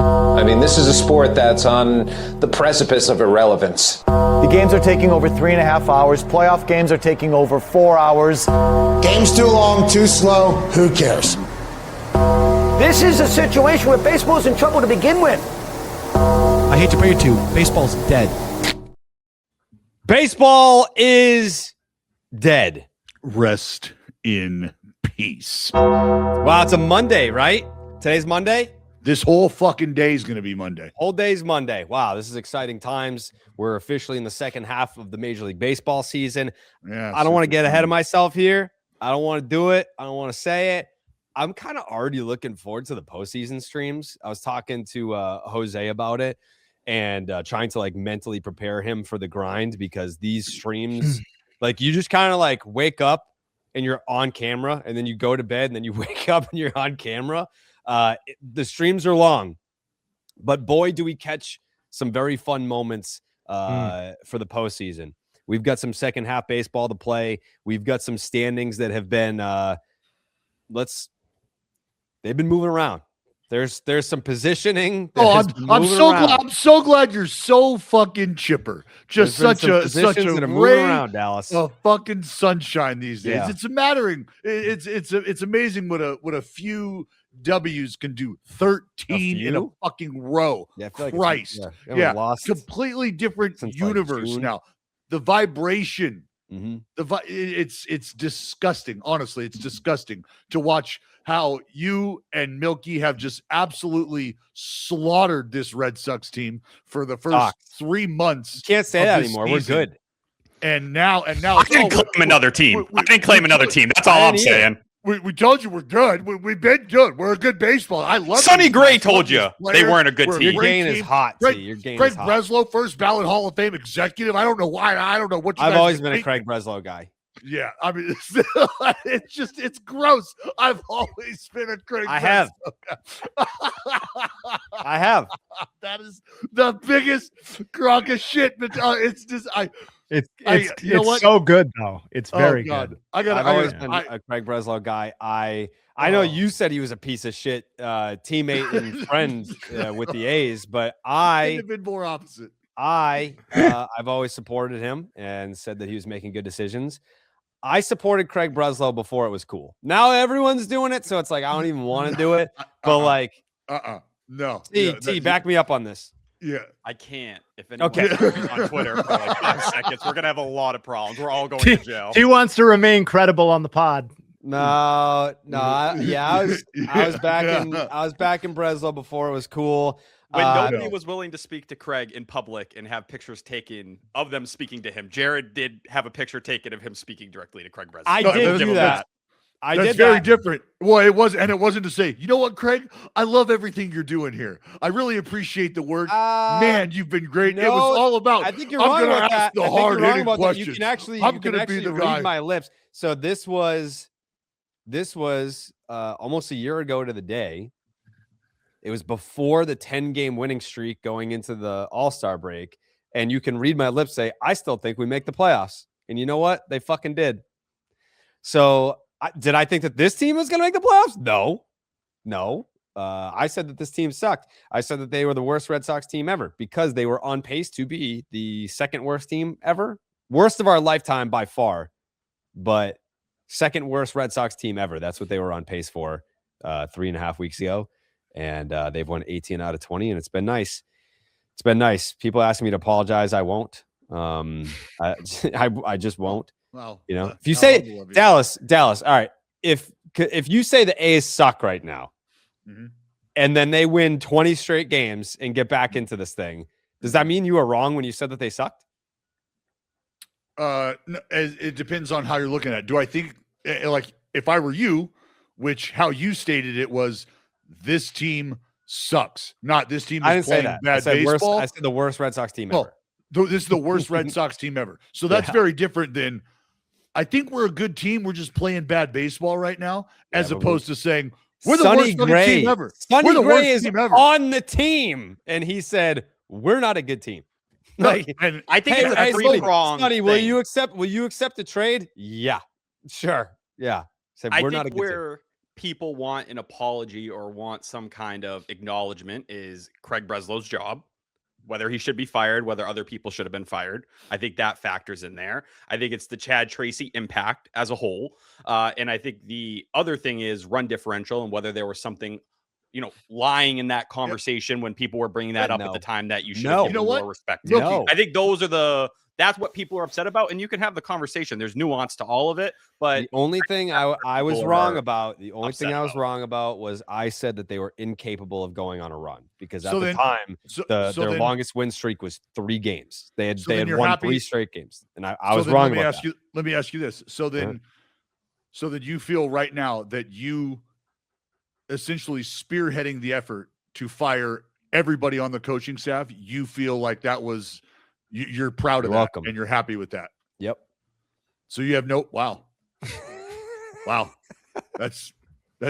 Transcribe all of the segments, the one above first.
I mean, this is a sport that's on the precipice of irrelevance. The games are taking over 3.5 hours. Playoff games are taking over 4 hours. Game's too long, too slow. Who cares? This is a situation where baseball's in trouble to begin with. I hate to break it to you, baseball's dead. Baseball is dead. Rest in peace. Wow, it's a Monday, right? Today's Monday? This whole fucking day is going to be Monday. Whole day's Monday. Wow, this is exciting times. We're officially in the second half of the Major League Baseball season. Yeah, I don't want to get ahead of myself here. I don't want to do it. I don't want to say it. I'm kind of already looking forward to the postseason streams. I was talking to Jose about it and trying to like mentally prepare him for the grind, because these streams, like you just kind of like wake up and you're on camera, and then you go to bed and then you wake up and you're on camera. The streams are long, but boy, do we catch some very fun moments for the postseason. We've got some second half baseball to play. We've got some standings that have been they've been moving around. There's some positioning. I'm so glad you're so fucking chipper. Just such a ray around, Dallas. of fucking sunshine these days. Yeah. It's amazing what a few W's can do. 13 in a fucking row. Yeah, I feel like Christ. lost Completely different universe like now. The vibration. Mm-hmm. It's disgusting. Honestly, it's disgusting to watch how you and Milky have just absolutely slaughtered this Red Sox team for the first 3 months. You can't say that anymore. Season. We're good. And now I didn't claim another team. I didn't claim another team. That's all I'm saying. We told you we're good. We've been good. We're a good baseball. I love Sonny Gray told you they weren't a good team. Your gain is hot. Craig is hot. Breslow, first ballot Hall of Fame executive. I don't know why. I don't know what you I've guys always been think. a Craig Breslow guy. Yeah, I mean, it's gross. I've always been a Craig Breslow guy. I have. That is the biggest crock of shit. But it's just It's so good though. It's very good. I've always been a Craig Breslow guy. I know you said he was a piece of shit teammate and friend with the A's, but I have been more opposite. I've always supported him and said that he was making good decisions. I supported Craig Breslow before it was cool. Now everyone's doing it, so it's like I don't even want to do it. But no. T, back me up on this. Yeah, I can't. If anyone on Twitter for like 5 seconds, we're gonna have a lot of problems. We're all going to jail. He wants to remain credible on the pod. No. I was back in Breslow before it was cool. When nobody was willing to speak to Craig in public and have pictures taken of them speaking to him, Jared did have a picture taken of him speaking directly to Craig Breslow. I did do that. That's very different. Well, it wasn't to say, you know what, Craig? I love everything you're doing here. I really appreciate the work. Man, you've been great. No, it was all about. I think you're wrong about that. The hard-hitting questions. You can actually be the guy. read my lips. So this was almost a year ago to the day. It was before the 10-game winning streak going into the All-Star break. And you can read my lips say, I still think we make the playoffs. And you know what? They fucking did. So did I think that this team was going to make the playoffs? No. I said that this team sucked. I said that they were the worst Red Sox team ever because they were on pace to be the second worst team ever. Worst of our lifetime by far, but second worst Red Sox team ever. That's what they were on pace for 3.5 weeks ago. And they've won 18 out of 20, and it's been nice. It's been nice. People asking me to apologize. I won't. I just won't. Well, you know, if you say Dallas, all right. If you say the A's suck right now, and then they win 20 straight games and get back into this thing, does that mean you were wrong when you said that they sucked? No, it depends on how you're looking at it. Do I think, like, if I were you, which how you stated it was, this team sucks. Not this team is playing bad baseball. I said the worst Red Sox team ever. This is the worst Red Sox team ever. So that's very different than, I think we're a good team. We're just playing bad baseball right now, as opposed to saying we're the worst team ever. Sonny Gray is on the team, and he said we're not a good team. Like, and I think it's a pretty wrong. Sonny, will you accept the trade? Yeah, sure. Yeah. I think we're people want an apology or want some kind of acknowledgement is Craig Breslow's job, whether he should be fired, whether other people should have been fired. I think that factors in there. I think it's the Chad Tracy impact as a whole. And I think the other thing is run differential and whether there was something, lying in that conversation when people were bringing that up at the time that you should have given more respect. No. I think that's what people are upset about. And you can have the conversation. There's nuance to all of it. But the only thing I was wrong about, was I said that they were incapable of going on a run because at the time, their longest win streak was 3 games. They had won 3 straight games. And I was wrong about that. Let me ask you this. So that you feel right now that you essentially spearheading the effort to fire everybody on the coaching staff, you feel like that was you're proud of that and you're happy with that. Yep. So you have wow. Wow. That's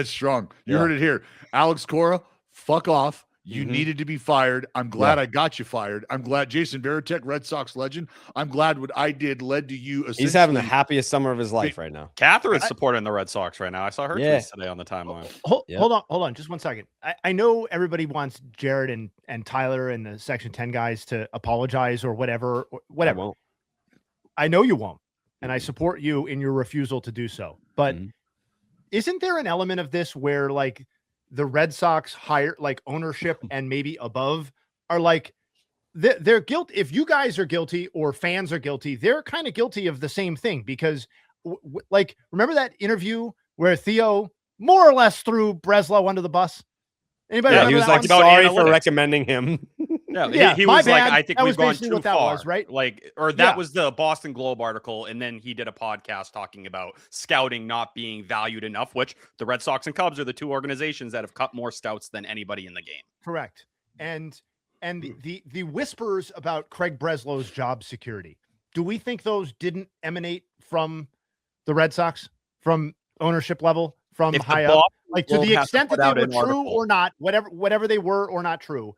strong. You heard it here. Alex Cora, fuck off. You needed to be fired. I'm glad I got you fired. I'm glad Jason Varitek, Red Sox legend. I'm glad what I did led to you. He's having the happiest summer of his life right now. Catherine's supporting the Red Sox right now. I saw her tweets today on the timeline. Hold on just 1 second. I know everybody wants Jared and Tyler and the Section 10 guys to apologize or whatever. I know you won't. And I support you in your refusal to do so. But isn't there an element of this where like the Red Sox hire like ownership and maybe above are like they're guilty? If you guys are guilty or fans are guilty, they're kind of guilty of the same thing because like, remember that interview where Theo more or less threw Breslow under the bus? Anybody? Yeah, he was like, sorry for recommending him. Yeah, he was like, I think we've gone too far. Right? That was the Boston Globe article, and then he did a podcast talking about scouting not being valued enough, which the Red Sox and Cubs are the 2 organizations that have cut more scouts than anybody in the game. Correct. And the whispers about Craig Breslow's job security, do we think those didn't emanate from the Red Sox, from ownership level, from high up? Like to the extent that they were true or not, whatever they were or not true,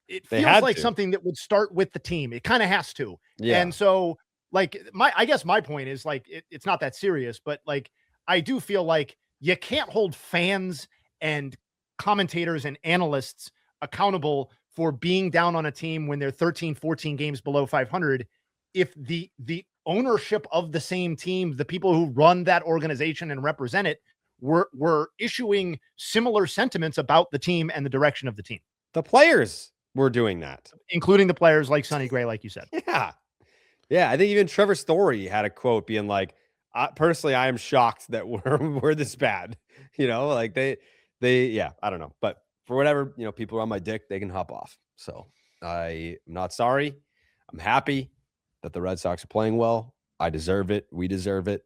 it feels like something that would start with the team. It kind of has to. Yeah. And so like I guess my point is like, it's not that serious, but like, I do feel like you can't hold fans and commentators and analysts accountable for being down on a team when they're 13, 14 games below 500. If the ownership of the same team, the people who run that organization and represent it were issuing similar sentiments about the team and the direction of the team. The players were doing that, including the players like Sonny Gray, like you said. Yeah. I think even Trevor Story had a quote being like, personally, I am shocked that we're this bad. Like they, I don't know, but for whatever, people are on my dick, they can hop off. So I'm not sorry. I'm happy that the Red Sox are playing well. I deserve it. We deserve it.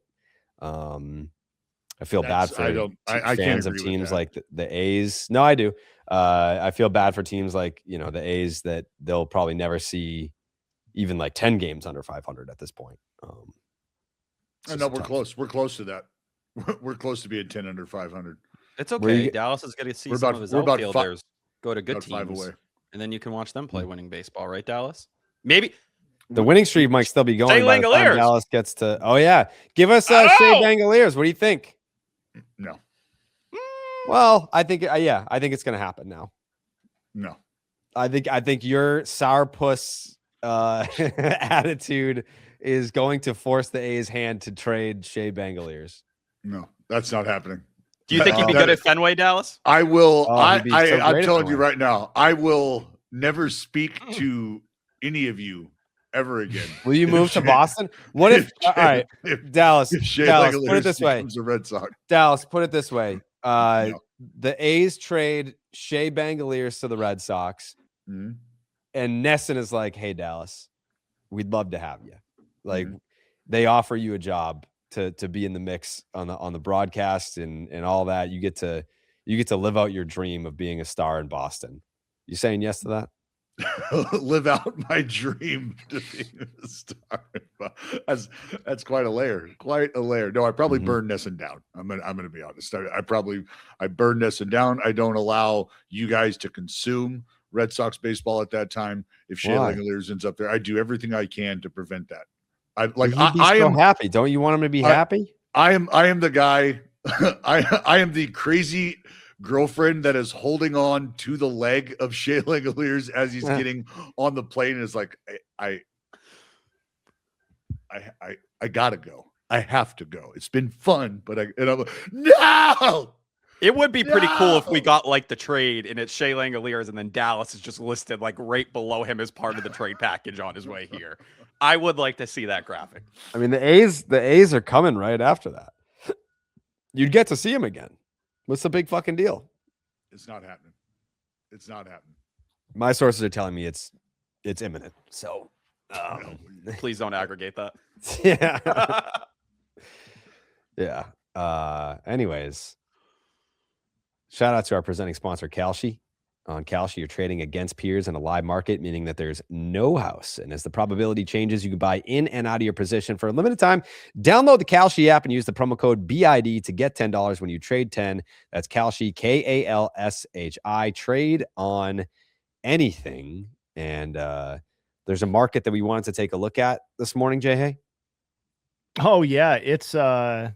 I feel bad for fans of teams like the A's. No, I do. I feel bad for teams like, the A's that they'll probably never see even like 10 games under 500 at this point. No, we're close. We're close to that. We're close to being 10 under 500. It's okay. Dallas is going to see some of his outfielders go to good teams, 5 away. And then you can watch them play winning baseball, right, Dallas? Maybe. The winning streak might still be going Shea by the time Dallas gets to. Oh yeah, give us Shea Langeliers. What do you think? No. Well, I think I think it's going to happen now. No. I think your sourpuss attitude is going to force the A's hand to trade Shea Langeliers. No, that's not happening. Do you think he'd be good at Fenway, Dallas? I will. I'm telling you right now, I will never speak to any of you ever again. Will you move to Boston? What if all right, Dallas, put it this way. A Red Sox. Dallas, put it this way. No. The A's trade Shea Langeliers to the Red Sox. Mm-hmm. And Nesson is like, hey, Dallas, we'd love to have you. Like they offer you a job to be in the mix on the broadcast and all that. You get to live out your dream of being a star in Boston. You saying yes to that? Live out my dream to be a star. That's quite a layer. No, I probably burned Nesson down. I'm gonna be honest. I burned Nesson down. I don't allow you guys to consume Red Sox baseball at that time. If Shea Langeliers ends up there, I do everything I can to prevent that. I am happy. Don't you want him to be happy? I am the guy I am the crazy girlfriend that is holding on to the leg of Shea Langeliers as he's getting on the plane and is like, I gotta go. I have to go. It's been fun, but I'm like, no. It would be pretty cool if we got like the trade and it's Shea Langeliers and then Dallas is just listed like right below him as part of the trade package on his way here. I would like to see that graphic. I mean, the A's are coming right after that. You'd get to see him again. What's the big fucking deal? It's not happening. It's not happening. My sources are telling me it's imminent. So Please don't aggregate that. yeah. Yeah. Anyways, shout out to our presenting sponsor, Kalshi. On Kalshi, you're trading against peers in a live market, meaning that there's no house. And as the probability changes, you can buy in and out of your position for a limited time. Download the Kalshi app and use the promo code BID to get $10 when you trade 10. That's Kalshi, Kalshi. Trade on anything. And there's a market that we wanted to take a look at this morning, Jay. Oh yeah, it's well,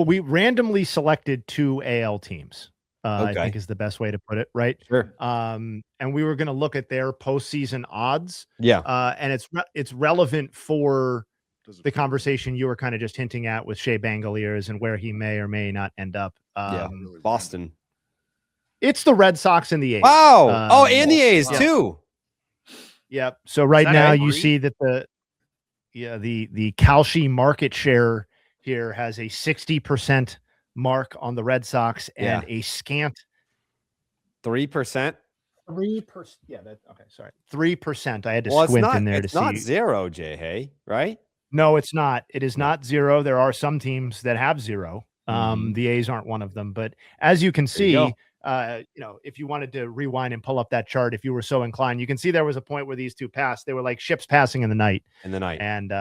we randomly selected 2 AL teams. I think is the best way to put it, right? Sure. And we were going to look at their postseason odds. Yeah. And it's relevant for the conversation you were kind of just hinting at with Shea Langeliers and where he may or may not end up. Boston. It's the Red Sox and the A's. Wow. And the A's too. Yep. So right now you see that the Kalshi market share here has a 60% mark on the Red Sox and a scant 3%. 3%. Yeah. Okay. Sorry. 3%. I had to squint in there to see. It's not zero, Jay, right? No, it's not. It is not zero. There are some teams that have zero. The A's aren't one of them. But as you can see, if you wanted to rewind and pull up that chart, if you were so inclined, you can see there was a point where these two passed. They were like ships passing in the night. And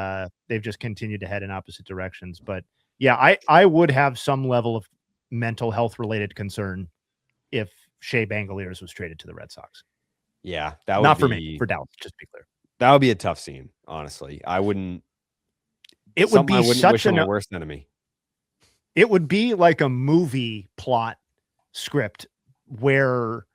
they've just continued to head in opposite directions. But yeah, I would have some level of mental health related concern if Shea Langeliers was traded to the Red Sox. Yeah, that would not for me, for Dallas, just to be clear. That would be a tough scene, honestly. I wouldn't. It would be such a worst enemy. It would be like a movie plot script where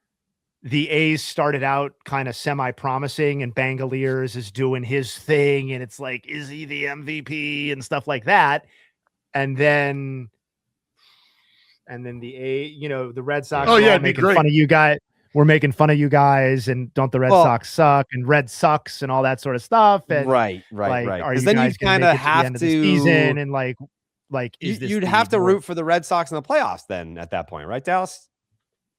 the A's started out kind of semi-promising and Bangeliers is doing his thing. And it's like, is he the MVP and stuff like that? And then the the Red Sox making fun of you guys. We're making fun of you guys, and don't the Red Sox suck? And Red sucks, and all that sort of stuff. And right. Because then you kind of have to season and you'd have to root for the Red Sox in the playoffs. Then at that point, right, Dallas?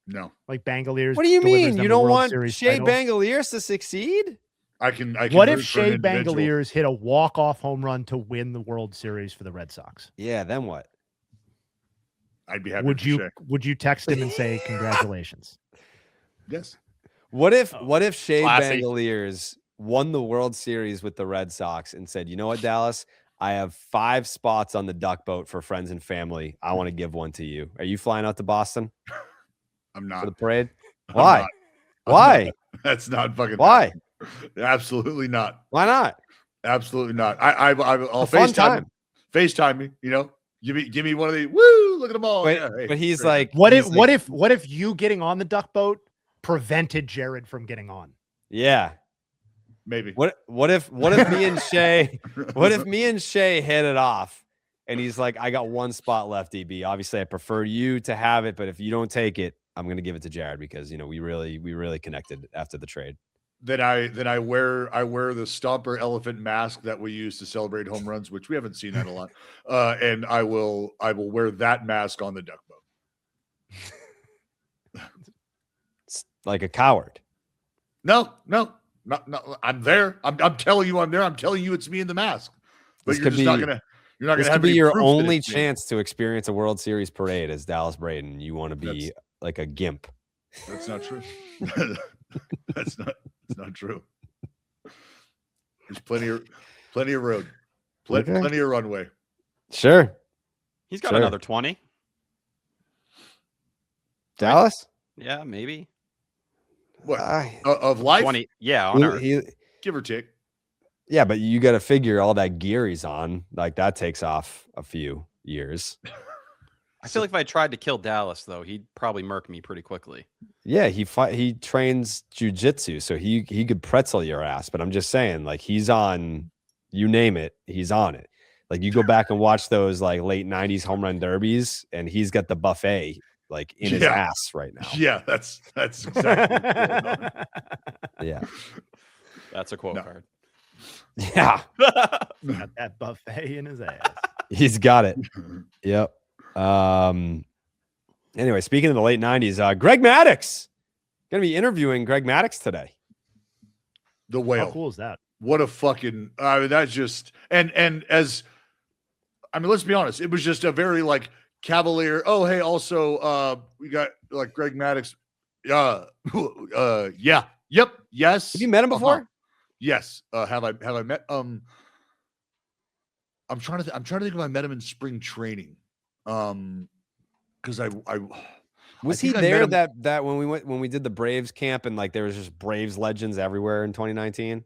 No, like Bangeliers. What do you mean? You don't want Shea Langeliers to succeed? I can. What if Shea Langeliers hit a walk-off home run to win the World Series for the Red Sox? Yeah, then what? I'd be happy. Would you text him and say congratulations? Yes. What if Shea Langeliers won the World Series with the Red Sox and said, "You know what, Dallas? I have 5 spots on the duck boat for friends and family. I want to give one to you. Are you flying out to Boston?" I'm not. For the parade? Why? Why? That's not fucking. Why? Absolutely not. Why not? Absolutely not. I'll FaceTime me. Give me one of these. Woo! Look at them all. But he's like, what if you getting on the duck boat prevented Jared from getting on? Yeah, maybe. What if me and Shea hit it off, and he's like, I got 1 spot left, DB. Obviously, I prefer you to have it, but if you don't take it, I'm gonna give it to Jared because we really connected after the trade. Then I wear the Stomper elephant mask that we use to celebrate home runs, which we haven't seen that a lot. And I will wear that mask on the duck boat. It's like a coward. No, I'm there. I'm telling you I'm there. I'm telling you it's me in the mask. But you're not gonna have be your only chance to experience a World Series parade as Dallas Braden. You want to be like a gimp. That's not true. It's not true. There's plenty of road, plenty of runway. Sure, he's got another 20. Dallas, yeah, maybe. What of life? 20, yeah, on Earth. Give or take. Yeah, but you got to figure all that gear he's on, like that takes off a few years. I feel like if I tried to kill Dallas, though, he'd probably murk me pretty quickly. Yeah, he trains jujitsu, so he could pretzel your ass. But I'm just saying, like, he's on, you name it, he's on it. Like, you go back and watch those like late '90s home run derbies, and he's got the buffet like in his ass right now. Yeah, that's exactly what's going on. Yeah, That's a quote card. yeah, Got that buffet in his ass. he's got it. Yep. Anyway, speaking of the late '90s, Greg Maddux gonna be interviewing Greg Maddux today. The whale. How cool is that? What a fucking that's just and as I mean, let's be honest, it was just a very like cavalier. Oh, hey, also we got like Greg Maddux. Yeah. Yep. Yes. Have you met him before? Yes. Have I met I'm trying to think if I met him in spring training. Because Was he there that when we did the Braves camp and like there was just Braves legends everywhere in 2019?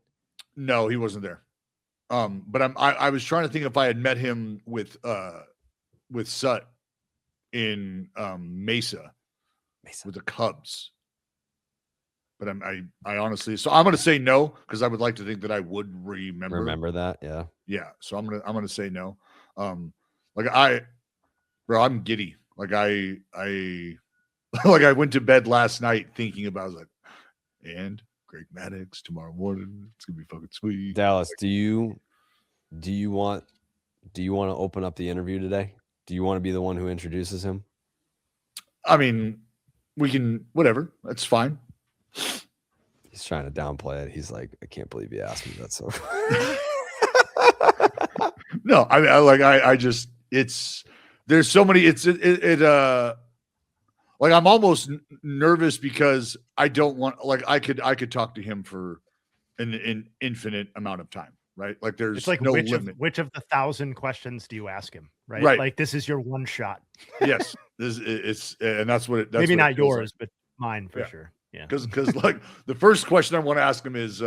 No, he wasn't there. But I was trying to think if I had met him with Sut in Mesa with the Cubs. But I honestly, so I'm gonna say no because I would like to think that I would remember that. Yeah. Yeah. So I'm gonna say no. Like I'm giddy. Like I like I went to bed last night thinking about, I was like, and Greg Maddux tomorrow morning. It's gonna be fucking sweet. Dallas, do you want to open up the interview today? Do you want to be the one who introduces him? I mean, we can, whatever. That's fine. He's trying to downplay it. He's like, I can't believe you asked me that. So no, I just, there's so many, like I'm almost nervous because I don't want, like I could talk to him for an infinite amount of time, right? Like there's It's like no which limit. of the 1,000 questions do you ask him? Right. Right. Like this is your one shot. Yes, and that's what it. That's Maybe what not it feels yours, like. but mine for Yeah. sure. Yeah. Because like the first question I want to ask him is,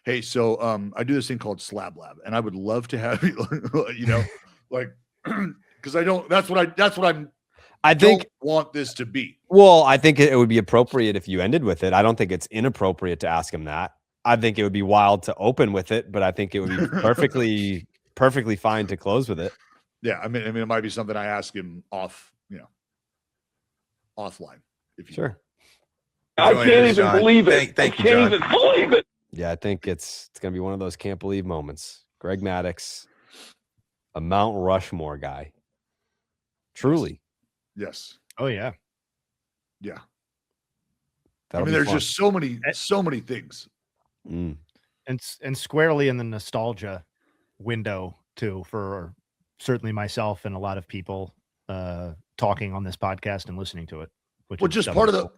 hey, so I do this thing called Slab Lab, and I would love to have you know, like because I don't. That's what I think don't want this to be. Well, I think it would be appropriate if you ended with it. I don't think it's inappropriate to ask him that. I think it would be wild to open with it, but I think it would be perfectly fine to close with it. Yeah, I mean, it might be something I ask him off, offline. If you Sure. I can't even believe it. Thank you, can't John. even believe it. Yeah, I think it's going to be one of those can't believe moments. Greg Maddux, a Mount Rushmore guy. Truly. Yes. Oh yeah. Yeah. That'll I mean, be there's fun. just so many things. Mm. And squarely in the nostalgia window too, for certainly myself and a lot of people talking on this podcast and listening to it. Which Well, is just part of the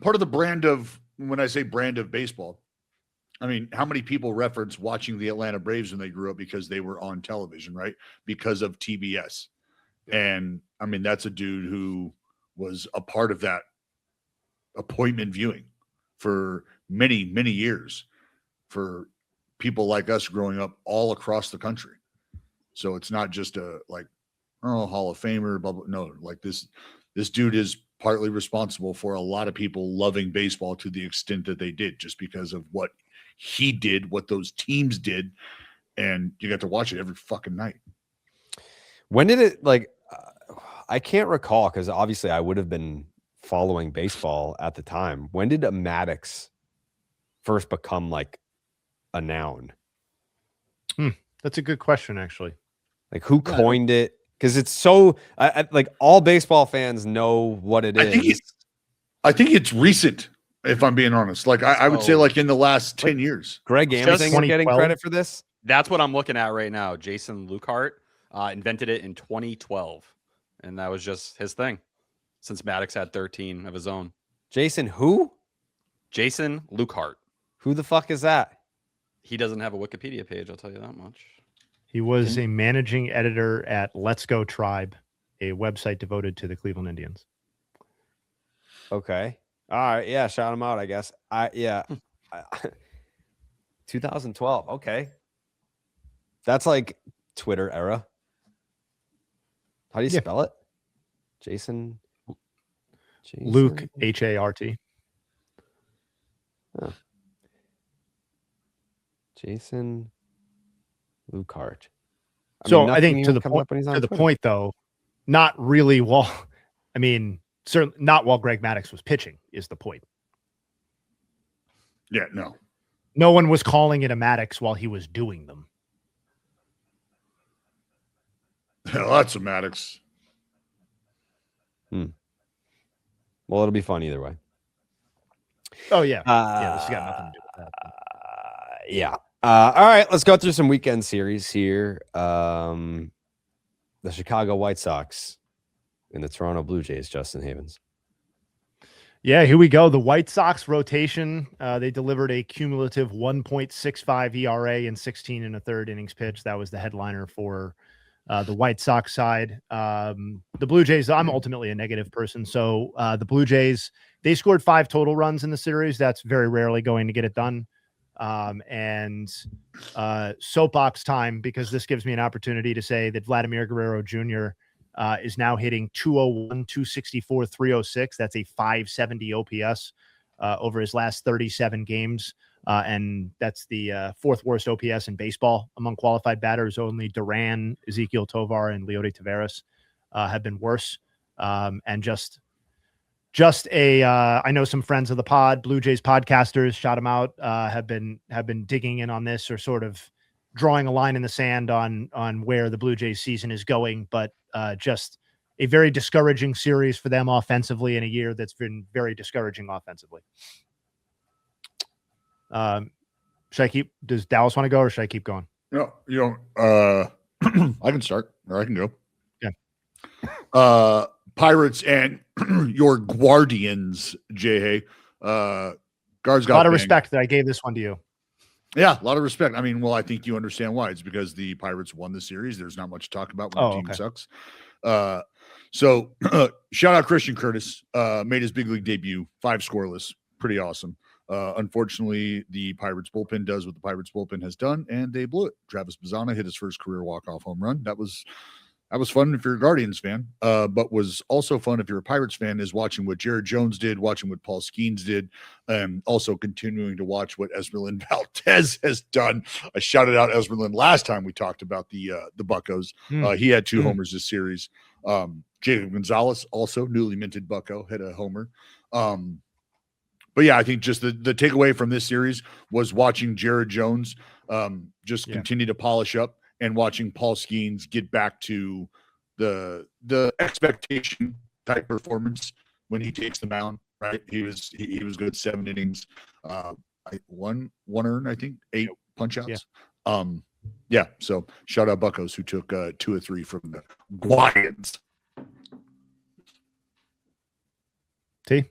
part of the brand of, when I say brand of baseball, I mean, how many people reference watching the Atlanta Braves when they grew up because they were on television, right? Because of TBS. And I mean, that's a dude who was a part of that appointment viewing for many, many years for people like us growing up all across the country. So it's not just a like, oh, Hall of Famer, blah, blah. No, like this dude is partly responsible for a lot of people loving baseball to the extent that they did, just because of what he did, what those teams did. And you got to watch it every fucking night. When did it, like, I can't recall because obviously I would have been following baseball at the time. When did a Maddux first become like a noun? That's a good question, actually. Like who coined it? Because it's so like all baseball fans know what it is. I think it's recent, if I'm being honest. Like I would say like in the last 10 years. Greg Amsinger getting 2012? credit for this? That's what I'm looking at right now. Jason Lukehart invented it in 2012, and that was just his thing since Maddux had 13 of his own. Jason who? Jason Lukehart. Who the fuck is that? He doesn't have a Wikipedia page, I'll tell you that much. He was a managing editor at Let's Go Tribe, a website devoted to the Cleveland Indians. Okay. All right. Yeah. Shout him out, I guess. 2012. Okay. That's like Twitter era. How do you spell it? Jason. Luke Hart. Huh. Jason Luke Hart. I think to the point though, not really certainly not while Greg Maddux was pitching is the point. Yeah, no. No one was calling it a Maddux while he was doing them. Lots of Maddux. Well, it'll be fun either way. Oh yeah, this has got nothing to do with that. Yeah. All right, let's go through some weekend series here. The Chicago White Sox and the Toronto Blue Jays. Justin Havens. Yeah, here we go. The White Sox rotation. They delivered a cumulative 1.65 ERA in 16 1/3 innings pitched. That was the headliner for the White Sox side. The Blue Jays, I'm ultimately a negative person. So the Blue Jays, they scored 5 total runs in the series. That's very rarely going to get it done. Soapbox time, because this gives me an opportunity to say that Vladimir Guerrero Jr. Is now hitting 201, 264, 306. That's a 570 OPS over his last 37 games. And that's the fourth worst OPS in baseball among qualified batters. Only Duran, Ezequiel Tovar, and Leody Taveras have been worse. And just I know some friends of the pod, Blue Jays podcasters, shout them out, have been digging in on this, or sort of drawing a line in the sand on where the Blue Jays season is going. But just a very discouraging series for them offensively in a year that's been very discouraging offensively. Does Dallas want to go, or should I keep going? No, you don't. I can start, or I can go. Yeah. Pirates and your Guardians, Jay. Guards got a lot of respect that I gave this one to you. Yeah, a lot of respect. I mean, well, I think you understand why. It's because the Pirates won the series. There's not much to talk about when the team sucks. So shout out Christian Curtis. Made his big league debut, 5 scoreless. Pretty awesome. Unfortunately, the Pirates bullpen does what the Pirates bullpen has done, and they blew it. Travis Bazzana hit his first career walk-off home run. That was fun if you're a Guardians fan, but was also fun if you're a Pirates fan, is watching what Jared Jones did, watching what Paul Skeens did, and also continuing to watch what Esmeralyn Valdez has done. I shouted out Esmeralyn last time we talked about the Buccos. He had 2 homers this series. Jacob Gonzalez, also newly minted Bucco, hit a homer. But yeah, I think just the takeaway from this series was watching Jared Jones continue to polish up, and watching Paul Skeens get back to the expectation type performance when he takes the mound. Right, he was good, 7 innings, one earned, I think, 8 punch outs. Yeah. So shout out Buccos, who took 2 or 3 from the Guardians. T.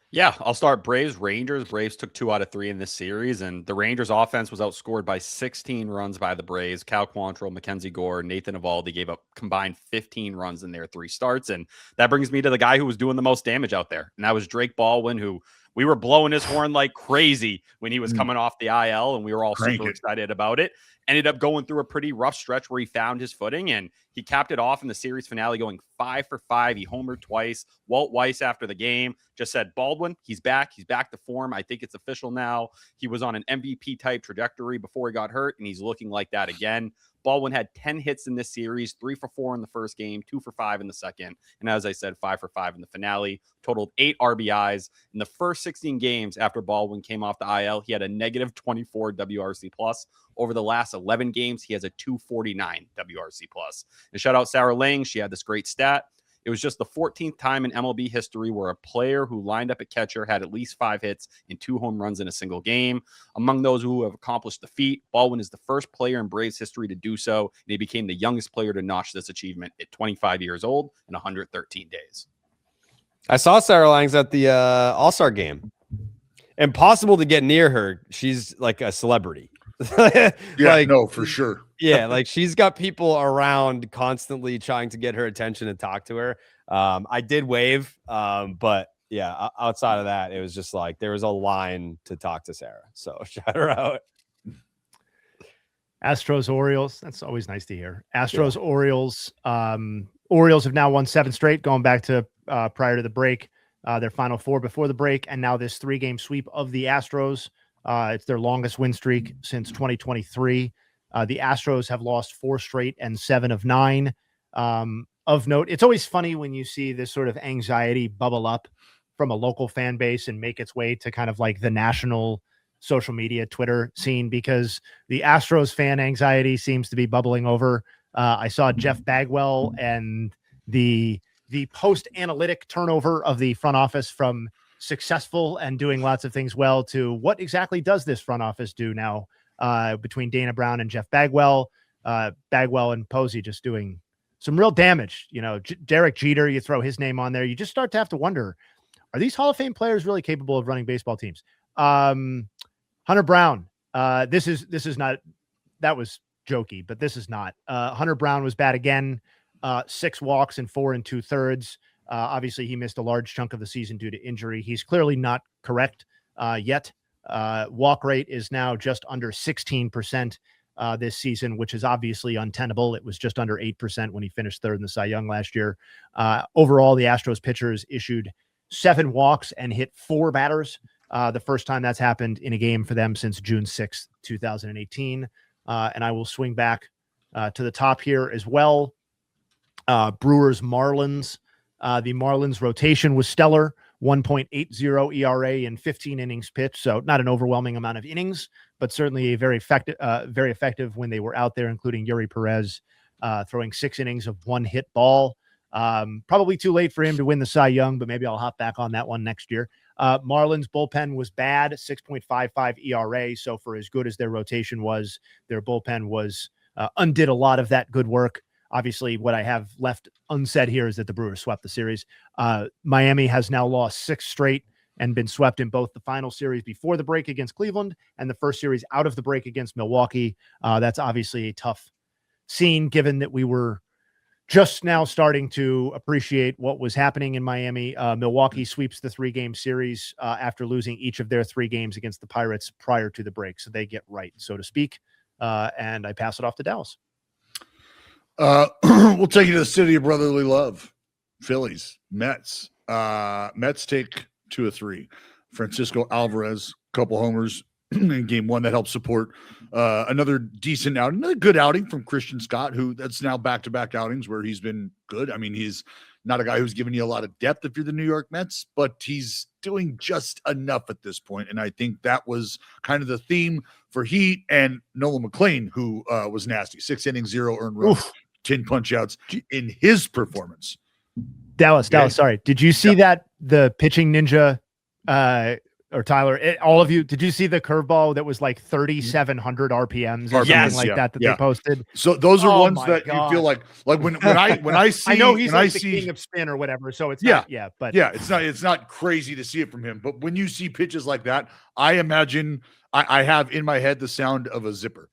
Yeah, I'll start Braves, Rangers. Braves took 2 out of 3 in this series, and the Rangers offense was outscored by 16 runs by the Braves. Cal Quantrill, Mackenzie Gore, Nathan Eovaldi gave up combined 15 runs in their 3 starts. And that brings me to the guy who was doing the most damage out there. And that was Drake Baldwin, who we were blowing his horn like crazy when he was coming off the IL, and we were all super excited about it. Ended up going through a pretty rough stretch where he found his footing, and he capped it off in the series finale going 5 for 5. He homered twice. Walt Weiss, after the game, just said, Baldwin, he's back. He's back to form. I think it's official now. He was on an MVP type trajectory before he got hurt, and he's looking like that again. Baldwin had 10 hits in this series, 3 for 4 in the first game, 2 for 5 in the second. And as I said, 5 for 5 in the finale, totaled 8 RBIs. In the first 16 games after Baldwin came off the IL, he had a negative 24 WRC plus. Over the last 11 games, he has a 249 WRC plus. And shout out Sarah Lang. She had this great stat. It was just the 14th time in MLB history where a player who lined up at catcher had at least 5 hits and 2 home runs in a single game. Among those who have accomplished the feat, Baldwin is the first player in Braves history to do so, and he became the youngest player to notch this achievement at 25 years old and 113 days. I saw Sarah Langs at the All-Star game. Impossible to get near her. She's like a celebrity. No, for sure. Yeah, like she's got people around constantly trying to get her attention and talk to her. I did wave, but yeah, outside of that, it was just like there was a line to talk to Sarah. So shout her out. Astros, Orioles. That's always nice to hear. Astros, Orioles. Orioles have now won 7 straight, going back to prior to the break, their final 4 before the break, and now this 3-game sweep of the Astros. It's their longest win streak since 2023. The Astros have lost 4 straight and 7 of 9. Of note, it's always funny when you see this sort of anxiety bubble up from a local fan base and make its way to kind of like the national social media Twitter scene, because the Astros fan anxiety seems to be bubbling over. I saw Jeff Bagwell and the post-analytic turnover of the front office from successful and doing lots of things well to what exactly does this front office do now, between Dana Brown and Jeff Bagwell. Bagwell and Posey just doing some real damage. Derek Jeter, you throw his name on there, you just start to have to wonder, are these Hall of Fame players really capable of running baseball teams? Hunter Brown, this is not, that was jokey, but this is not. Hunter Brown was bad again, 6 walks and 4 2/3. Obviously, he missed a large chunk of the season due to injury. He's clearly not correct yet. Walk rate is now just under 16% this season, which is obviously untenable. It was just under 8% when he finished 3rd in the Cy Young last year. Overall, the Astros pitchers issued 7 walks and hit 4 batters. The first time that's happened in a game for them since June 6th, 2018. And I will swing back to the top here as well. Brewers, Marlins. The Marlins rotation was stellar, 1.80 ERA in 15 innings pitched. So not an overwhelming amount of innings, but certainly a very effective when they were out there, including Yuri Perez throwing 6 innings of 1 hit ball. Probably too late for him to win the Cy Young, but maybe I'll hop back on that one next year. Marlins bullpen was bad, 6.55 ERA. So for as good as their rotation was, their bullpen was undid a lot of that good work. Obviously, what I have left unsaid here is that the Brewers swept the series. Miami has now lost 6 straight and been swept in both the final series before the break against Cleveland and the first series out of the break against Milwaukee. That's obviously a tough scene, given that we were just now starting to appreciate what was happening in Miami. Milwaukee sweeps the 3-game series after losing each of their 3 games against the Pirates prior to the break. So they get right, so to speak. And I pass it off to Dallas. We'll take you to the city of brotherly love. Phillies, Mets. Mets take 2 of 3. Francisco Alvarez, couple homers in game 1 that helped support another decent outing, another good outing from Christian Scott, who that's now back-to-back outings where he's been good. I mean, he's not a guy who's giving you a lot of depth if you're the New York Mets, but he's doing just enough at this point. And I think that was kind of the theme for Heat and Nolan McLean, who was nasty. 6 innings, 0 earned runs, 10 punch outs in his performance. Dallas, sorry. Did you see that the pitching ninja or Tyler, all of you, did you see the curveball that was like 3,700 RPMs or something like that they posted? So those are ones that you feel like when I see, I know he's like the king of spin or whatever. So it's it's not crazy to see it from him. But when you see pitches like that, I imagine I have in my head the sound of a zipper.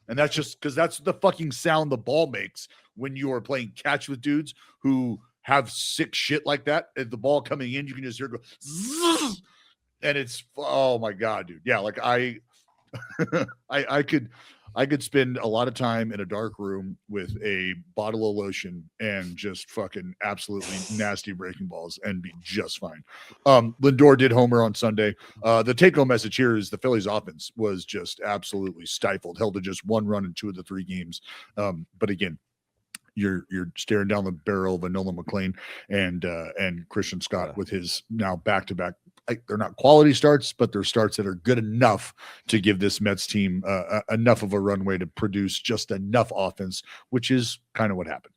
And that's just because that's the fucking sound the ball makes when you are playing catch with dudes who have sick shit like that. At the ball coming in, you can just hear it go, zzz, and it's, oh my God, dude. Yeah, like I could spend a lot of time in a dark room with a bottle of lotion and just fucking absolutely nasty breaking balls and be just fine. Lindor did homer on Sunday. The take-home message here is the Phillies offense was just absolutely stifled, held to just 1 run in 2 of the 3 games. But again, you're staring down the barrel of a Nolan McLean and Christian Scott with his now back-to-back. They're not quality starts, but they're starts that are good enough to give this Mets team enough of a runway to produce just enough offense, which is kind of what happened.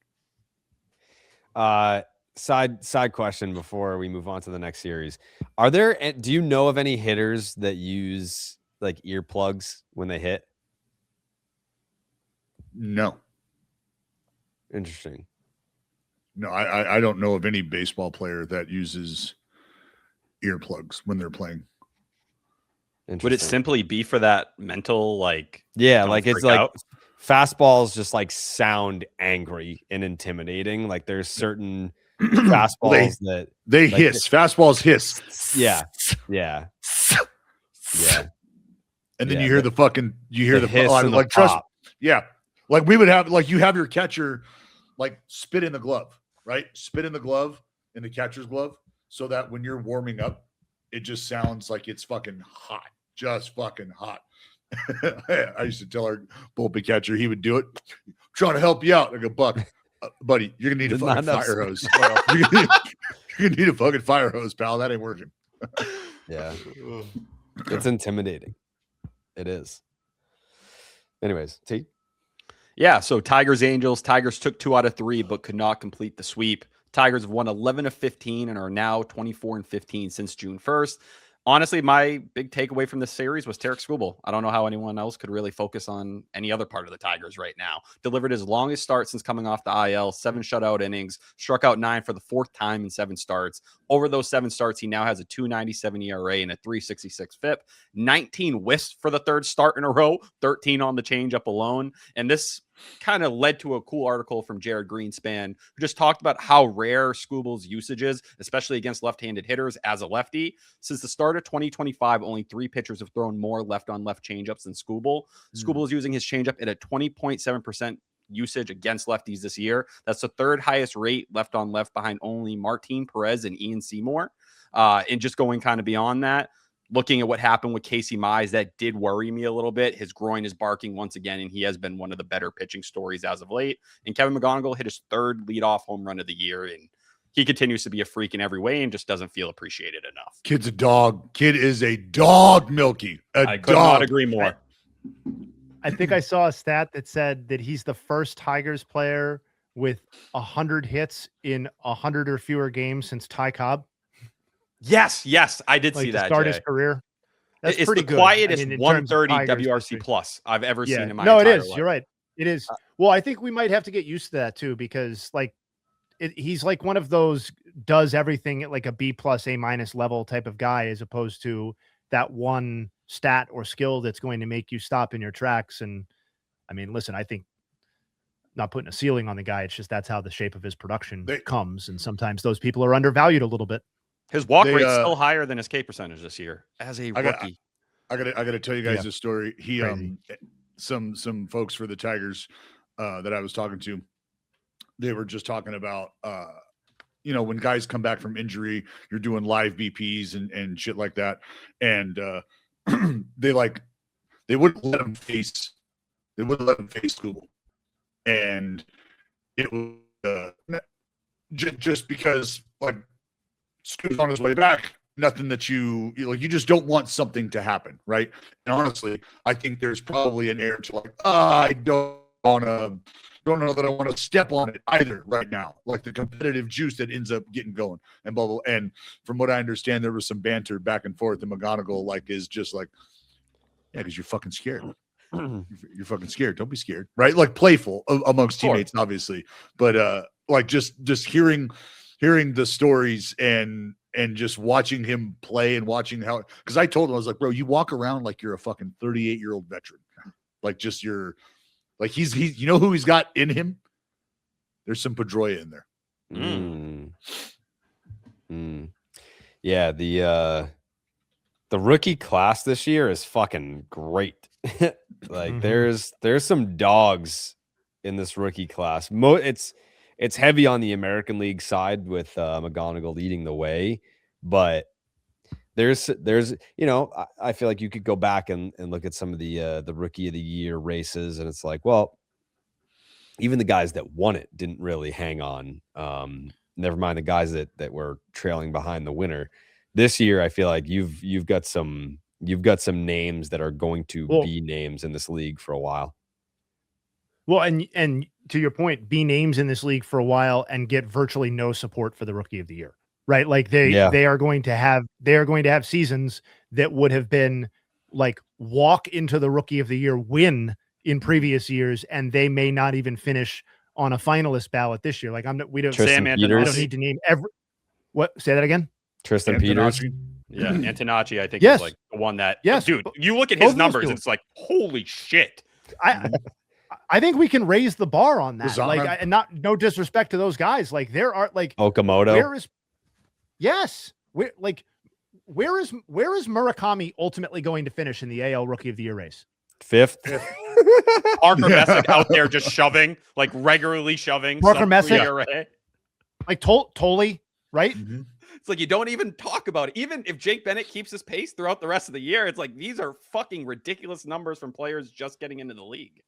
Side question before we move on to the next series. Do you know of any hitters that use like earplugs when they hit? No. Interesting. No, I don't know of any baseball player that uses earplugs when they're playing. Would it simply be for that mental, like, like it's like fastballs just like sound angry and intimidating. Like there's certain fastballs that they like, hiss. Fastballs hiss. Yeah. And then you hear the hiss and like the trust. pop. Yeah. Like we would have, like you have your catcher like spit in the glove, right? Spit in the glove, in the catcher's glove, so that when you're warming up, it just sounds like it's fucking hot, just fucking hot. I used to tell our bullpen catcher he would do it. I'm trying to help you out. I go, Buck, buddy, you're gonna need a fucking fire hose. You're gonna need a fucking fire hose, pal. That ain't working. Yeah, it's intimidating. It is. Anyways, T. Yeah, so Tigers Angels. Tigers took 2 out of 3, but could not complete the sweep. Tigers have won 11 of 15 and are now 24 and 15 since June 1st. Honestly, my big takeaway from this series was Tarek Skubal. I don't know how anyone else could really focus on any other part of the Tigers right now. Delivered his longest start since coming off the IL, 7 shutout innings, struck out 9 for the 4th time in 7 starts. Over those 7 starts, he now has a 2.97 ERA and a 3.66 FIP, 19 whiffs for the 3rd start in a row, 13 on the changeup alone. And this kind of led to a cool article from Jared Greenspan, who just talked about how rare Skubal's usage is, especially against left-handed hitters as a lefty. Since the start of 2025, only 3 pitchers have thrown more left-on-left changeups than Skubal. Skubal is using his changeup at a 20.7% usage against lefties this year. That's the 3rd highest rate left-on-left behind only Martin Perez and Ian Seymour. And just going kind of beyond that, looking at what happened with Casey Mize, that did worry me a little bit. His groin is barking once again, and he has been one of the better pitching stories as of late. And Kevin McGonigal hit his 3rd leadoff home run of the year, and he continues to be a freak in every way and just doesn't feel appreciated enough. Kid's a dog. Kid is a dog, Milky. I could not agree more. I think I saw a stat that said that he's the first Tigers player with 100 hits in 100 or fewer games since Ty Cobb. Yes, I did see that. Start his career. That's it's pretty the good. quietest 130 Tigers WRC plus I've ever seen in my No, it entire is. life. You're right. It is. Well, I think we might have to get used to that too, because he's like one of those does everything at like a B+ A- level type of guy, as opposed to that one stat or skill that's going to make you stop in your tracks. And I mean, listen, I think not putting a ceiling on the guy. It's just that's how the shape of his production comes. And sometimes those people are undervalued a little bit. His walk rate's still higher than his K percentage this year as a rookie. I gotta tell you guys a story. He some folks for the Tigers that I was talking to, they were just talking about when guys come back from injury, you're doing live BPs and shit like that. And they wouldn't let him face Skubal. And it was just because like Scoot's on his way back, nothing that you just don't want something to happen, right? And honestly, I think there's probably an air to like, I don't know that I want to step on it either right now. Like the competitive juice that ends up getting going and blah, blah. And from what I understand, there was some banter back and forth, and McGonigal is just like, yeah, because you're fucking scared. You're fucking scared. Don't be scared, right? Like playful amongst teammates, obviously, but just hearing the stories and just watching him play and watching how, because I told him, I was like, bro, you walk around like you're a fucking 38-year-old veteran. Like just you're like, he's you know who he's got in him? There's some Pedroia in there. Yeah. The rookie class this year is fucking great. Like there's some dogs in this rookie class. It's heavy on the American League side with McGonigal leading the way, but there's I feel like you could go back and look at some of the rookie of the year races, and it's like, well, even the guys that won it didn't really hang on. Never mind the guys that were trailing behind the winner. This year, I feel like you've got some names that are going to be names in this league for a while. Well, and to your point, be names in this league for a while and get virtually no support for the rookie of the year, right? Like they are going to have seasons that would have been like walk into the rookie of the year win in previous years, and they may not even finish on a finalist ballot this year. Like we don't need to name every. What? Say that again. Tristan Peters. Yeah, Antonacci, I think is like the one that. Dude, you look at his numbers, it's like holy shit. I think we can raise the bar on that. Like, and no disrespect to those guys. Like there are like Okamoto. Where is Murakami ultimately going to finish in the AL Rookie of the Year race? Fifth. Parker Messick out there just shoving, like regularly shoving. Parker Messick, array. like Tolley, right? Mm-hmm. It's like you don't even talk about it. Even if Jake Bennett keeps his pace throughout the rest of the year, it's like these are fucking ridiculous numbers from players just getting into the league.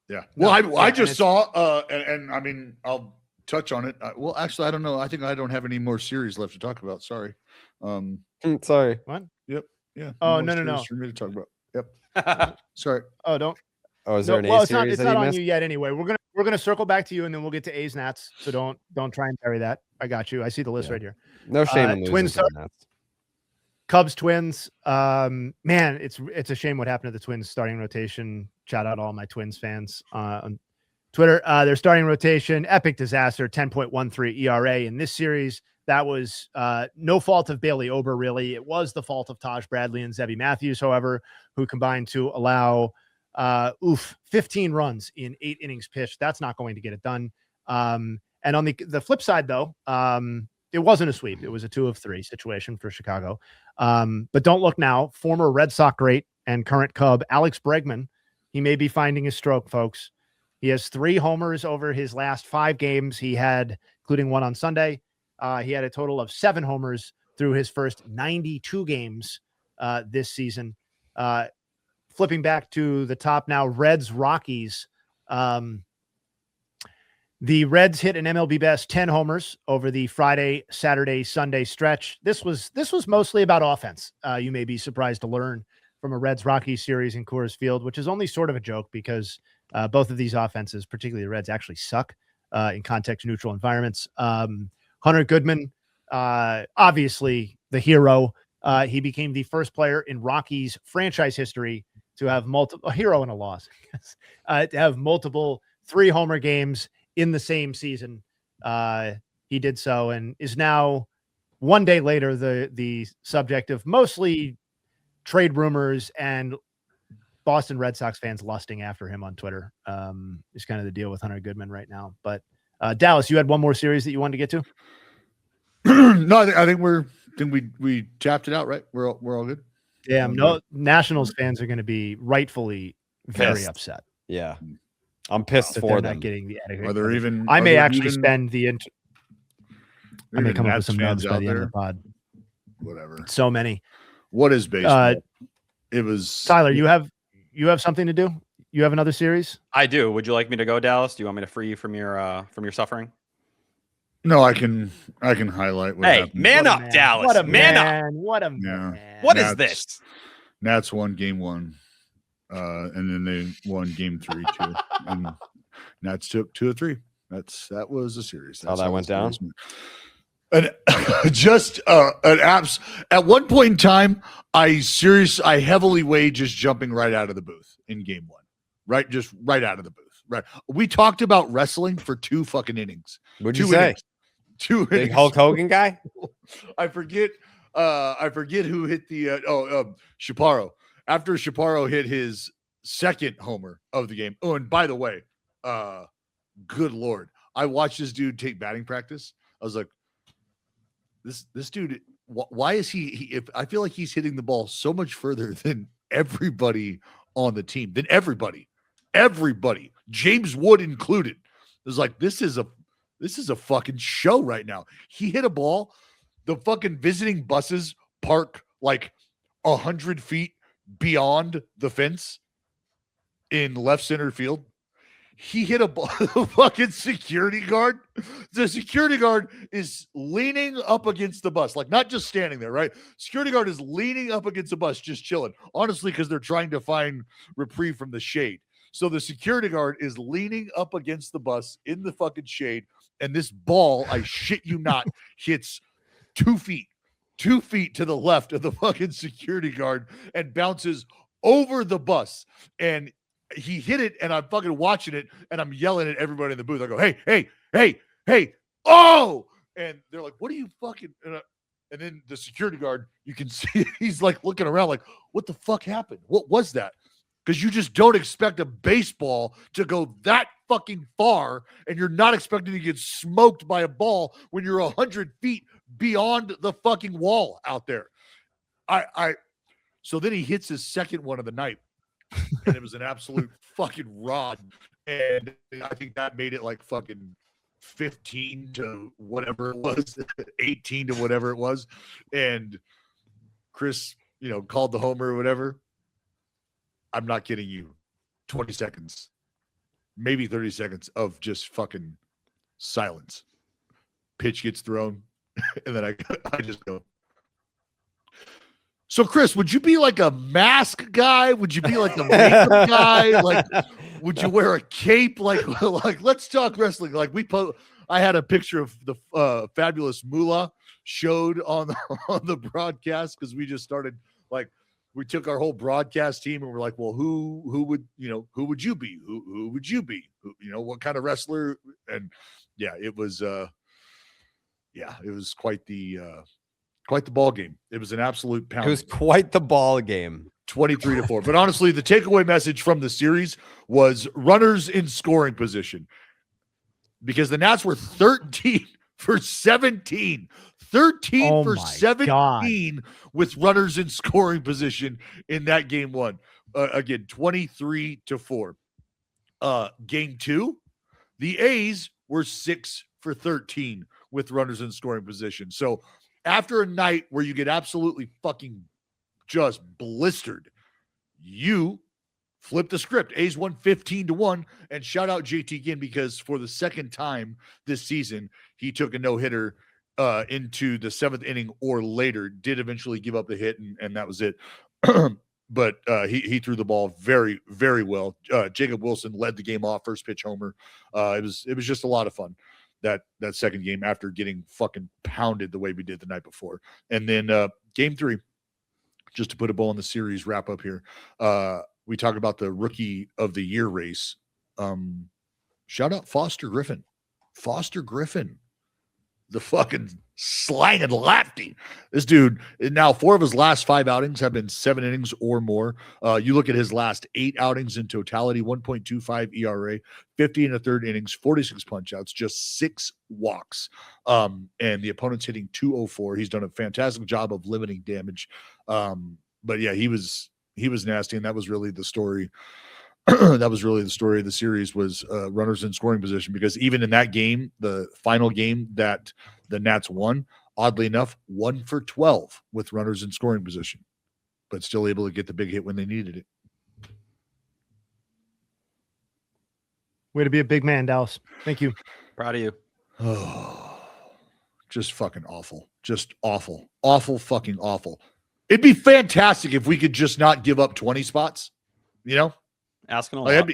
Yeah. Well, I just saw, and I mean, I'll touch on it. Well, actually, I don't know. I think I don't have any more series left to talk about. Sorry. Sorry. What? Yep. Yeah. Oh, no. For me to talk about. Yep. Sorry. Oh, don't. Oh, is there an well, A it's not. series It's that not you on missed? you yet. Anyway, we're gonna circle back to you, and then we'll get to A's Nats. So don't try and bury that. I got you. I see the list right here. No shame in losing Twins, to the Nats. Cubs, Twins. Man, it's a shame what happened to the Twins starting rotation. Shout out to all my Twins fans on Twitter. Their starting rotation, epic disaster, 10.13 ERA in this series. That was no fault of Bailey Ober, really. It was the fault of Taj Bradley and Zebby Matthews, however, who combined to allow 15 runs in 8 innings pitched. That's not going to get it done. And on the flip side, though, it wasn't a sweep. It was a 2 of 3 situation for Chicago. But don't look now. Former Red Sox great and current Cub Alex Bregman, he may be finding his stroke, folks. He has 3 homers over his last 5 games. He had, including one on Sunday, he had a total of 7 homers through his first 92 games this season. Flipping back to the top now, Reds, Rockies. The Reds hit an MLB best 10 homers over the Friday, Saturday, Sunday stretch. This was mostly about offense. You may be surprised to learn from a Reds Rockies series in Coors Field, which is only sort of a joke because both of these offenses, particularly the Reds, actually suck in context neutral environments. Hunter Goodman, obviously the hero. He became the first player in Rockies franchise history to have a hero and a loss, to have multiple 3-homer games in the same season. He did so and is now, one day later, the subject of mostly trade rumors and Boston Red Sox fans lusting after him on Twitter. Is kind of the deal with Hunter Goodman right now. But Dallas, you had one more series that you wanted to get to? No, I think we tapped it out, right? We're all good. Yeah, no, Nationals fans are going to be rightfully very upset. Yeah, I'm pissed for them. Not getting the etiquette. Are there even? I may actually even, spend the. I may come up with some numbers by the end of the pod. Whatever. So many. What is baseball? It was Tyler. You have something to do. You have another series. I do. Would you like me to go, Dallas? Do you want me to free you from your suffering? No, I can highlight what happened. Man up, Dallas. What a man man. up. What a man. What is this? Nats won game 1. And then they won game 3 too. And Nats took 2 of 3. That was a series. That's how that went down. And just an apps at one point in time, I heavily weighed just jumping right out of the booth in game 1. Right, just right out of the booth. Right. We talked about wrestling for 2 fucking innings. What'd you say? 2 Big innings. Hulk Hogan guy? I forget who hit the Chaparro. After Chaparro hit his second homer of the game. Oh, and by the way, good Lord, I watched this dude take batting practice. I was like, this dude, why is he if I feel like he's hitting the ball so much further than everybody on the team, than everybody, James Wood included. It was like, this is a fucking show right now. He hit a ball. The fucking visiting buses park like 100 feet beyond the fence in left center field. He hit a ball. The fucking security guard. The security guard is leaning up against the bus, like not just standing there, right? Security guard is leaning up against the bus, just chilling. Honestly, because they're trying to find reprieve from the shade. So the security guard is leaning up against the bus in the fucking shade, and this ball, I shit you not, hits 2 feet to the left of the fucking security guard and bounces over the bus. And he hit it, and I'm fucking watching it, and I'm yelling at everybody in the booth. I go, hey, oh! And they're like, what are you fucking... And then the security guard, you can see he's like looking around like, what the fuck happened? What was that? Because you just don't expect a baseball to go that fucking far, and you're not expecting to get smoked by a ball when you're 100 feet beyond the fucking wall out there. So then he hits his second one of the night. and it was an absolute fucking rod. And I think that made it like fucking 15 to whatever it was, 18 to whatever it was. And Chris, called the homer or whatever. I'm not kidding you. 20 seconds, maybe 30 seconds of just fucking silence. Pitch gets thrown, and then I just go. So, Chris, would you be like a mask guy? Would you be like a makeup guy? Like, would you wear a cape? Like let's talk wrestling. Like I had a picture of the fabulous Moolah showed on the broadcast because we just started we took our whole broadcast team and we're like, well, who would you be? Who would you be? What kind of wrestler? And yeah, it was quite the ball game. It was an absolute pound. It was quite the ball game. 23-4. But honestly, the takeaway message from the series was runners in scoring position, because the Nats were 13 for 17. 13 for 17 with runners in scoring position in that game one. Again, 23-4. Game two, the A's were 6 for 13 with runners in scoring position. So after a night where you get absolutely fucking just blistered, you flip the script. A's won 15-1, and shout out JT again, because for the second time this season, he took a no-hitter into the 7th inning or later, did eventually give up the hit, and that was it. But he threw the ball very, very well. Jacob Wilson led the game off, first pitch homer. It was just a lot of fun, that second game, after getting fucking pounded the way we did the night before. And then game 3, just to put a bow on the series wrap up here, we talk about the rookie of the year race. Shout out Foster Griffin. The fucking slanging lefty. This dude, now 4 of his last 5 outings have been 7 innings or more. You look at his last 8 outings in totality, 1.25 ERA, 50 1/3 innings, 46 punch-outs, just 6 walks. And the opponent's hitting .204. He's done a fantastic job of limiting damage. But yeah, he was nasty, and that was really the story. That was really the story of the series, was runners in scoring position, because even in that game, the final game that the Nats won, oddly enough, 1 for 12 with runners in scoring position, but still able to get the big hit when they needed it. Way to be a big man, Dallas. Thank you. Proud of you. Oh, just fucking awful. Just awful. Awful, fucking awful. It'd be fantastic if we could just not give up 20 spots, Asking a lot.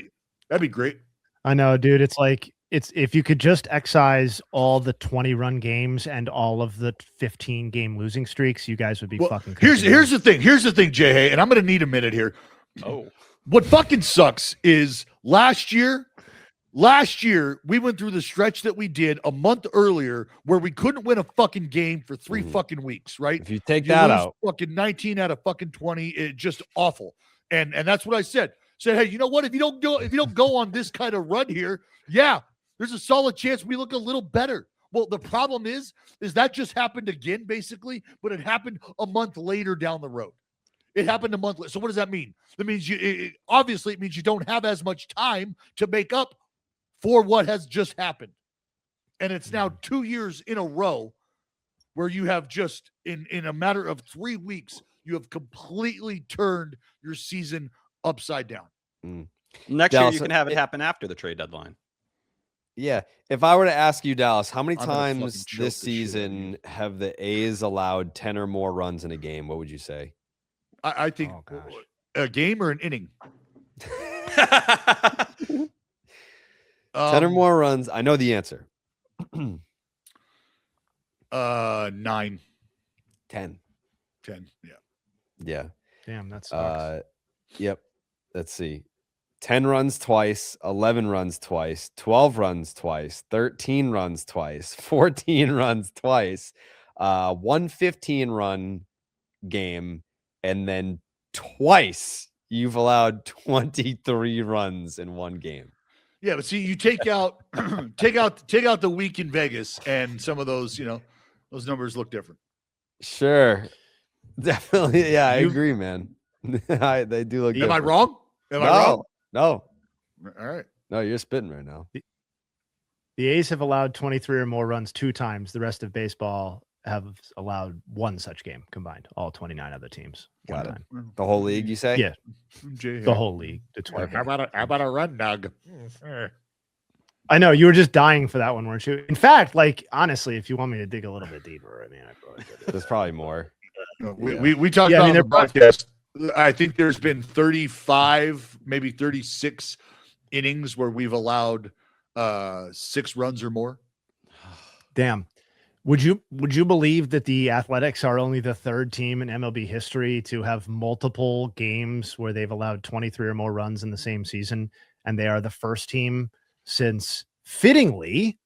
That'd be great. I know, dude. It's like, if you could just excise all the 20-run games and all of the 15-game losing streaks, you guys would be fucking. Here's the thing, Jay, and I'm going to need a minute here. Oh, what fucking sucks is last year we went through the stretch that we did a month earlier where we couldn't win a fucking game for 3 fucking weeks, right? If you take that out, fucking 19 out of fucking 20, it just awful. And that's what I said. Said, hey, you know what? If you don't go on this kind of run here, yeah, there's a solid chance we look a little better. Well, the problem is that just happened again, basically, but it happened a month later down the road. It happened a month later. So what does that mean? That means obviously it means you don't have as much time to make up for what has just happened. And it's now 2 years in a row where you have just in a matter of 3 weeks, you have completely turned your season upside down. Next Dallas, year you can have it happen after the trade deadline. Yeah. If I were to ask you, Dallas, how many I'm gonna fucking times choke this shit season have the A's allowed 10 or more runs in a game? What would you say? I think a game or an inning. 10 or more runs. I know the answer. 9. 10. 10. Yeah. Yeah. Damn, that sucks. Yep. Let's see. 10 runs twice, 11 runs twice, 12 runs twice, 13 runs twice, 14 runs twice, 1 run game, and then twice you've allowed 23 runs in one game. Yeah, but see, you take out take out the week in Vegas, and some of those, those numbers look different. Sure. Definitely. Yeah, I agree, man. They do look Am I different. wrong? Am I wrong? No. All right. No, you're spitting right now. The A's have allowed 23 or more runs 2 times. The rest of baseball have allowed 1 such game combined. All 29 other teams. Got it. Time. The whole league, you say? Yeah. The whole league. How about a run, Nug? I know you were just dying for that one, weren't you? In fact, like honestly, if you want me to dig a little bit deeper, I mean, I probably could. There's probably more. We talked about the podcast. I think there's been 35, maybe 36 innings where we've allowed 6 runs or more. Damn. Would you believe that the Athletics are only the 3rd team in MLB history to have multiple games where they've allowed 23 or more runs in the same season, and they are the first team since, fittingly,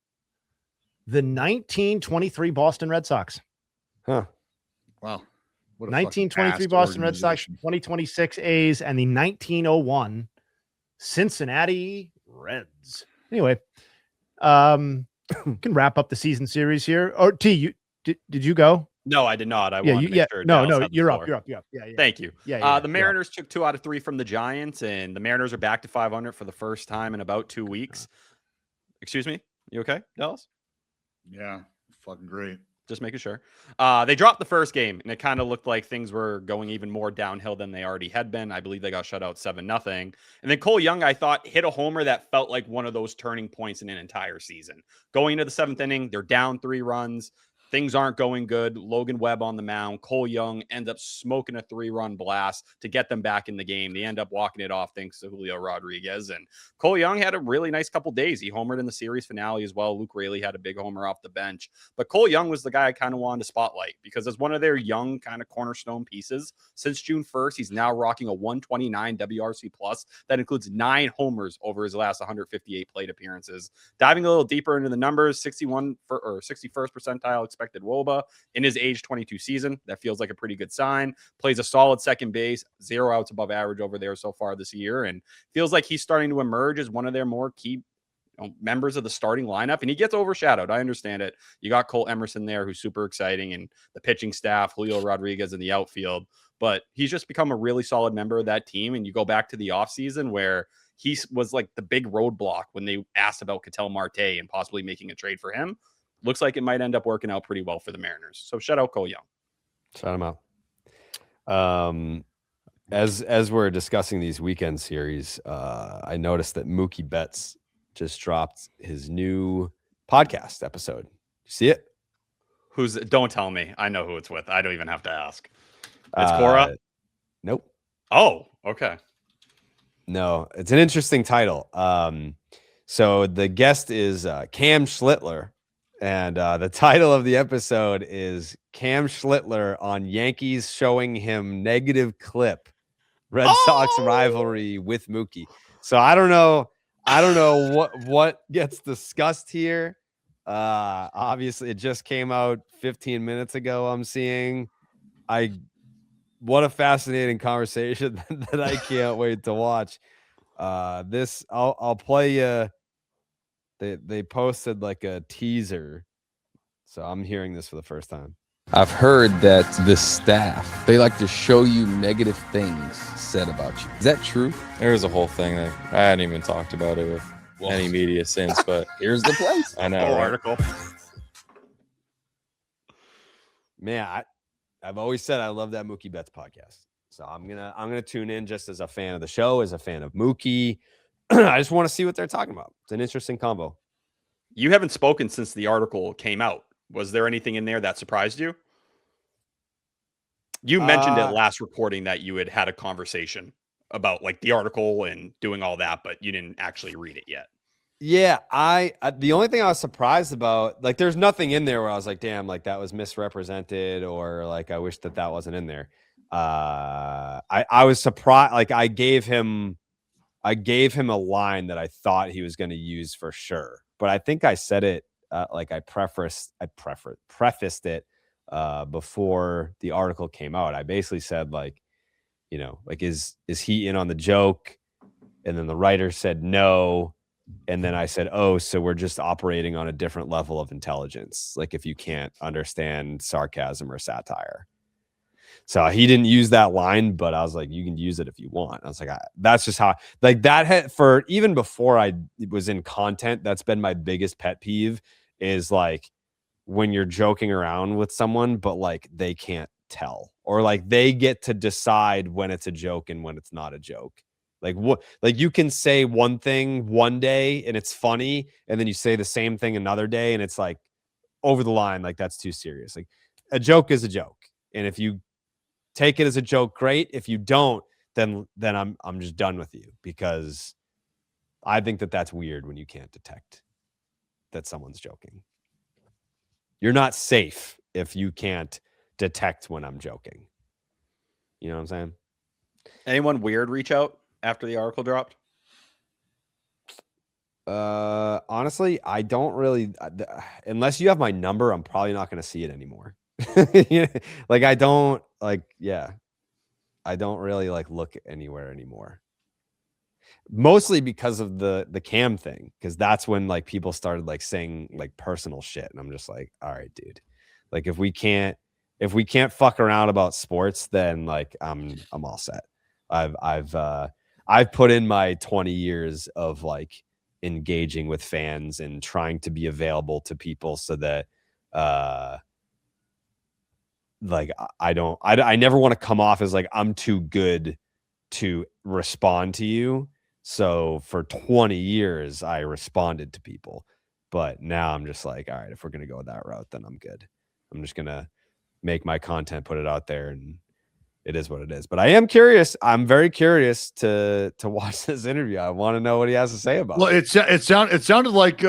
the 1923 Boston Red Sox. Huh. Wow. 1923 Boston Red Sox, 2026 A's, and the 1901 Cincinnati Reds. Anyway, can wrap up the season series here. Or T, did you go? No, I did not. I yeah, wanted to make sure. No, Dallas had the you're floor. up. Yeah. Thank you. Yeah. The Mariners took 2 out of 3 from the Giants, and the Mariners are back to 500 for the first time in about 2 weeks. Excuse me? You okay, Dallas? Yeah, fucking great. Just making sure. They dropped the first game, and it kind of looked like things were going even more downhill than they already had been. I believe they got shut out 7-0. And then Cole Young, I thought, hit a homer that felt like one of those turning points in an entire season. Going into the 7th inning, they're down 3 runs. Things aren't going good. Logan Webb on the mound. Cole Young ends up smoking a 3-run blast to get them back in the game. They end up walking it off thanks to Julio Rodriguez. And Cole Young had a really nice couple days. He homered in the series finale as well. Luke Raley had a big homer off the bench. But Cole Young was the guy I kind of wanted to spotlight because as one of their young kind of cornerstone pieces, since June 1st, he's now rocking a 129 WRC+. That includes 9 homers over his last 158 plate appearances. Diving a little deeper into the numbers, 61 or 61st percentile expected WOBA in his age 22 season. That feels like a pretty good sign. Plays a solid second base, 0 outs above average over there so far this year, and feels like he's starting to emerge as one of their more key members of the starting lineup, and he gets overshadowed. I understand it. You got Cole Emerson there, who's super exciting, and the pitching staff, Julio Rodriguez in the outfield, but he's just become a really solid member of that team. And you go back to the offseason where he was like the big roadblock when they asked about Ketel Marte and possibly making a trade for him. Looks like it might end up working out pretty well for the Mariners. So shout out Cole Young. Shout him out. As we're discussing these weekend series, I noticed that Mookie Betts just dropped his new podcast episode. You see it? Don't tell me. I know who it's with. I don't even have to ask. It's Cora? Nope. Oh, okay. No, it's an interesting title. So the guest is Cam Schlittler. And the title of the episode is Cam Schlittler on Yankees showing him negative clip Red Sox rivalry with Mookie. So I don't know what gets discussed here. Obviously it just came out 15 minutes ago. I'm seeing what a fascinating conversation that I can't wait to watch. I'll play you. They posted like a teaser, so I'm hearing this for the first time. I've heard that the staff, they like to show you negative things said about you. Is that true? There was a whole thing that I hadn't even talked about it with any media since, but here's the place. I know. Right? Article. Man, I've always said I love that Mookie Betts podcast, so I'm gonna tune in just as a fan of the show, as a fan of Mookie. I just want to see what they're talking about. It's an interesting combo. You haven't spoken since the article came out. Was there anything in there that surprised you? You mentioned it last reporting that you had a conversation about like the article and doing all that, but you didn't actually read it yet. Yeah, the only thing I was surprised about, like, there's nothing in there where I was like, damn, like that was misrepresented, or like I wish that wasn't in there. I was surprised. Like I gave him a line that I thought he was going to use for sure, but I think I said it like I prefaced it before the article came out. I basically said like, you know, like is he in on the joke? And then the writer said no, and then I said, oh, so we're just operating on a different level of intelligence. Like if you can't understand sarcasm or satire. So he didn't use that line, but I was like, you can use it if you want. I was like, that's just how, like that had, for even before I was in content, that's been my biggest pet peeve is like when you're joking around with someone, but like they can't tell, or like they get to decide when it's a joke and when it's not a joke. Like what, like you can say one thing one day and it's funny, and then you say the same thing another day and it's like over the line, like that's too serious. Like a joke is a joke. And if you take it as a joke, great. If you don't, then I'm just done with you, because I think that that's weird when you can't detect that someone's joking. You're not safe if you can't detect when I'm joking. You know what I'm saying? Anyone weird reach out after the article dropped? Honestly, I don't really, unless you have my number, I'm probably not going to see it anymore. Like I don't I don't really like look anywhere anymore. Mostly because of the Cam thing, because that's when like people started like saying like personal shit, and I'm just like, all right, dude. Like if we can't fuck around about sports, then like I'm all set. I've put in my 20 years of like engaging with fans and trying to be available to people so that like I never want to come off as like I'm too good to respond to you. So for 20 years I responded to people, but now I'm just like, all right, if we're going to go that route, then I'm good. I'm just going to make my content, put it out there, and it is what it is. But I am curious. I'm very curious to watch this interview. I want to know what he has to say about it. Well, it sounded like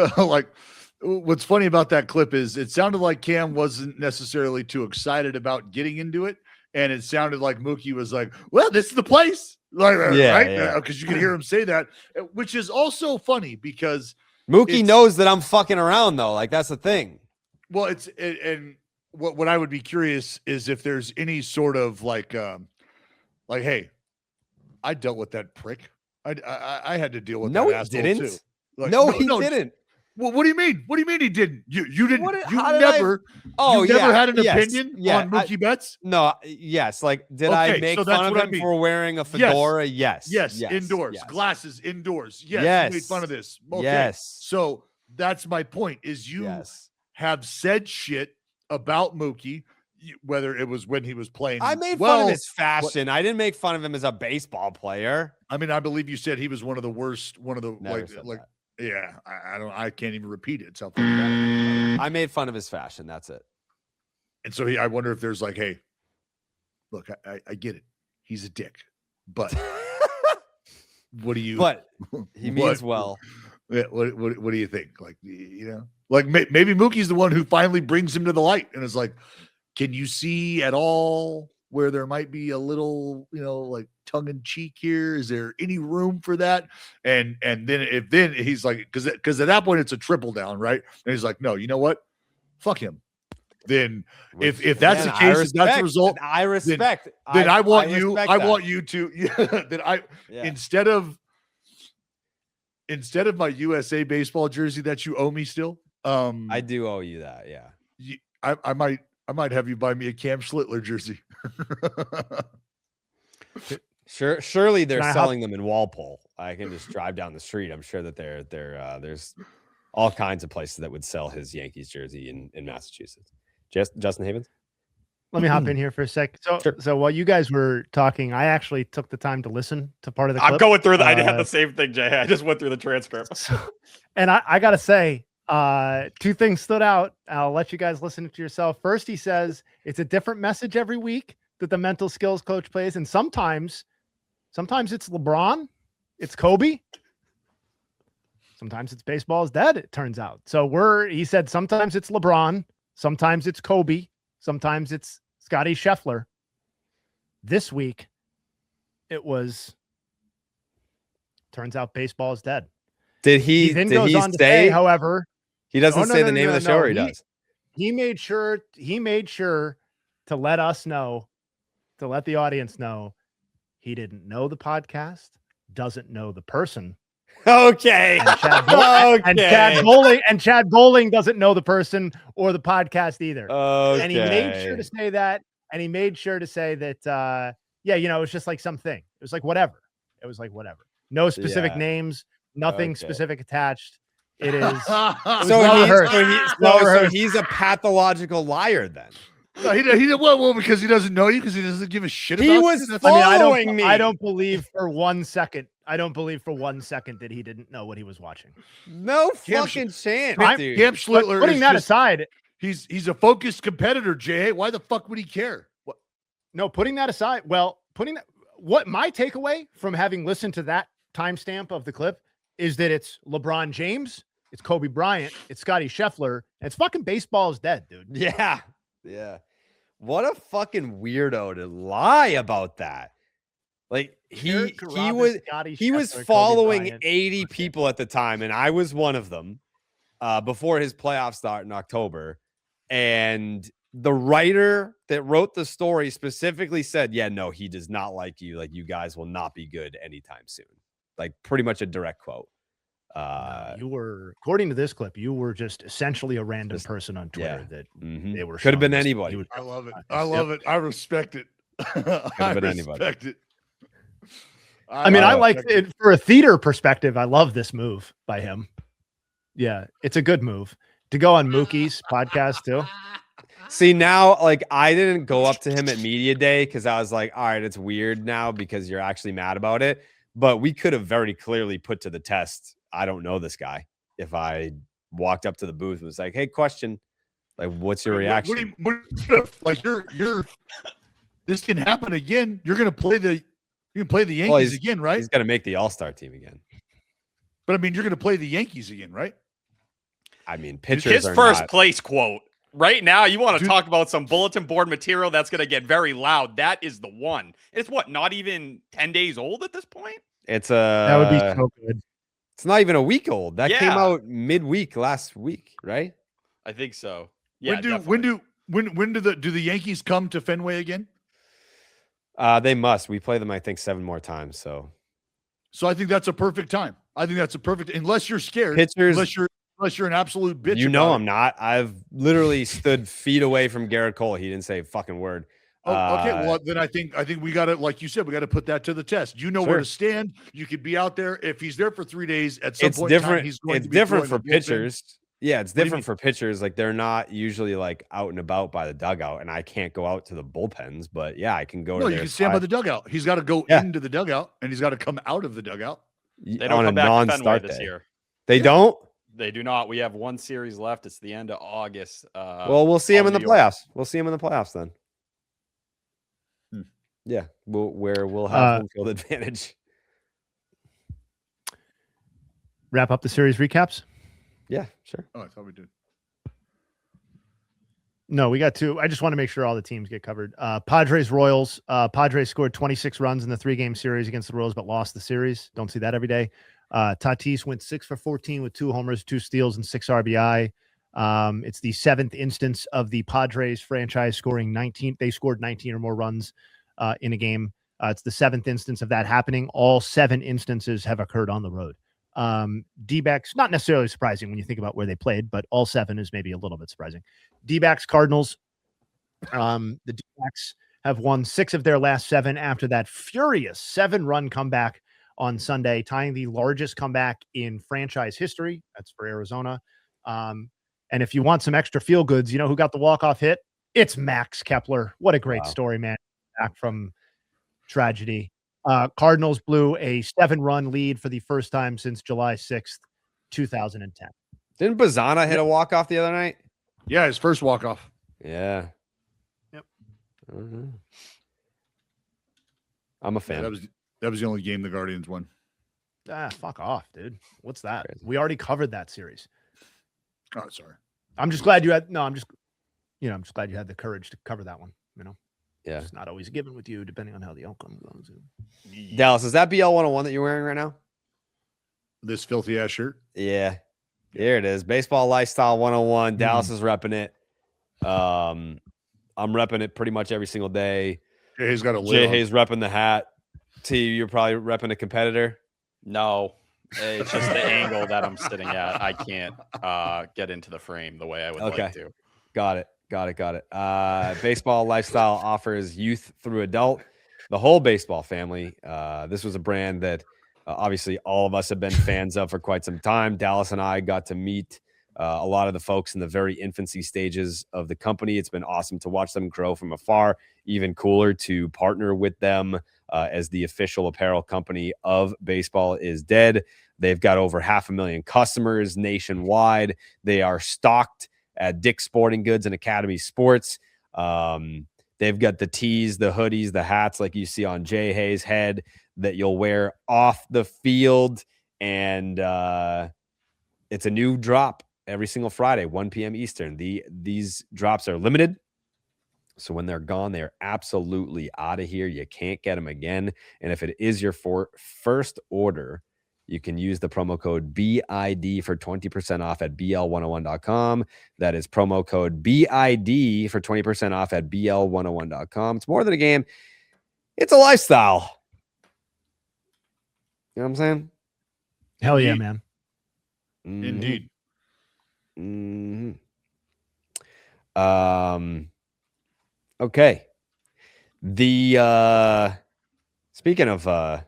what's funny about that clip is it sounded like Cam wasn't necessarily too excited about getting into it, and it sounded like Mookie was like, "Well, this is the place," like right? Because you can hear him say that, which is also funny because Mookie knows that I'm fucking around though. Like that's the thing. Well, and what I would be curious is if there's any sort of like, hey, I dealt with that prick. I had to deal with that asshole too. Like, no, he didn't. Well, what do you mean? What do you mean he didn't? You didn't. You never had an opinion on Mookie Betts? No. Yes. Like, did I make fun of him for wearing a fedora? Yes. Indoors, glasses indoors. Yes. You made fun of this. Okay. Yes. So that's my point. Is you have said shit about Mookie, whether it was when he was playing. I made fun of his fashion. I didn't make fun of him as a baseball player. I mean, I believe you said he was one of the worst. One of the like. Yeah, I can't even repeat it. Something like that. I made fun of his fashion. That's it. And so I wonder if there's like, hey, look, I get it. He's a dick, but what do you? But he means well. What do you think? Like, you know, like maybe Mookie's the one who finally brings him to the light and is like, can you see at all where there might be a little, you know, like tongue in cheek here? Is there any room for that? And then he's like, because at that point it's a triple down, right? And he's like, no, you know what? Fuck him. Then if that's the case, if that's the result, I respect. Then I want you to instead of my USA baseball jersey that you owe me still. I do owe you that. Yeah. I might have you buy me a Cam Schlittler jersey. Surely they're selling them in Walpole. I can just drive down the street. I'm sure that there's all kinds of places that would sell his Yankees jersey in Massachusetts. Justin Havens? Let me hop in here for a sec. So while you guys were talking, I actually took the time to listen to part of the clip. I'm going through I had the same thing, Jay. I just went through the transcript. And I got to say, two things stood out. I'll let you guys listen to yourself. First, he says it's a different message every week that the mental skills coach plays. And sometimes it's LeBron, it's Kobe. Sometimes it's baseball is dead, it turns out. So he said sometimes it's LeBron, sometimes it's Kobe, sometimes it's Scotty Scheffler. This week, turns out baseball is dead. Did he goes on to say, however, he doesn't say the name of the show, or he does? He made sure to let us know, to let the audience know he didn't know the podcast, doesn't know the person. Okay. And Chad Bowling doesn't know the person or the podcast either. Okay. And he made sure to say that. And he made sure to say that, yeah, it was just like something. It was like whatever. It was like whatever. No specific names, nothing specific attached. It is. So he's a pathological liar then. No, he well, because he doesn't know you, because he doesn't give a shit about you. He was following me. I don't believe for 1 second. I don't believe for 1 second that he didn't know what he was watching. No fucking chance. Camp Schlittler. Putting that aside, he's a focused competitor. Jay, why the fuck would he care? What? No, putting that aside. Well, what my takeaway from having listened to that timestamp of the clip is that it's LeBron James, it's Kobe Bryant, it's Scotty Scheffler, and it's fucking baseball is dead, dude. Yeah. Yeah. What a fucking weirdo to lie about that. Like he was following 80 people at the time, and I was one of them before his playoff start in October. And the writer that wrote the story specifically said, yeah, no, he does not like you. Like, you guys will not be good anytime soon. Like, pretty much a direct quote. No, you were, according to this clip, you were just essentially a random person on Twitter that they were. Could have been anybody. I love it. I love it. I respect it. I respect it. I mean, I like it for a theater perspective. I love this move by him. Yeah, it's a good move to go on Mookie's podcast too. See, now, like, I didn't go up to him at media day because I was like, all right, it's weird now because you're actually mad about it. But we could have very clearly put to the test, I don't know this guy. If I walked up to the booth and was like, hey, question, like, what's your reaction? Like, you're this can happen again. You're going to play the Yankees again, right? He's going to make the All-Star team again. But I mean, you're going to play the Yankees again, right? I mean, pitchers his are first not... place quote right now. You want to talk about some bulletin board material that's going to get very loud. That is the one. It's what, not even 10 days old at this point? It's that would be so good. It's not even a week old. That came out midweek last week, right? I think so. Yeah. When do the Yankees come to Fenway again? They must. We play them, I think, 7 more times. So I think that's a perfect time. I think that's a perfect, unless you're scared, pitchers, unless you're an absolute bitch. You know, I'm not. I've literally stood feet away from Garrett Cole. He didn't say a fucking word. Okay, well then I think we got to, like you said, we got to put that to the test. You know where to stand. You could be out there if he's there for 3 days. At some point, different. He's going it's to be different for pitchers. Yeah, it's different for pitchers. Like, they're not usually like out and about by the dugout, and I can't go out to the bullpens. But yeah, I can go. No, you can stand by the dugout. He's got to go into the dugout, and he's got to come out of the dugout. They don't come back to Fenway this year. They don't. They do not. We have 1 series left. It's the end of August. Well, we'll see him in the playoffs. We'll see him in the playoffs then. Yeah, we'll have home field advantage. Wrap up the series recaps. Yeah, sure. Oh, I thought we did. No, we got 2. I just want to make sure all the teams get covered. Padres, Royals. Padres scored 26 runs in the 3-game series against the Royals, but lost the series. Don't see that every day. Tatis went 6 for 14 with 2 homers, 2 steals, and 6 RBI. It's the 7th instance of the Padres franchise scoring 19. They scored 19 or more runs in a game. It's the 7th instance of that happening. All 7 instances have occurred on the road. D-backs, not necessarily surprising when you think about where they played, but all 7 is maybe a little bit surprising. D-backs, Cardinals. The D-backs have won 6 of their last 7 after that furious 7-run comeback on Sunday, tying the largest comeback in franchise history. That's for Arizona. And if you want some extra feel goods, you know who got the walk-off hit? It's Max Kepler. What a great story, man. Back from tragedy. Cardinals blew a 7-run lead for the first time since July 6th, 2010. Didn't Bazana hit a walk-off the other night? Yeah, his first walk-off. Yeah. Yep. I'm a fan. Yeah, that was the only game the Guardians won. Fuck off, dude. What's that? We already covered that series. Oh, sorry. I'm just glad you had I'm just glad you had the courage to cover that one, you know. Yeah. It's not always given with you, depending on how the outcome goes. Dallas, is that BL 101 that you're wearing right now? This filthy ass shirt? Yeah. Here it is. Baseball Lifestyle 101. Dallas is repping it. I'm repping it pretty much every single day. Jay's got a lid. Jay's repping the hat. T, you're probably repping a competitor. No, it's just the angle that I'm sitting at. I can't get into the frame the way I would like to. Got it. Got it. Baseball Lifestyle offers youth through adult, the whole baseball family. This was a brand that obviously all of us have been fans of for quite some time. Dallas and I got to meet a lot of the folks in the very infancy stages of the company. It's been awesome to watch them grow from afar. Even cooler to partner with them as the official apparel company of Baseball is Dead. They've got over 500,000 customers nationwide. They are stocked at Dick's Sporting Goods and Academy Sports. They've got the tees, the hoodies, the hats like you see on Jay Hayes' head that you'll wear off the field. And it's a new drop every single Friday, 1 p.m. Eastern. These drops are limited. So when they're gone, they're absolutely out of here. You can't get them again. And if it is your first order, you can use the promo code BID for 20% off at BL101.com. That is promo code BID for 20% off at BL101.com. It's more than a game. It's a lifestyle. You know what I'm saying? Hell yeah, man. Indeed. Mm-hmm. Okay. Speaking of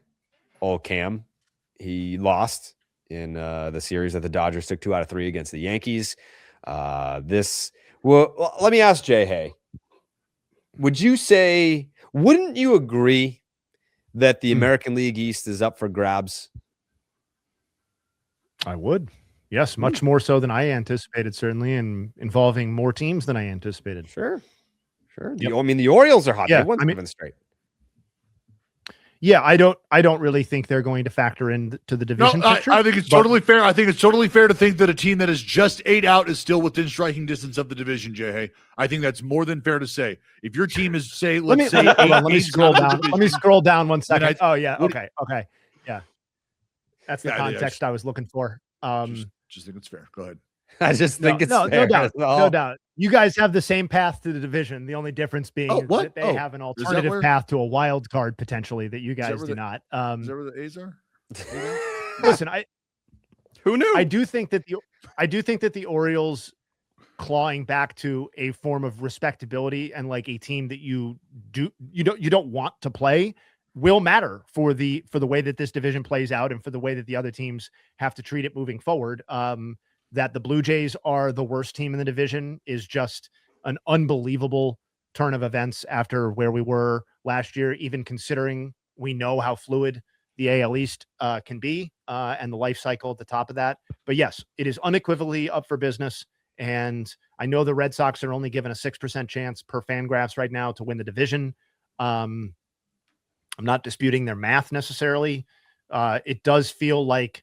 old Cam, he lost in the series that the Dodgers took 2 out of 3 against the Yankees. Let me ask Jay Hay. Wouldn't you agree that the American League East is up for grabs? I would. Yes, much more so than I anticipated, certainly, and involving more teams than I anticipated. Sure. Yep. The Orioles are hot. Yeah, they won 7 straight. Yeah, I don't really think they're going to factor into the division picture. I think it's totally fair. I think it's totally fair to think that a team that is just 8 out is still within striking distance of the division, Jay. I think that's more than fair to say. If your team is, let me scroll down. Let me scroll down 1 second. Okay. Yeah. That's the context I was looking for. Just think it's fair. Go ahead. I just think it's fair. No doubt. You guys have the same path to the division. The only difference being that they have an alternative path to a wild card potentially that you guys do not. Is that where the A's are? Listen, who knew? I do think that the Orioles clawing back to a form of respectability and like a team that you don't want to play will matter for the way that this division plays out and for the way that the other teams have to treat it moving forward. That the Blue Jays are the worst team in the division is just an unbelievable turn of events after where we were last year, even considering we know how fluid the AL East can be and the life cycle at the top of that. But yes, it is unequivocally up for business. And I know the Red Sox are only given a 6% chance per Fangraphs right now to win the division. I'm not disputing their math necessarily. It does feel like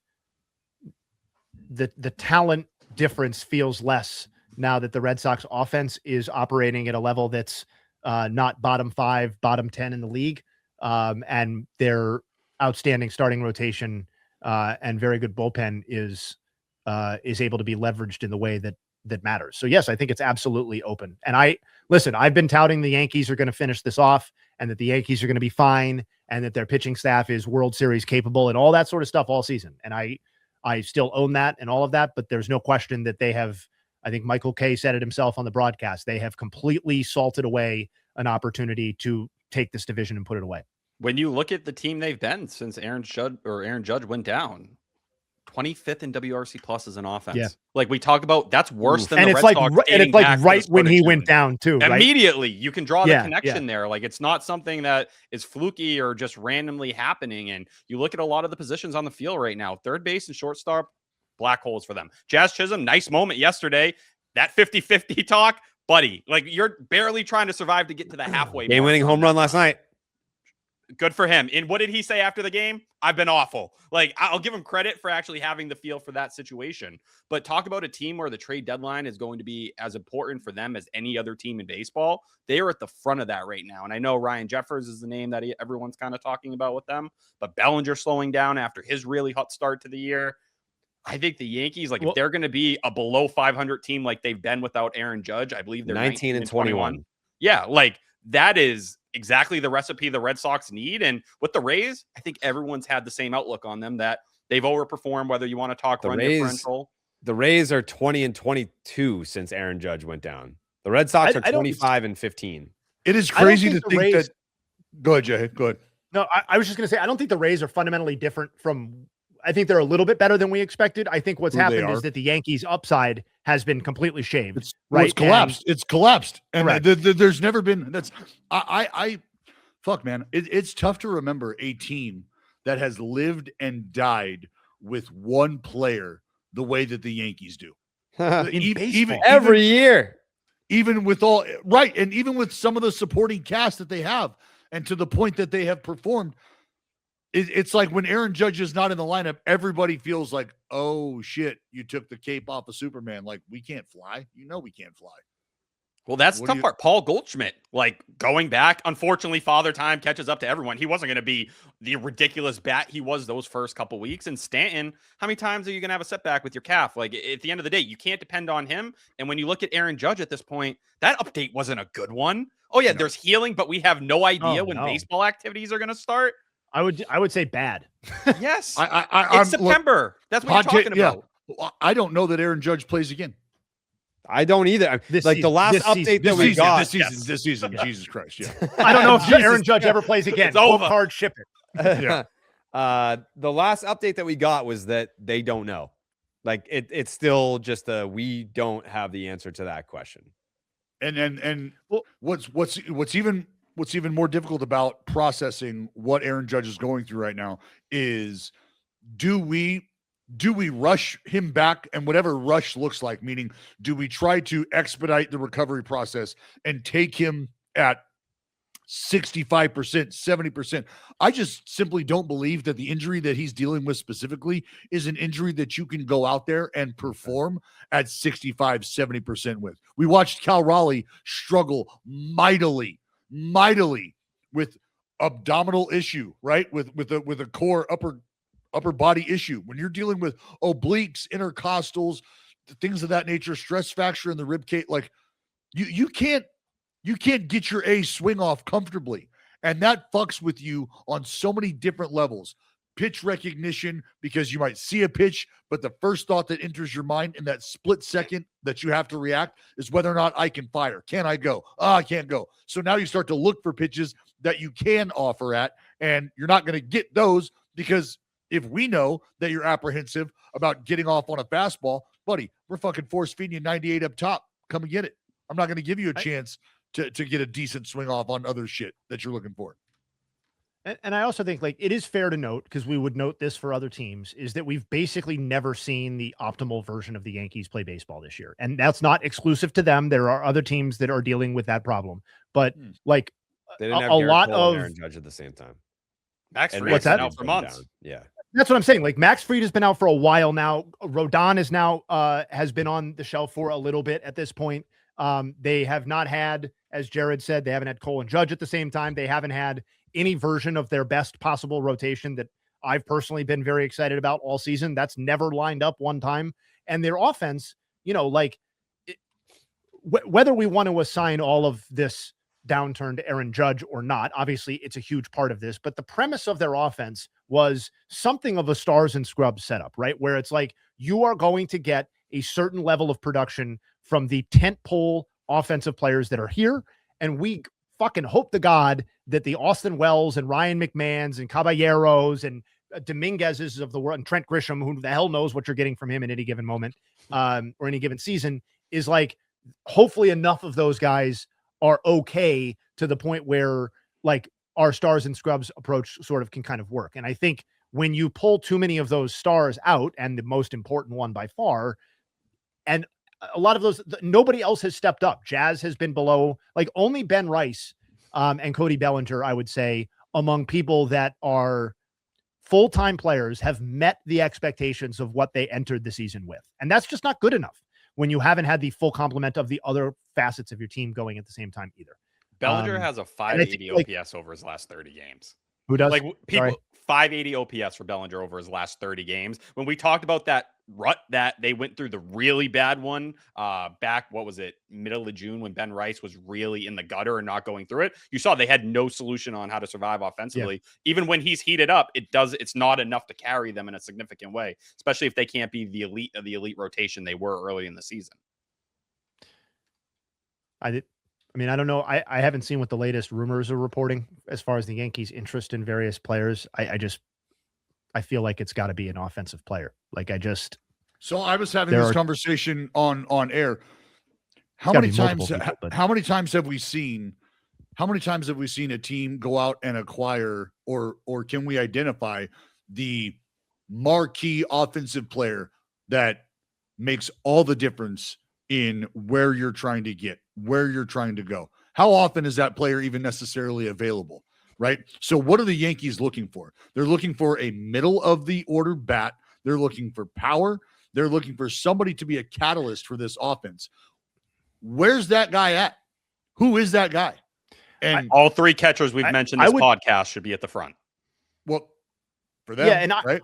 the talent difference feels less now that the Red Sox offense is operating at a level that's not bottom 5, bottom 10 in the league. And their outstanding starting rotation and very good bullpen is able to be leveraged in the way that matters. So yes, I think it's absolutely open. And I've been touting the Yankees are going to finish this off and that the Yankees are going to be fine and that their pitching staff is World Series capable and all that sort of stuff all season. And I still own that and all of that, but there's no question that they have, I think Michael Kay said it himself on the broadcast, they have completely salted away an opportunity to take this division and put it away. When you look at the team they've been since Aaron Judge went down, 25th in WRC plus as an offense. Yeah. Like we talk about, that's worse than and the it's Red like, Sox. And it's like right when he went down too. Immediately, right? You can draw the connection there. Like it's not something that is fluky or just randomly happening. And you look at a lot of the positions on the field right now, third base and shortstop, black holes for them. Jazz Chisholm, nice moment yesterday. That 50-50 talk, buddy. Like you're barely trying to survive to get to the halfway. Game-winning home run last night. Good for him. And what did he say after the game? I've been awful. Like, I'll give him credit for actually having the feel for that situation. But talk about a team where the trade deadline is going to be as important for them as any other team in baseball. They are at the front of that right now. And I know Ryan Jeffers is the name that everyone's kind of talking about with them. But Bellinger slowing down after his really hot start to the year. I think the Yankees, if they're going to be a below 500 team like they've been without Aaron Judge, I believe they're 19 and 21. Yeah, that is exactly the recipe the Red Sox need. And with the Rays, I think everyone's had the same outlook on them that they've overperformed, whether you want to talk run differential. The Rays are 20 and 22 since Aaron Judge went down. The Red Sox are I don't- 25-15. It is I don't crazy to the think Rays- that. Go ahead, Jay. Go ahead. No, I was just going to say, I don't think the Rays are fundamentally different from. I think they're a little bit better than we expected. I think what's Who they happened are. is that the Yankees' upside has been completely shaved. It's right. It's collapsed. It's collapsed. And Correct. there's never been. That's I fuck, man. It's tough to remember a team that has lived and died with one player the way that the Yankees do. baseball. Every year. Even with all right, and even with some of the supporting cast that they have, and to the point that they have performed, it's like when Aaron Judge is not in the lineup, everybody feels like, oh shit, you took the cape off of Superman. Like, we can't fly. You know we can't fly. Well, that's the What tough do you- part. Paul Goldschmidt, like going back, unfortunately, father time catches up to everyone. He wasn't going to be the ridiculous bat he was those first couple weeks. And Stanton, how many times are you going to have a setback with your calf? Like at the end of the day, you can't depend on him. And when you look at Aaron Judge at this point, that update wasn't a good one. Oh yeah, there's healing, but we have no idea when baseball activities are going to start. I would say bad. Yes, I'm it's September. That's what you're talking about. I don't know that Aaron Judge plays again. I don't either. This Like the season- last this update season- that we got. This season, Jesus Christ, yeah. I don't know if Aaron Judge ever plays again. It's over. Book card, ship it. Yeah. The last update that we got was that they don't know. Like it's still just we don't have the answer to that question. And what's even more difficult about processing what Aaron Judge is going through right now is do we rush him back, and whatever rush looks like, meaning do we try to expedite the recovery process and take him at 65%, 70%? I just simply don't believe that the injury that he's dealing with specifically is an injury that you can go out there and perform at 65, 70% with. We watched Cal Raleigh struggle mightily with abdominal issue, right? With a core upper body issue. When you're dealing with obliques, intercostals, things of that nature, stress fracture in the rib cage, like you can't get your A swing off comfortably. And that fucks with you on so many different levels. Pitch recognition, because you might see a pitch, but the first thought that enters your mind in that split second that you have to react is whether or not I can fire. Can I go? I can't go. So now you start to look for pitches that you can offer at, and you're not going to get those, because if we know that you're apprehensive about getting off on a fastball, buddy, we're fucking force feeding you 98 up top. Come and get it. I'm not going to give you a chance to get a decent swing off on other shit that you're looking for. And I also think, like, it is fair to note, because we would note this for other teams, is that we've basically never seen the optimal version of the Yankees play baseball this year. And that's not exclusive to them. There are other teams that are dealing with that problem. But like They didn't have a Garrett lot Cole and of Aaron Judge at the same time. Max And Fried's what's been that? out for months. Yeah. That's what I'm saying. Like, Max Fried has been out for a while now. Rodon is now has been on the shelf for a little bit at this point. They have not had, as Jared said, they haven't had Cole and Judge at the same time. They haven't had any version of their best possible rotation that I've personally been very excited about all season. That's never lined up one time. And their offense, whether we want to assign all of this downturn to Aaron Judge or not, obviously it's a huge part of this, but the premise of their offense was something of a stars and scrubs setup, right? Where it's like, you are going to get a certain level of production from the tentpole offensive players that are here. And we fucking hope to God that the Austin Wells and Ryan McMahons and Caballeros and Dominguez's of the world, and Trent Grisham, who the hell knows what you're getting from him in any given moment or any given season, is like, hopefully enough of those guys are okay to the point where, like, our stars and scrubs approach sort of can kind of work. And I think when you pull too many of those stars out, and the most important one by far, and a lot of those, nobody else has stepped up. Jazz has been below, like, only Ben Rice and Cody Bellinger, I would say, among people that are full-time players, have met the expectations of what they entered the season with. And that's just not good enough when you haven't had the full complement of the other facets of your team going at the same time either. Bellinger has a 580 OPS over his last 30 games. Who does? Like, people, 580 OPS for Bellinger over his last 30 games. When we talked about that rut that they went through, the really bad one back, what was it, middle of June, when Ben Rice was really in the gutter and not going through it, you saw they had no solution on how to survive offensively. Yeah. Even when he's heated up, it's not enough to carry them in a significant way, especially if they can't be the elite of the elite rotation they were early in the season. I mean, I don't know. I haven't seen what the latest rumors are reporting as far as the Yankees' interest in various players. I feel like it's got to be an offensive player. Like So I was having this conversation on air. How many times have we seen a team go out and acquire or can we identify the marquee offensive player that makes all the difference in where you're trying to get, where you're trying to go? How often is that player even necessarily available, right? So what are the Yankees looking for? They're looking for a middle of the order bat. They're looking for power. They're looking for somebody to be a catalyst for this offense. Where's that guy at? Who is that guy? And all three catchers we've mentioned this podcast should be at the front. Well, for them, yeah, and right?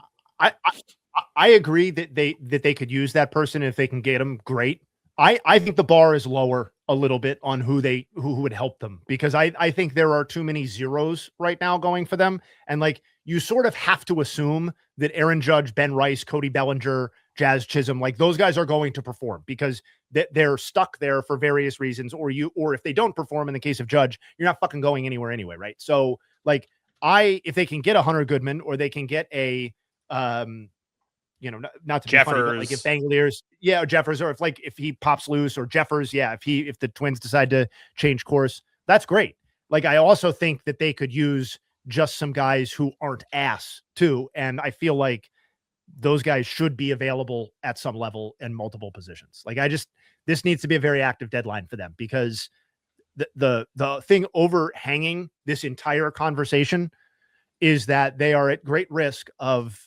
I agree that they could use that person if they can get him. Great. I think the bar is lower a little bit on who would help them, because I think there are too many zeros right now going for them. And like, you sort of have to assume that Aaron Judge, Ben Rice, Cody Bellinger, Jazz Chisholm, like those guys are going to perform because they're stuck there for various reasons, or if they don't perform in the case of Judge, you're not fucking going anywhere anyway. Right. So like if they can get a Hunter Goodman, or they can get a, not to be funny, but like if Bangeliers, or Jeffers, or if he pops loose, or Jeffers, if the Twins decide to change course, that's great. Like, I also think that they could use just some guys who aren't ass too. And I feel like those guys should be available at some level in multiple positions. Like, this needs to be a very active deadline for them, because the thing overhanging this entire conversation is that they are at great risk of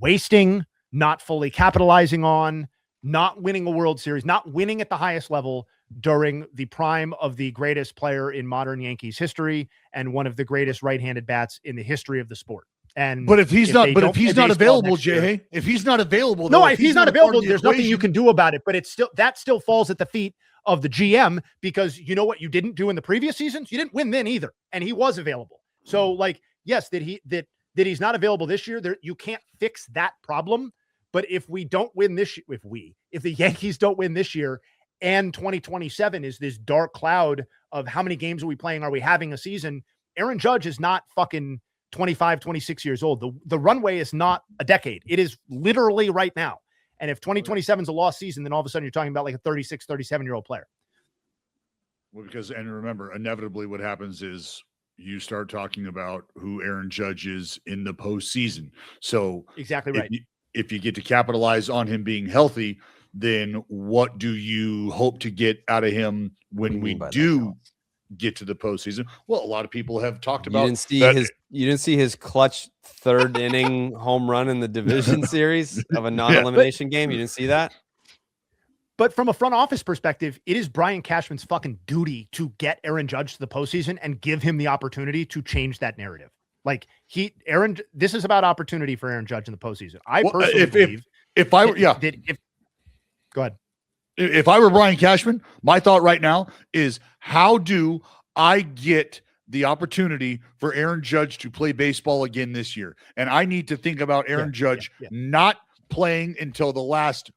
wasting, not fully capitalizing on, not winning a World Series, not winning at the highest level during the prime of the greatest player in modern Yankees history and one of the greatest right-handed bats in the history of the sport. But if he's not available, Jay, if he's not available, if he's not available, there's nothing you can do about it. But that still falls at the feet of the GM, because you know what you didn't do in the previous seasons? You didn't win then either, and he was available. So, like, yes, that he's not available this year, you can't fix that problem. But if we don't win this year, if the Yankees don't win this year, and 2027 is this dark cloud of how many games are we playing? Are we having a season? Aaron Judge is not fucking 25, 26 years old. The runway is not a decade. It is literally right now. And if 2027 is a lost season, then all of a sudden you're talking about like a 36, 37-year-old player. Well, and remember, inevitably what happens is you start talking about who Aaron Judge is in the postseason. So exactly right. If you get to capitalize on him being healthy, then what do you hope to get out of him when we do get to the postseason? Well, a lot of people have talked about. You didn't see his clutch third inning home run in the division series of a non-elimination game. You didn't see that. But from a front office perspective, it is Brian Cashman's fucking duty to get Aaron Judge to the postseason and give him the opportunity to change that narrative. Like this is about opportunity for Aaron Judge in the postseason. I personally believe go ahead. If I were Brian Cashman, my thought right now is, how do I get the opportunity for Aaron Judge to play baseball again this year? And I need to think about Aaron Judge not playing until the last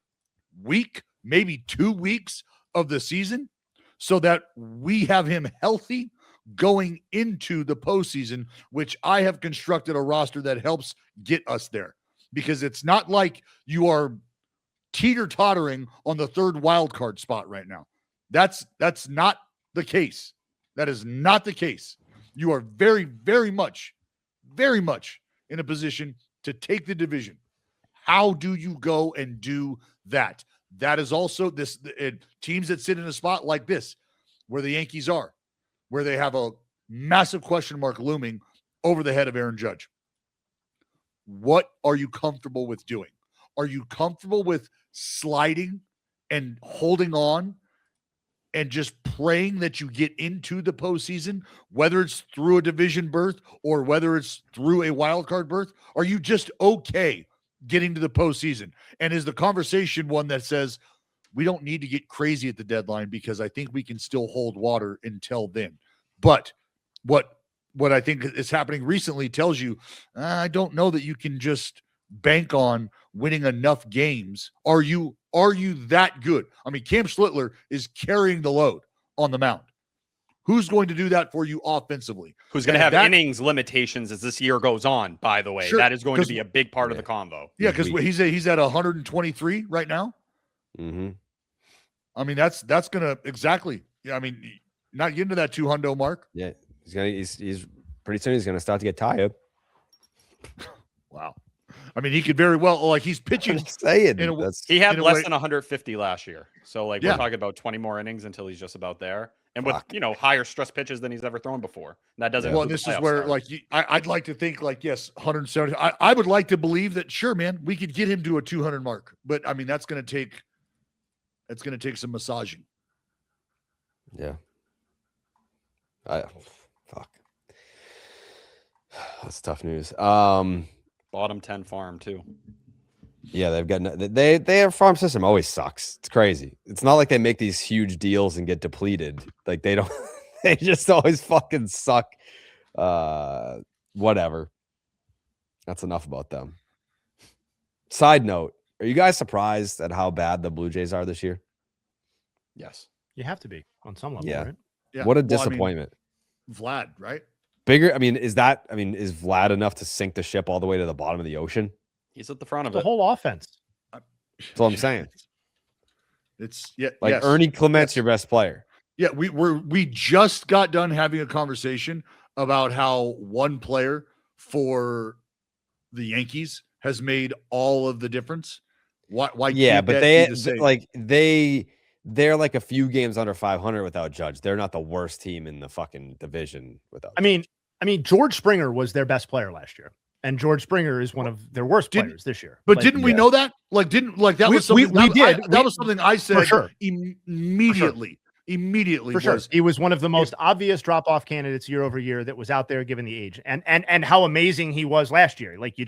week, maybe 2 weeks of the season, so that we have him healthy going into the postseason, which I have constructed a roster that helps get us there. Because it's not like you are teeter-tottering on the third wild card spot right now. That's not the case. That is not the case. You are very, very much in a position to take the division. How do you go and do that? That is also teams that sit in a spot like this, where the Yankees are, where they have a massive question mark looming over the head of Aaron Judge. What are you comfortable with doing? Are you comfortable with sliding and holding on and just praying that you get into the postseason, whether it's through a division berth or whether it's through a wild card berth? Are you just okay getting to the postseason? And is the conversation one that says, we don't need to get crazy at the deadline because I think we can still hold water until then? But what I think is happening recently tells you, I don't know that you can just bank on winning enough games. Are you that good? I mean, Cam Schlittler is carrying the load on the mound? Who's going to do that for you offensively? Who's going to have innings limitations as this year goes on, by the way. Sure, that is going to be a big part of the combo. Yeah, because he's at 123 right now. Mm-hmm. I mean, that's going to exactly. Yeah, I mean, not getting to that 200 mark. Yeah, he's pretty soon he's going to start to get tired. Wow. I mean, he could very well, like, he's pitching. He had less than 150 last year. So, like, Yeah. we're talking about 20 more innings until he's just about there. And with, higher stress pitches than he's ever thrown before. That doesn't. Well, this is where, like, I'd like to think, like, yes, 170. I would like to believe that, sure, man, we could get him to a 200 mark. But, I mean, that's going to take some massaging. Yeah. Fuck. That's tough news. Bottom 10 farm, too. Yeah, they've got their farm system always sucks. It's crazy. It's not like they make these huge deals and get depleted. Like they don't. They just always fucking suck. Whatever. That's enough about them. Side note: are you guys surprised at how bad the Blue Jays are this year? Yes, you have to be on some level, yeah. right? Yeah. What a disappointment. Vlad, right? Bigger. Is Vlad enough to sink the ship all the way to the bottom of the ocean? He's at the front of the it. whole offense. That's what I'm saying. It's Ernie Clement's your best player. Yeah, we just got done having a conversation about how one player for the Yankees has made all of the difference. Why? Yeah, but they're like a few games under 500 without Judge. They're not the worst team in the fucking division without. I mean, George Springer was their best player last year. And George Springer is one of their worst players this year. But didn't we know that? That was something that was something I said immediately. Immediately. For sure. He was one of the most obvious drop-off candidates year over year that was out there given the age. And how amazing he was last year. Like you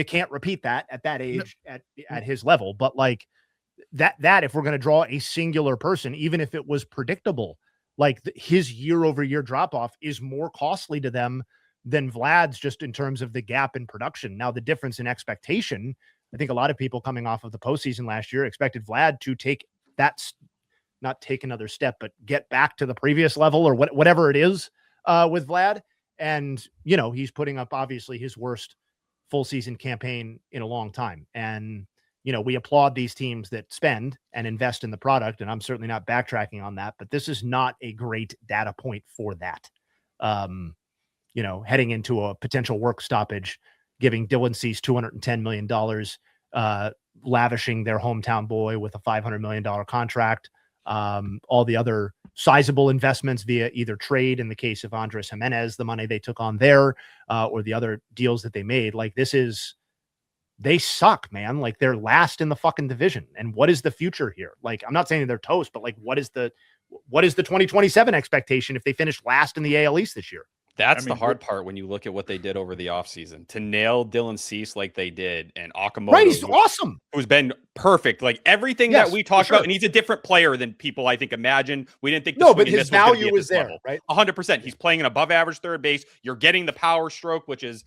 can't repeat that at that age at his level. But like that if we're going to draw a singular person, even if it was predictable, like his year over year drop-off is more costly to them than Vlad's, just in terms of the gap in production. Now, the difference in expectation, I think a lot of people coming off of the postseason last year expected Vlad to not take another step, but get back to the previous level or whatever it is with Vlad. And, he's putting up obviously his worst full season campaign in a long time. And, we applaud these teams that spend and invest in the product. And I'm certainly not backtracking on that, but this is not a great data point for that. Heading into a potential work stoppage, giving Dylan Cease $210 million, lavishing their hometown boy with a $500 million contract, all the other sizable investments via either trade, in the case of Andres Jimenez, the money they took on there, or the other deals that they made. Like they suck, man. Like they're last in the fucking division. And what is the future here? Like, I'm not saying they're toast, but like, what is the 2027 expectation if they finish last in the AL East this year? That's the hard part when you look at what they did over the offseason. To nail Dylan Cease like they did, and Okamoto. Right, he's awesome. Who's been perfect. Like everything that we talked about, and he's a different player than people, I think, imagine. We didn't think but his value is there, level. right? 100%. He's playing an above average third base. You're getting the power stroke, which is,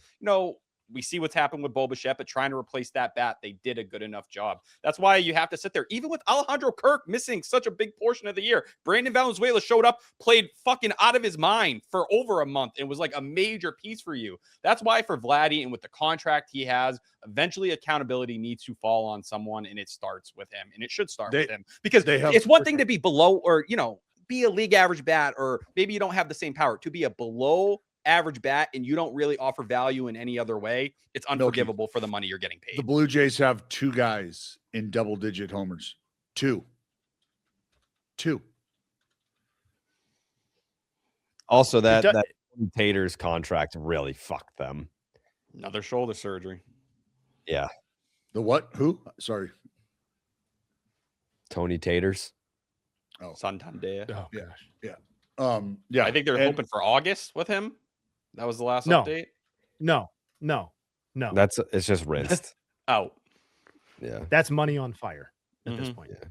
we see what's happened with Bo Bichette, but trying to replace that bat, they did a good enough job. That's why you have to sit there. Even with Alejandro Kirk missing such a big portion of the year, Brandon Valenzuela showed up, played fucking out of his mind for over a month, and was like a major piece for you. That's why for Vladdy, and with the contract he has, eventually accountability needs to fall on someone, and it starts with him, and it should start with him. Because it's one thing to be below, or, be a league average bat, or maybe you don't have the same power. To be a below average bat and you don't really offer value in any other way, it's unforgivable for the money you're getting paid. The Blue Jays have two guys in double-digit homers. Two. Also, that Taters contract really fucked them. Another shoulder surgery. Yeah. The what? Who? Sorry. Tony Taters. Oh, Santander. Oh, yeah. gosh. Yeah. I think they're hoping for August with him. That was the last update. No. It's just rinsed. Out. Yeah. That's money on fire at this point. Yeah.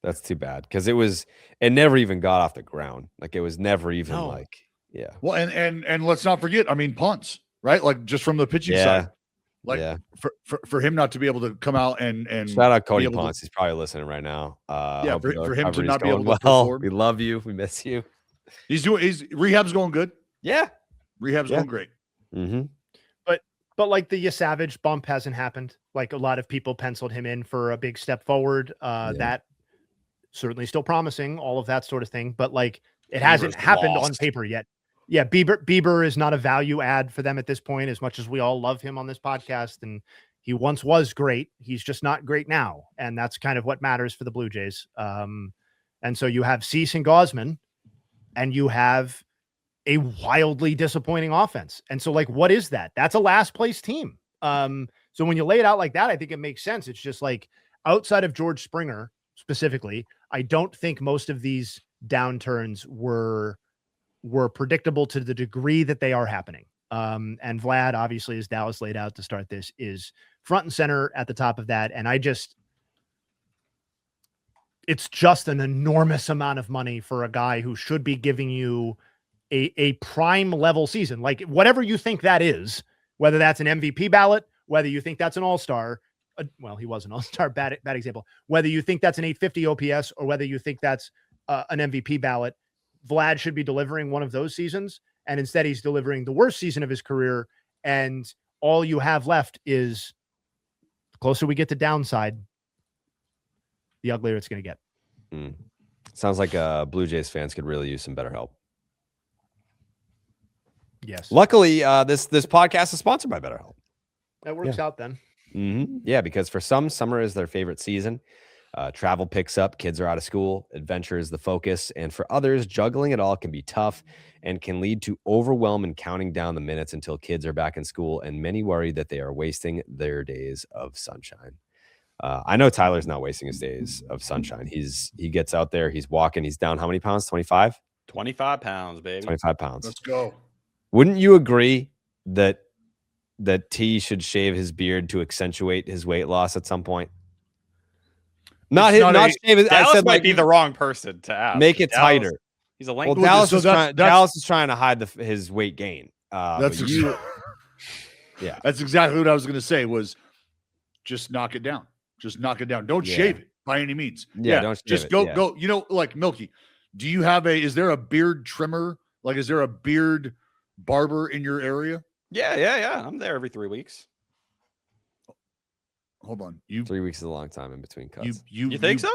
That's too bad, because it never even got off the ground. like it was never even yeah. Well, and let's not forget, punts, right? Like just from the pitching side. Like Yeah. for him not to be able to come out and Shout out Cody be able to- Ponce. He's probably listening right now. Yeah, for him to recovery's not be going able to well. perform. We love you. We miss you. Rehab's going good. Yeah. Rehab's going great. Mm-hmm. But like the Savage bump hasn't happened. Like a lot of people penciled him in for a big step forward. That certainly still promising, all of that sort of thing. But like it hasn't happened on paper yet. Yeah, Bieber is not a value add for them at this point, as much as we all love him on this podcast. And he once was great. He's just not great now. And that's kind of what matters for the Blue Jays. And so you have Cease and Gosman, and you have a wildly disappointing offense. And so like, what is that? That's a last place team. So when you lay it out like that, I think it makes sense. It's just like outside of George Springer specifically, I don't think most of these downturns were predictable to the degree that they are happening. And Vlad, obviously, as Dallas laid out to start this, is front and center at the top of that. And it's just an enormous amount of money for a guy who should be giving you a prime level season. Like whatever you think that is, whether that's an MVP ballot, whether you think that's an all-star, well, he was an all-star, bad example, whether you think that's an 850 OPS or whether you think that's an MVP ballot, Vlad should be delivering one of those seasons. And instead he's delivering the worst season of his career. And all you have left is the closer we get to downside, the uglier it's going to get. Sounds like Blue Jays fans could really use some better help. Yes. Luckily, this podcast is sponsored by BetterHelp. That works out then. Mm-hmm. Yeah, because for some, summer is their favorite season. Travel picks up, kids are out of school, adventure is the focus. And for others, juggling it all can be tough and can lead to overwhelm and counting down the minutes until kids are back in school. And many worry that they are wasting their days of sunshine. I know Tyler's not wasting his days of sunshine. He gets out there, he's walking, he's down how many pounds? 25? 25 pounds, baby. 25 pounds. Let's go. Wouldn't you agree that T should shave his beard to accentuate his weight loss at some point? Not shave it. Dallas I said might like be the wrong person to ask. make it tighter. He's a length. Well, Dallas is trying to hide his weight gain. That's yeah. That's exactly what I was going to say. Was just knock it down. Just knock it down. Don't shave it by any means. Yeah, don't shave it. Go. You know, like Milky. Do you have is there a beard trimmer? Like, is there a beard barber in your area? Yeah. I'm there every 3 weeks. Hold on. 3 weeks is a long time in between cuts. You think so?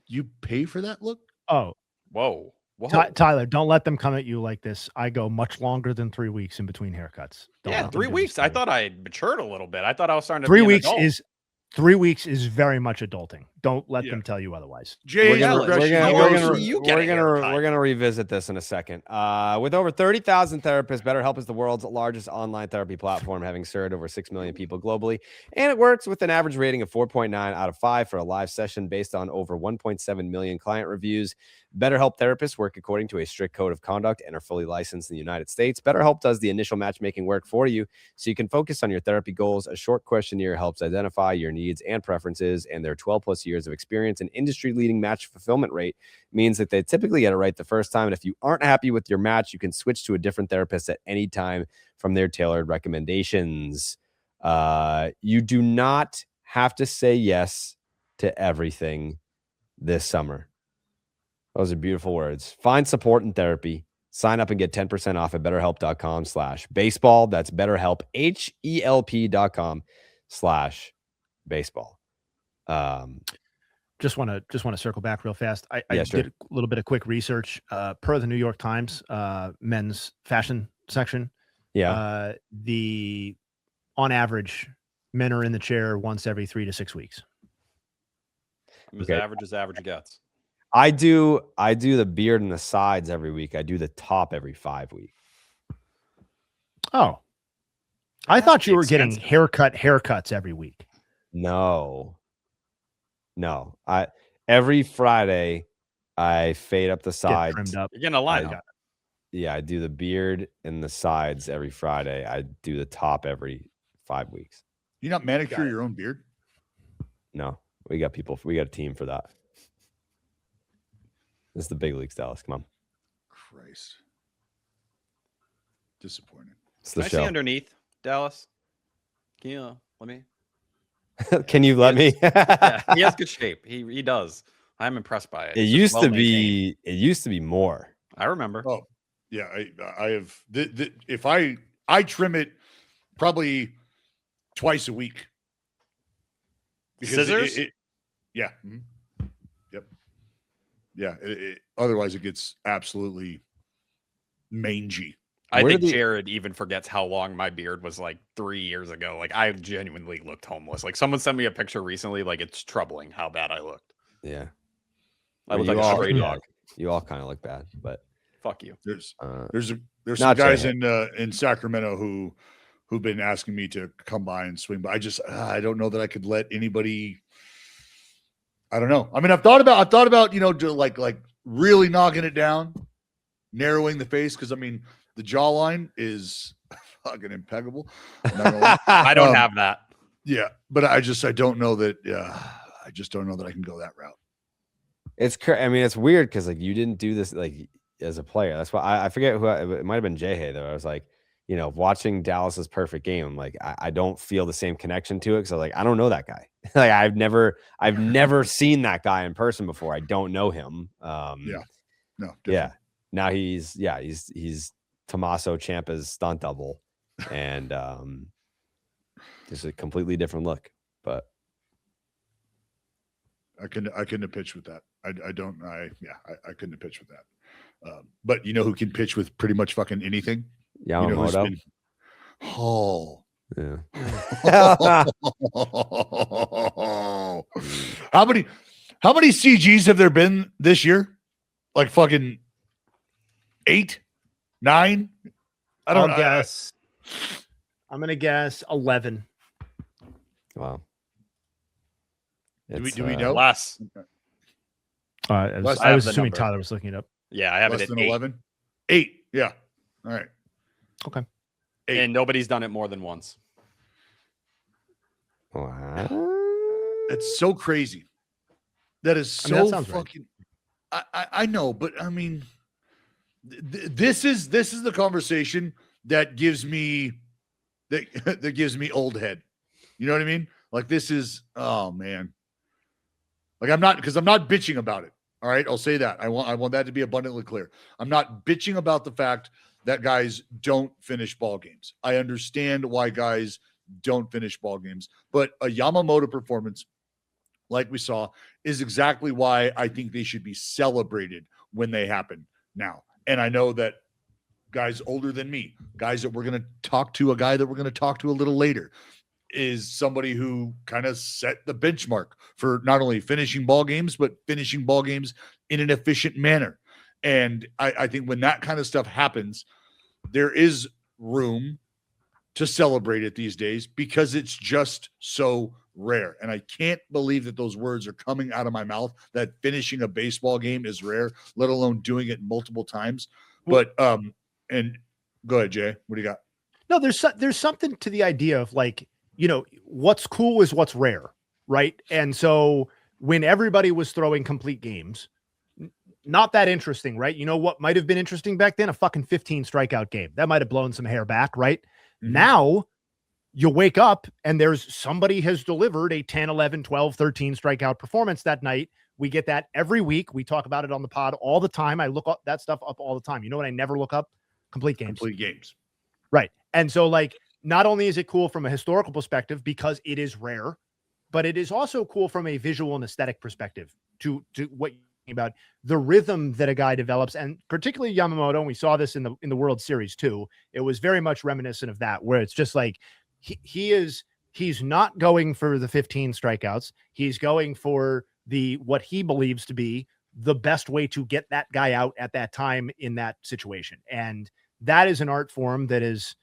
You pay for that look? Oh, whoa. Tyler, don't let them come at you like this. I go much longer than 3 weeks in between haircuts. Don't 3 weeks. I thought I had matured a little bit. I thought I was starting to 3 be an weeks adult. 3 weeks is very much adulting. Don't let them tell you otherwise. We're gonna revisit this in a second. With over 30,000 therapists, BetterHelp is the world's largest online therapy platform, having served over 6 million people globally. And it works with an average rating of 4.9 out of 5 for a live session based on over 1.7 million client reviews. BetterHelp therapists work according to a strict code of conduct and are fully licensed in the United States. BetterHelp does the initial matchmaking work for you so you can focus on your therapy goals. A short questionnaire helps identify your needs and preferences, and their 12 plus years of experience and industry-leading match fulfillment rate means that they typically get it right the first time. And if you aren't happy with your match, you can switch to a different therapist at any time from their tailored recommendations. You do not have to say yes to everything this summer. Those are beautiful words. Find support in therapy. Sign up and get 10% off at betterhelp.com/baseball. That's BetterHelp, HELP.com/baseball. Just want to circle back real fast. I Sure. did a little bit of quick research per the New York Times men's fashion section. Yeah. On average, men are in the chair once every 3 to 6 weeks. I'm as average as average gets. I do the beard and the sides every week. I do the top every 5 weeks. Oh, I thought you were getting haircuts every week. No. Every Friday I fade up the sides. Trimmed up. You're getting a lineup. Yeah, I do the beard and the sides every Friday. I do the top every 5 weeks. You not manicure your own beard? No, we got a team for that. This is the big leagues, Dallas. Come on. Christ. Disappointing. It's the Can I show. see underneath, Dallas? Can you Let me. Can you let me? Yeah, he has good shape. He does. I'm impressed by it. It It's used just to well-maintained. be. It used to be more. I remember. Oh, yeah. I have. If I trim it probably twice a week. Scissors? Yeah. Mhm. Yep. Yeah. Otherwise, it gets absolutely mangy. I Where think did Jared even forgets how long my beard was like 3 years ago. Like I genuinely looked homeless. Like someone sent me a picture recently. Like it's troubling how bad I looked. Yeah. I look you like a all, stray yeah, dog. You all kind of look bad, but Fuck you. There's some not guys Shohei. in Sacramento who've been asking me to come by and swing, but I don't know that I could let anybody. I don't know. I mean, I've thought about like really knocking it down, narrowing the face, because I mean the jawline is fucking impeccable. I'm not gonna lie. I don't have that. Yeah, but I don't know that. I just don't know that I can go that route. I mean, it's weird because like you didn't do this like as a player. That's why I forget who it might have been Shohei though. I was like, watching Dallas's perfect game, like I don't feel the same connection to it because like I don't know that guy. Like I've never seen that guy in person before. I don't know him. Yeah, no, definitely. yeah. Now he's Tommaso Ciampa's stunt double, and just a completely different look. But I couldn't have pitched with that. I couldn't have pitched with that. But you know who can pitch with pretty much fucking anything? Yamamoto. Yeah. How many CGs have there been this year? Like fucking 8, 9? I don't guess. I'm gonna guess 11. Wow. Do we know? Less. I was the assuming number. Tyler was looking it up. Yeah, I have Less it at than 8. 11? 8. Yeah. All right. Okay. 8. And nobody's done it more than once. Wow. It's so crazy. That is so that sounds right. fucking. I know, but I mean, this is the conversation that gives me that gives me old head. You know what I mean? Like this is, oh man. Like I'm not bitching about it. All right, I'll say that. I want that to be abundantly clear. I'm not bitching about the fact that guys don't finish ball games. I understand why guys don't finish ball games, but a Yamamoto performance like we saw is exactly why I think they should be celebrated when they happen now. And I know that guys older than me, guys that we're going to talk to, a guy that we're going to talk to a little later, is somebody who kind of set the benchmark for not only finishing ball games, but finishing ball games in an efficient manner. And I think when that kind of stuff happens, there is room to celebrate it these days because it's just so rare. And I can't believe that those words are coming out of my mouth, that finishing a baseball game is rare, let alone doing it multiple times. But, and go ahead, Jay, what do you got? No, there's something to the idea of like, what's cool is what's rare, right? And so when everybody was throwing complete games, not that interesting, right? You know what might have been interesting back then? A fucking 15 strikeout game. That might have blown some hair back, right? Mm-hmm. Now you wake up and there's somebody has delivered a 10, 11, 12, 13 strikeout performance that night. We get that every week. We talk about it on the pod all the time. I look up that stuff up all the time. You know what I never look up? Complete games. Complete games. Right. And so like, not only is it cool from a historical perspective because it is rare, but it is also cool from a visual and aesthetic perspective to what you're talking about, the rhythm that a guy develops, and particularly Yamamoto. And we saw this in the World Series too. It was very much reminiscent of that, where it's just like he's not going for the 15 strikeouts. He's going for what he believes to be the best way to get that guy out at that time in that situation. And that is an art form that is,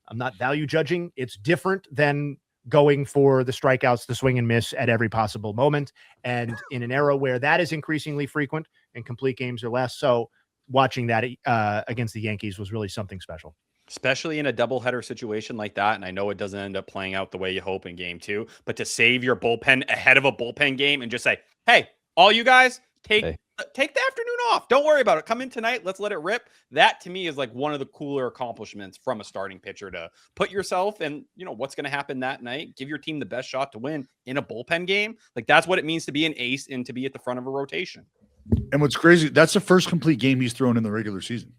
I'm not value judging. It's different than going for the strikeouts, the swing and miss at every possible moment. And in an era where that is increasingly frequent and complete games are less. So watching that against the Yankees was really something special. Especially in a doubleheader situation like that. And I know it doesn't end up playing out the way you hope in game 2, but to save your bullpen ahead of a bullpen game and just say, hey, all you guys, Take the afternoon off. Don't worry about it. Come in tonight. Let's let it rip. That to me is like one of the cooler accomplishments from a starting pitcher, to put yourself and what's going to happen that night. Give your team the best shot to win in a bullpen game. Like that's what it means to be an ace and to be at the front of a rotation. And what's crazy, that's the first complete game he's thrown in the regular season.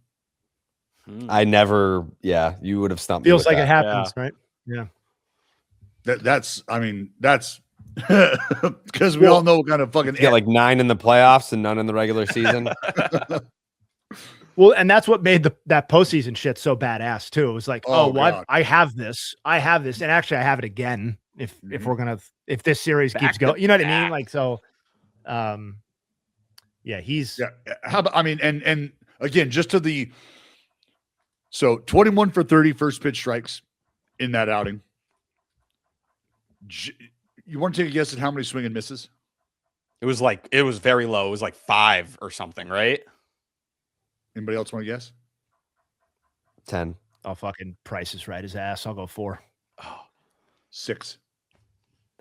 I never, you would have stumped me. Feels with like that. it happens, right? Yeah. That's because we all know what kind of fucking get like 9 in the playoffs and none in the regular season. Well, and that's what made that postseason shit so badass too. It was like, I have this, and actually I have it again. If this series keeps going, you know what I mean? Like so, he's How about and again, just to the 21 for 30 first pitch strikes in that outing. You want to take a guess at how many swing and misses? It was very low. It was like 5 or something, right? Anybody else want to guess? 10. I'll fucking Price is right his ass. I'll go 4. 6.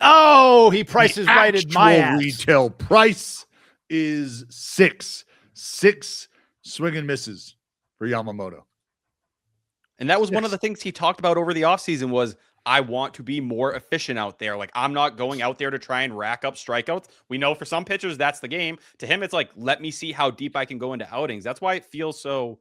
Oh, he prices righted my ass. Retail price is 6. 6 swing and misses for Yamamoto. And that was one of the things he talked about over the offseason was, I want to be more efficient out there. Like, I'm not going out there to try and rack up strikeouts. We know for some pitchers, that's the game. To him, it's like, let me see how deep I can go into outings. That's why it feels so,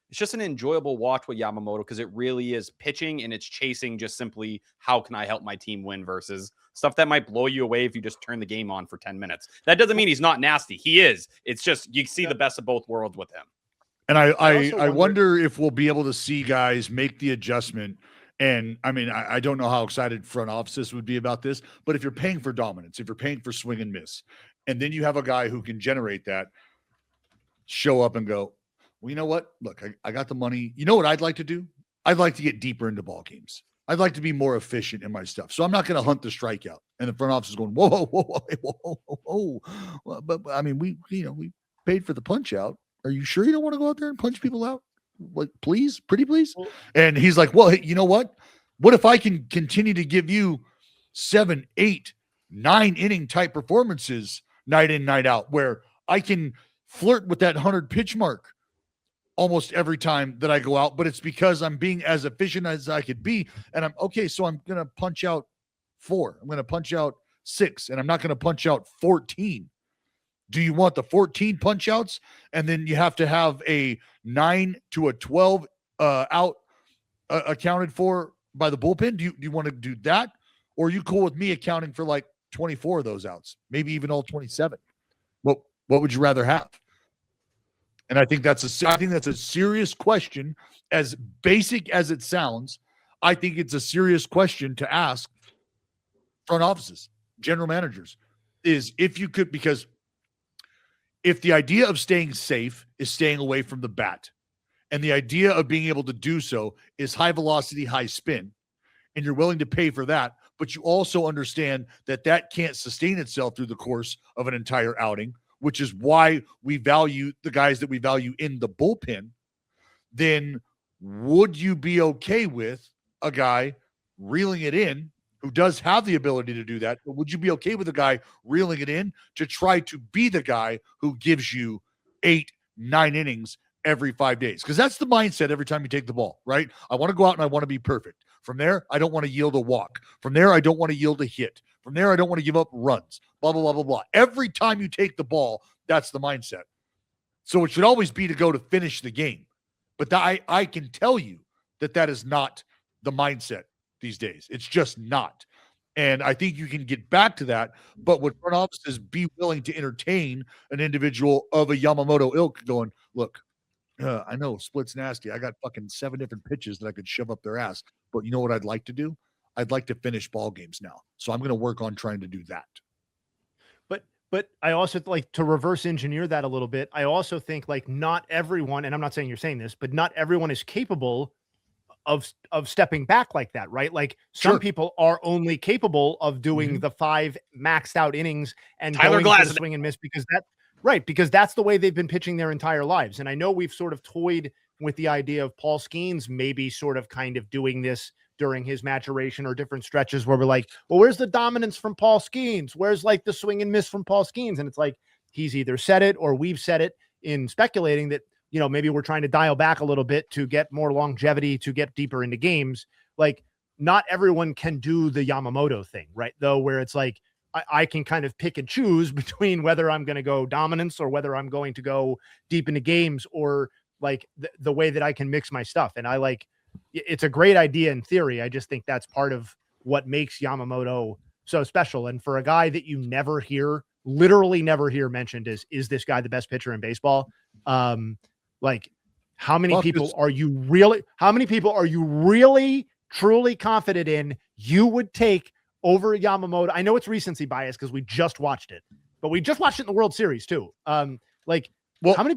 it's just an enjoyable watch with Yamamoto, because it really is pitching and it's chasing just simply, how can I help my team win, versus stuff that might blow you away if you just turn the game on for 10 minutes. That doesn't mean he's not nasty. He is. It's just, you see the best of both worlds with him. And I wonder if we'll be able to see guys make the adjustment. And I don't know how excited front offices would be about this, but if you're paying for dominance, if you're paying for swing and miss, and then you have a guy who can generate that, show up and go, well, you know what? Look, I got the money. You know what I'd like to do? I'd like to get deeper into ball games. I'd like to be more efficient in my stuff. So I'm not going to hunt the strikeout. And the front office is going, whoa. But we paid for the punch out. Are you sure you don't want to go out there and punch people out? Like, please, pretty please. And he's like, well, you know what? What if I can continue to give you 7, 8, 9 inning type performances night in, night out, where I can flirt with that 100 pitch mark almost every time that I go out, but it's because I'm being as efficient as I could be. And I'm okay. So I'm going to punch out 4. I'm going to punch out 6, and I'm not going to punch out 14. Do you want the 14 punch outs? And then you have to have a 9 to a 12 out accounted for by the bullpen. Do you want to do that? Or are you cool with me accounting for like 24 of those outs, maybe even all 27? What would you rather have? And I think that's a serious question. As basic as it sounds, I think it's a serious question to ask front offices, general managers, is if you could, because if the idea of staying safe is staying away from the bat, and the idea of being able to do so is high velocity, high spin, and you're willing to pay for that, but you also understand that that can't sustain itself through the course of an entire outing, which is why we value the guys that we value in the bullpen, then would you be okay with a guy reeling it in who does have the ability to do that? But would you be okay with a guy reeling it in to try to be the guy who gives you 8, 9 innings every 5 days? Because that's the mindset every time you take the ball, right? I want to go out and I want to be perfect. From there, I don't want to yield a walk. From there, I don't want to yield a hit. From there, I don't want to give up runs, blah, blah, blah, blah, blah. Every time you take the ball, that's the mindset. So it should always be to go to finish the game. But I can tell you that is not the mindset these days. It's just not. And I think you can get back to that. But would front offices be willing to entertain an individual of a Yamamoto ilk going, look, I know split's nasty. I got fucking 7 different pitches that I could shove up their ass. But you know what I'd like to do? I'd like to finish ball games now. So I'm going to work on trying to do that. But I also like to reverse engineer that a little bit. I also think like not everyone, and I'm not saying you're saying this, but not everyone is capable of stepping back like that, right? Like some people are only capable of doing the 5 maxed out innings and going to the swing and miss because that's the way they've been pitching their entire lives. And I know we've sort of toyed with the idea of Paul Skeens maybe sort of kind of doing this during his maturation or different stretches where we're like, well, where's the dominance from Paul Skeens? Where's like the swing and miss from Paul Skeens? And it's like, he's either said it or we've said it in speculating that, maybe we're trying to dial back a little bit to get more longevity, to get deeper into games. Like, not everyone can do the Yamamoto thing, right? Though, where it's like, I can kind of pick and choose between whether I'm going to go dominance or whether I'm going to go deep into games, or like the way that I can mix my stuff. And it's a great idea in theory. I just think that's part of what makes Yamamoto so special. And for a guy that you literally never hear mentioned is this guy the best pitcher in baseball? Like, how many people are you really truly confident in you would take over Yamamoto? I know it's recency bias because we just watched it, but we just watched it in the World Series too. How many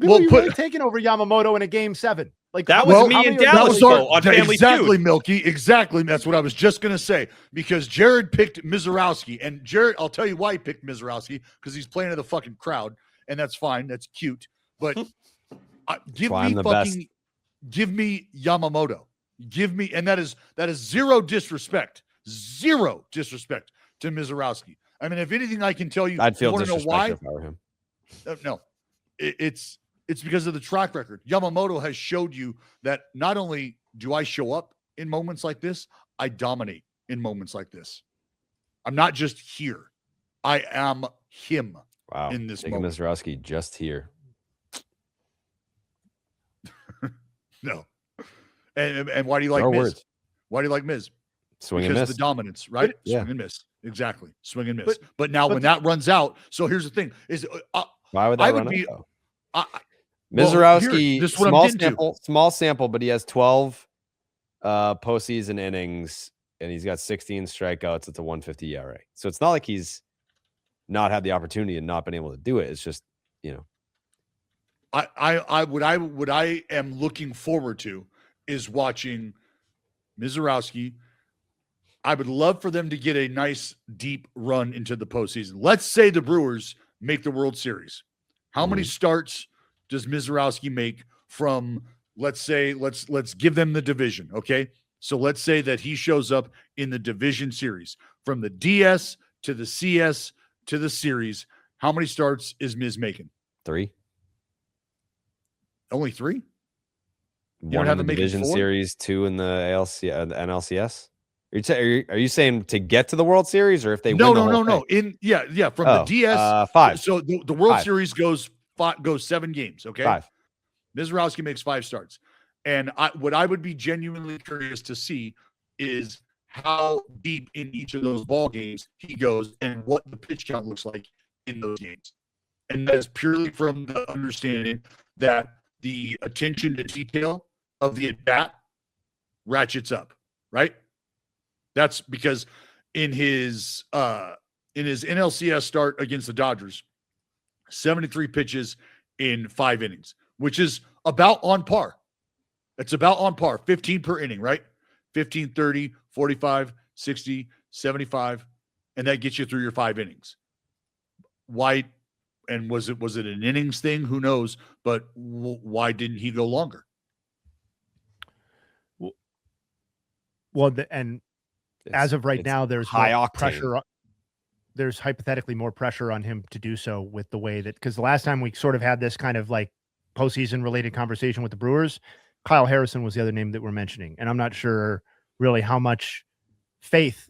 people are you really taking over Yamamoto in a Game 7? Like, that was me and Dallas on Family Exactly, Feud. Milky. Exactly. That's what I was just going to say, because Jared picked Mizorowski, and Jared, I'll tell you why he picked Mizorowski, because he's playing to the fucking crowd, and that's fine. That's cute. But give me Yamamoto. And that is zero disrespect to Mizorowski. I mean, if anything, I can tell you, I'd feel want to know why? disrespected if I were him. No, it's because of the track record. Yamamoto has showed you that not only do I show up in moments like this, I dominate in moments like this. I'm not just here. I am him. Wow. In this moment. Mizorowski just here. No. And why do you like Miz? Words. Why do you like Miz? Swing and miss. Because of the dominance, right? Yeah. Swing and miss. Exactly. Swing and miss. But now when that runs out, so here's the thing: is why would that run out? Mizorowski, small sample, but he has 12 postseason innings, and he's got 16 strikeouts. It's a 150 ERA. So it's not like he's not had the opportunity and not been able to do it. It's just, what I am looking forward to is watching Mizorowski. I would love for them to get a nice deep run into the postseason. Let's say the Brewers make the World Series. How many starts does Mizorowski make from, let's give them the division, okay? So let's say that he shows up in the division series. From the DS to the CS to the series, how many starts is Miz making? 3. Only 3? You don't have to make division series, 2 in the NLCS. Are you saying to get to the World Series, or if they win the whole thing? From the DS 5. So the World Series goes 7 games. Okay, 5. Mizorowski makes 5 starts, and what I would be genuinely curious to see is how deep in each of those ball games he goes, and what the pitch count looks like in those games. And that is purely from the understanding that the attention to detail of the at bat ratchets up, right? That's because in his NLCS start against the Dodgers, 73 pitches in 5 innings, which is about on par. It's about on par, 15 per inning, right? 15, 30, 45, 60, 75, and that gets you through your 5 innings. Why? And was it an innings thing? Who knows? But why didn't he go longer? As of right now, there's high more octane pressure. There's hypothetically more pressure on him to do so with the way that, because the last time we sort of had this kind of like postseason related conversation with the Brewers, Kyle Harrison was the other name that we're mentioning. And I'm not sure really how much faith.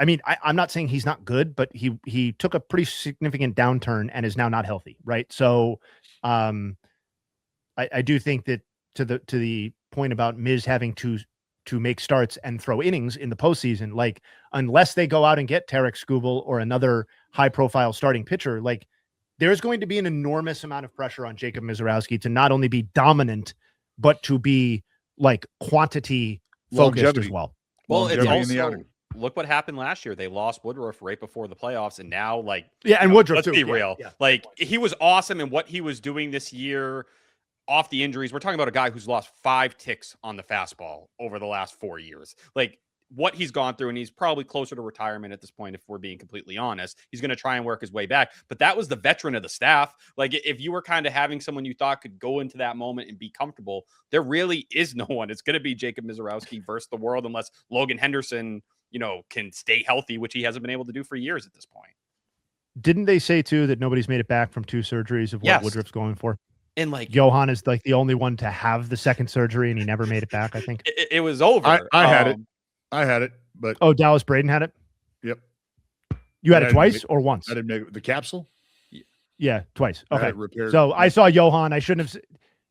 I mean, I'm not saying he's not good, but he took a pretty significant downturn and is now not healthy. Right. So I do think that to the point about Miz having to make starts and throw innings in the postseason, like, unless they go out and get Tarek Skubal or another high profile starting pitcher, like, there's going to be an enormous amount of pressure on Jacob Mizorowski to not only be dominant, but to be like quantity focused as well. Well, it's also, look what happened last year. They lost Woodruff right before the playoffs, and now, like, and Woodruff, let's too. be real. Yeah. Like, he was awesome in what he was doing this year off the injuries. We're talking about a guy who's lost 5 ticks on the fastball over the last 4 years. Like, what he's gone through, and he's probably closer to retirement at this point, if we're being completely honest. He's going to try and work his way back. But that was the veteran of the staff. Like, if you were kind of having someone you thought could go into that moment and be comfortable, there really is no one. It's going to be Jacob Mizorowski versus the world, unless Logan Henderson, can stay healthy, which he hasn't been able to do for years at this point. Didn't they say too that nobody's made it back from 2 surgeries of what Yes. Woodruff's going for? And like Johan is like the only one to have the second surgery, and he never made it back. I think. it was over. I had it. I had it, but Oh, Dallas Braden had it. yep. You had I it didn't twice make- or once? I didn't make the capsule. Yeah, twice. I had Okay. it repaired. So I saw Johan. I shouldn't have.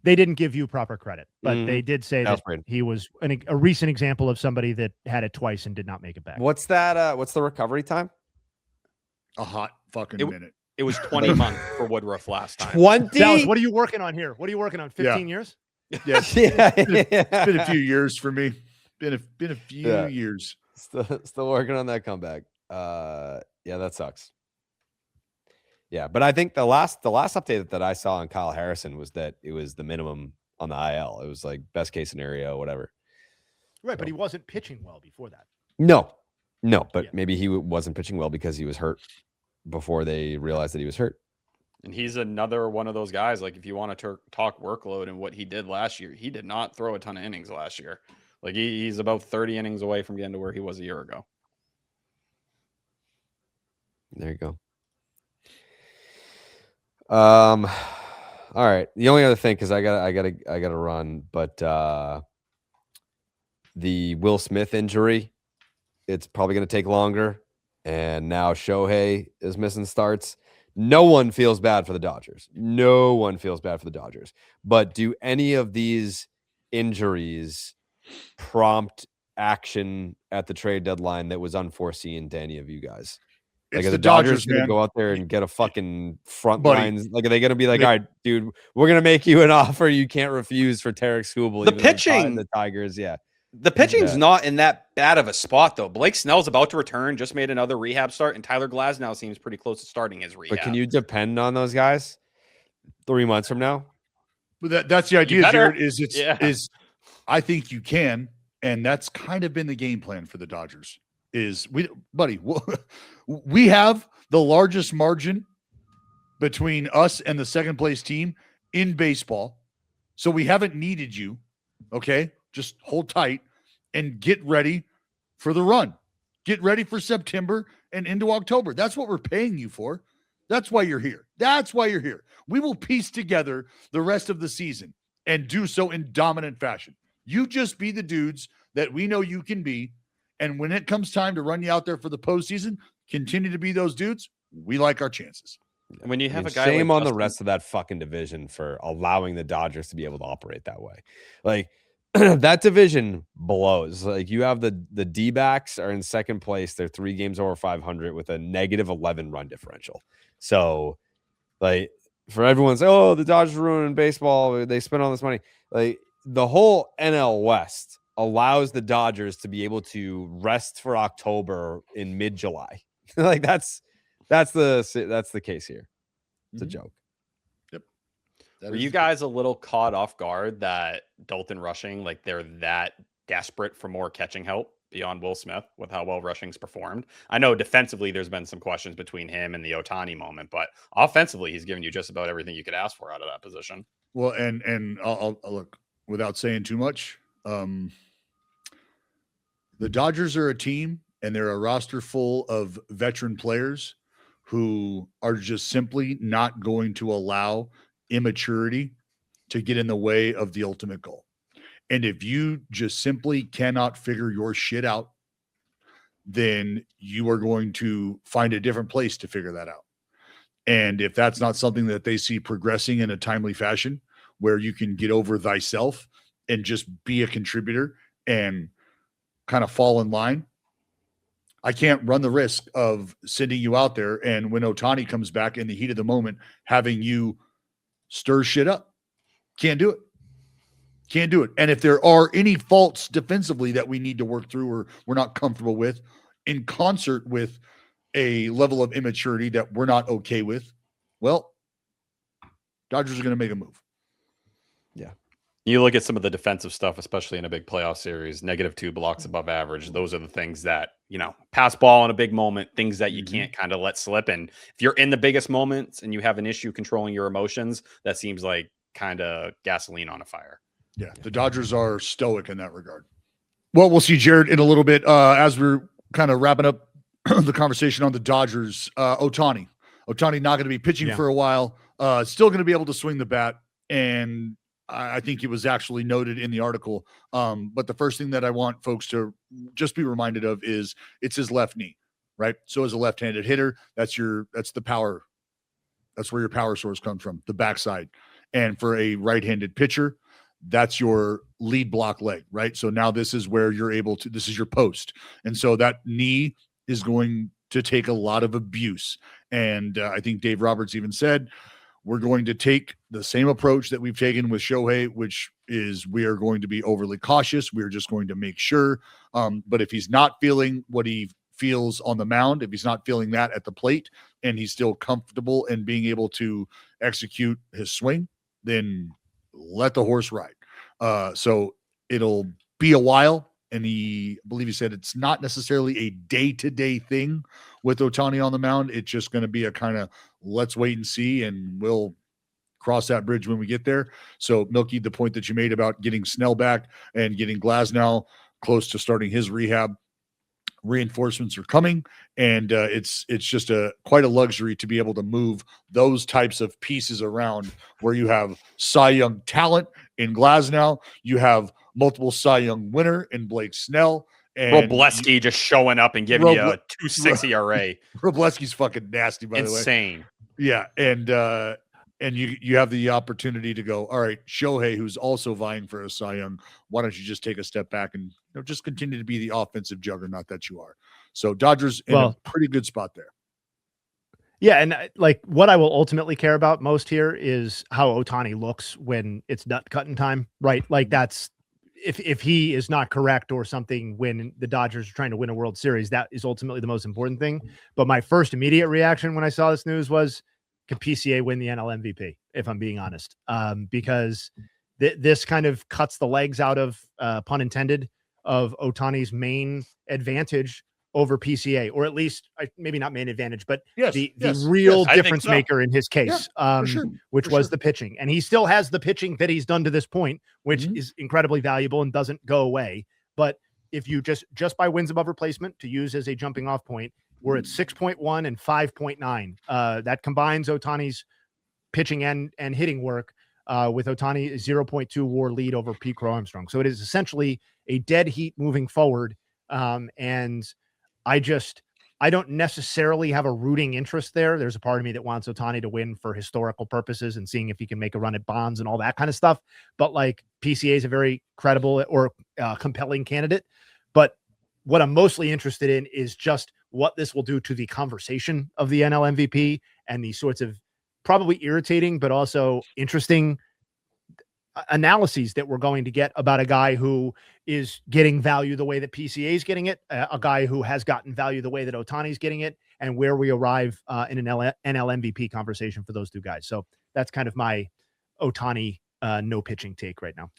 They didn't give you proper credit, but Mhm. they did say Dallas that Braden. he was a recent example of somebody that had it twice and did not make it back. What's that? What's the recovery time? a hot fucking It- minute. It was 20 months for Woodruff last time. 20. Dallas, what are you working on here? What are you working on? 15 years? Yeah, Yeah, it's been a few years for me. Been a few Yeah. years. Still working on that comeback. Yeah, that sucks. Yeah, but I think the last update that I saw on Kyle Harrison was that it was the minimum on the IL. It was like best case scenario, whatever. Right, but he wasn't pitching well before that. No, but Yeah. maybe he wasn't pitching well because he was hurt before they realized that he was hurt. And he's another one of those guys. Like, if you want to talk workload and what he did last year, he did not throw a ton of innings last year. Like, he's about 30 innings away from getting to where he was a year ago. There you go. All right. The only other thing, because I gotta run, but the Will Smith injury, it's probably gonna take longer. And now Shohei is missing starts. No one feels bad for the Dodgers. No one feels bad for the Dodgers. But do any of these injuries prompt action at the trade deadline that was unforeseen to any of you guys? Like, It's are the the Dodgers Dodgers, going to man. go out there and get a fucking front Buddy, lines? Like, are they going to be like, they- all right, dude, we're going to make you an offer you can't refuse for Tarek Skubal? The even though he pitching- the Tigers, yeah. The pitching's Yeah. not in that bad of a spot, though. Blake Snell's about to return, just made another rehab start, and Tyler Glasnow seems pretty close to starting his rehab. But can you depend on those guys 3 months from now? But that's the idea, better. Jared, is I think you can, and that's kind of been the game plan for the Dodgers. Is we have the largest margin between us and the second place team in baseball. So we haven't needed you. Okay. Just hold tight and get ready for the run. Get ready for September and into October. That's what we're paying you for. That's why you're here. That's why you're here. We will piece together the rest of the season and do so in dominant fashion. You just be the dudes that we know you can be. And when it comes time to run you out there for the postseason, continue to be those dudes. We like our chances. When you I have mean, a guy shame like on the Justin- rest of that fucking division for allowing the Dodgers to be able to operate that way. Like, that division blows. Like, you have the D-backs are in second place. They're 3 games over 500 with a negative 11 run differential. So, like, for everyone's, oh, the Dodgers ruining baseball. They spend all this money. Like, the whole NL West allows the Dodgers to be able to rest for October in mid-July. Like, that's the case here. It's a joke. Were you guys a little caught off guard that Dalton Rushing, like, they're that desperate for more catching help beyond Will Smith with how well Rushing's performed? I know defensively there's been some questions between him and the Ohtani moment, but offensively he's given you just about everything you could ask for out of that position. Well, and I'll look without saying too much. The Dodgers are a team, and they're a roster full of veteran players who are just simply not going to allow immaturity to get in the way of the ultimate goal. And if you just simply cannot figure your shit out, then you are going to find a different place to figure that out. And if that's not something that they see progressing in a timely fashion, where you can get over thyself and just be a contributor and kind of fall in line, I can't run the risk of sending you out there and when Ohtani comes back in the heat of the moment, having you stir shit up. Can't do it. Can't do it. And if there are any faults defensively that we need to work through or we're not comfortable with, in concert with a level of immaturity that we're not okay with, well, Dodgers are going to make a move. You look at some of the defensive stuff, especially in a big playoff series, -2 blocks above average. Those are the things that, pass ball in a big moment, things that you can't kind of let slip. And if you're in the biggest moments and you have an issue controlling your emotions, that seems like kind of gasoline on a fire. Yeah, the Dodgers are stoic in that regard. Well, we'll see Jared in a little bit as we're kind of wrapping up the conversation on the Dodgers. Ohtani, Ohtani not going to be pitching for a while. Still going to be able to swing the bat. And I think it was actually noted in the article. But the first thing that I want folks to just be reminded of is it's his left knee, right? So as a left-handed hitter, that's the power. That's where your power source comes from, the backside. And for a right-handed pitcher, that's your lead block leg, right? So now this is where this is your post. And so that knee is going to take a lot of abuse. And I think Dave Roberts even said, we're going to take the same approach that we've taken with Shohei, which is we are going to be overly cautious. We're just going to make sure. But if he's not feeling what he feels on the mound, if he's not feeling that at the plate, and he's still comfortable in being able to execute his swing, then let the horse ride. So it'll be a while. And I believe he said it's not necessarily a day-to-day thing with Ohtani on the mound. It's just going to be a kind of let's wait and see, and we'll cross that bridge when we get there. So, Milky, the point that you made about getting Snell back and getting Glasnow close to starting his rehab, reinforcements are coming, and it's just quite a luxury to be able to move those types of pieces around where you have Cy Young talent in Glasnow, you have multiple Cy Young winner in Blake Snell, and Robleski just showing up and giving you a 2.6 ERA. Robleski's fucking nasty, by the way. Insane. Yeah, and you have the opportunity to go, all right, Shohei, who's also vying for a Cy Young, why don't you just take a step back and just continue to be the offensive juggernaut that you are? So Dodgers in a pretty good spot there. Yeah, and like what I will ultimately care about most here is how Ohtani looks when it's nut cutting time, right? Like that's if he is not correct or something when the Dodgers are trying to win a World Series, that is ultimately the most important thing. But my first immediate reaction when I saw this news was, can PCA win the NL MVP, if I'm being honest? Because this kind of cuts the legs out of, pun intended, of Ohtani's main advantage over PCA, or at least maybe not main advantage, but the real difference maker in his case, which was the pitching. And he still has the pitching that he's done to this point, which is incredibly valuable and doesn't go away. But if you just by wins above replacement to use as a jumping off point, we're at 6.1 and 5.9. That combines Ohtani's pitching and hitting work with Ohtani 0.2 WAR lead over Pete Crow Armstrong. So it is essentially a dead heat moving forward. And I don't necessarily have a rooting interest there. There's a part of me that wants Ohtani to win for historical purposes and seeing if he can make a run at Bonds and all that kind of stuff. But like PCA is a very credible or compelling candidate. But what I'm mostly interested in is just what this will do to the conversation of the NL MVP and the sorts of probably irritating, but also interesting analyses that we're going to get about a guy who is getting value the way that PCA is getting it, a guy who has gotten value the way that Ohtani is getting it, and where we arrive in an NL MVP conversation for those two guys. So that's kind of my Ohtani no pitching take right now.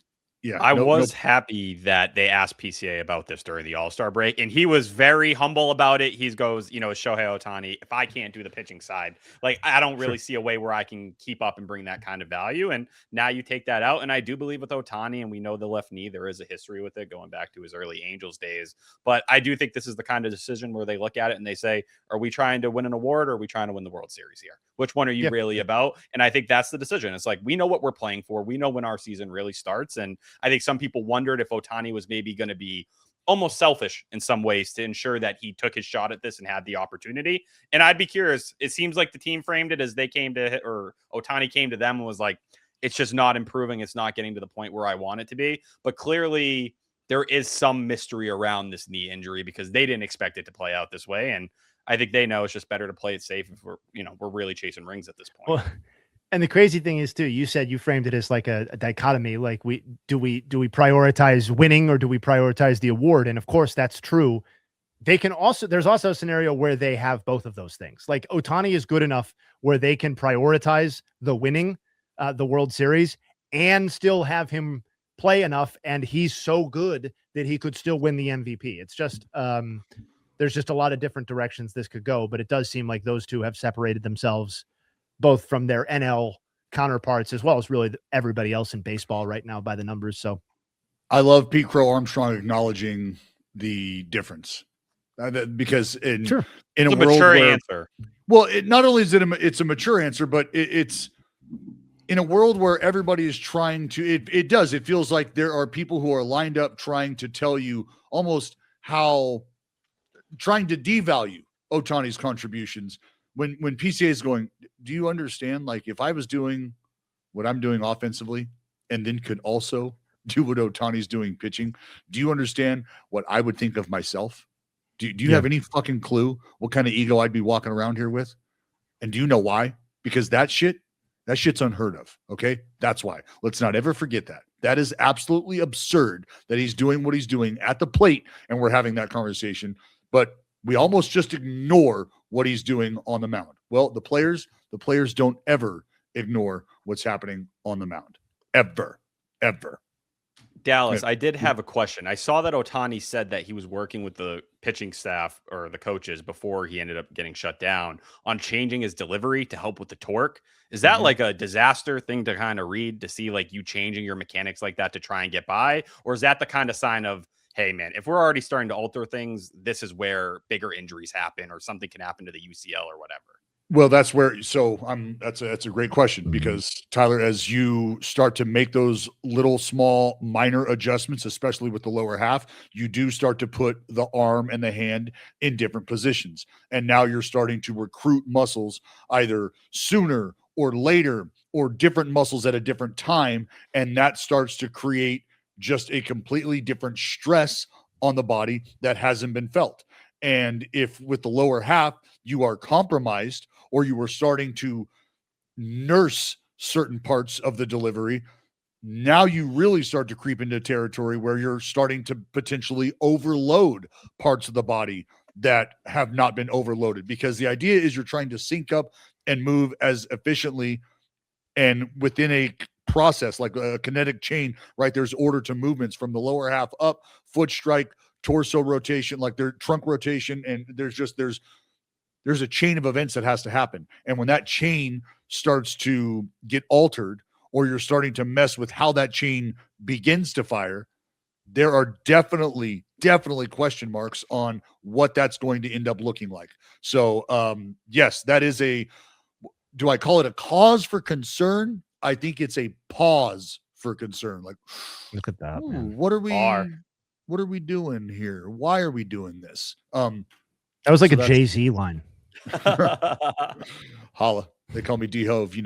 Yeah, I was happy that they asked PCA about this during the All-Star break, and he was very humble about it. He goes, Shohei Ohtani, if I can't do the pitching side, like I don't really see a way where I can keep up and bring that kind of value. And now you take that out, and I do believe with Ohtani, and we know the left knee, there is a history with it going back to his early Angels days. But I do think this is the kind of decision where they look at it and they say, are we trying to win an award or are we trying to win the World Series here? Which one are you really about? And I think that's the decision. It's like, we know what we're playing for. We know when our season really starts. And I think some people wondered if Ohtani was maybe going to be almost selfish in some ways to ensure that he took his shot at this and had the opportunity. And I'd be curious. It seems like the team framed it as they came to, or Ohtani came to them and was like, it's just not improving. It's not getting to the point where I want it to be. But clearly there is some mystery around this knee injury because they didn't expect it to play out this way. And I think they know it's just better to play it safe if we're really chasing rings at this point. Well, and the crazy thing is too, you said you framed it as like a dichotomy. Like do we prioritize winning or do we prioritize the award? And of course that's true. There's also a scenario where they have both of those things. Like Ohtani is good enough where they can prioritize the winning, the World Series, and still have him play enough. And he's so good that he could still win the MVP. It's just, there's just a lot of different directions this could go, but it does seem like those two have separated themselves both from their NL counterparts as well as really everybody else in baseball right now by the numbers. So I love Pete Crow Armstrong acknowledging the difference. because in Sure. in It's a a world mature where, answer. well, not only is it's a mature answer, but it's in a world where everybody is trying to. It feels like there are people who are lined up trying to tell you almost trying to devalue Ohtani's contributions. When PCA is going, do you understand? Like, if I was doing what I'm doing offensively and then could also do what Ohtani's doing pitching, do you understand what I would think of myself? Do you have any fucking clue what kind of ego I'd be walking around here with? And do you know why? Because that shit's unheard of. Okay. That's why. Let's not ever forget that. That is absolutely absurd that he's doing what he's doing at the plate and we're having that conversation, but we almost just ignore what he's doing on the mound. Well, the players don't ever ignore what's happening on the mound. Ever. Dallas, I did have a question. I saw that Ohtani said that he was working with the pitching staff or the coaches before he ended up getting shut down on changing his delivery to help with the torque. Is that like a disaster thing to kind of read, to see like you changing your mechanics like that to try and get by? Or is that the kind of sign of, hey, man, if we're already starting to alter things, this is where bigger injuries happen or something can happen to the UCL or whatever? Well, that's a great question, because Tyler, as you start to make those little small minor adjustments, especially with the lower half, you do start to put the arm and the hand in different positions. And now you're starting to recruit muscles either sooner or later, or different muscles at a different time. And that starts to create just a completely different stress on the body that hasn't been felt. And if with the lower half, you are compromised, or you were starting to nurse certain parts of the delivery, now you really start to creep into territory where you're starting to potentially overload parts of the body that have not been overloaded. Because the idea is you're trying to sync up and move as efficiently and within a process, like a kinetic chain, right? There's order to movements from the lower half up, foot strike, torso rotation, like their trunk rotation. And there's a chain of events that has to happen. And when that chain starts to get altered, or you're starting to mess with how that chain begins to fire, there are definitely question marks on what that's going to end up looking like. So yes, that is do I call it a cause for concern? I think it's a pause for concern. Like, look at that, man. What are we doing here? Why are we doing this? That was like a Jay-Z line. Holla. They call me D-Hove,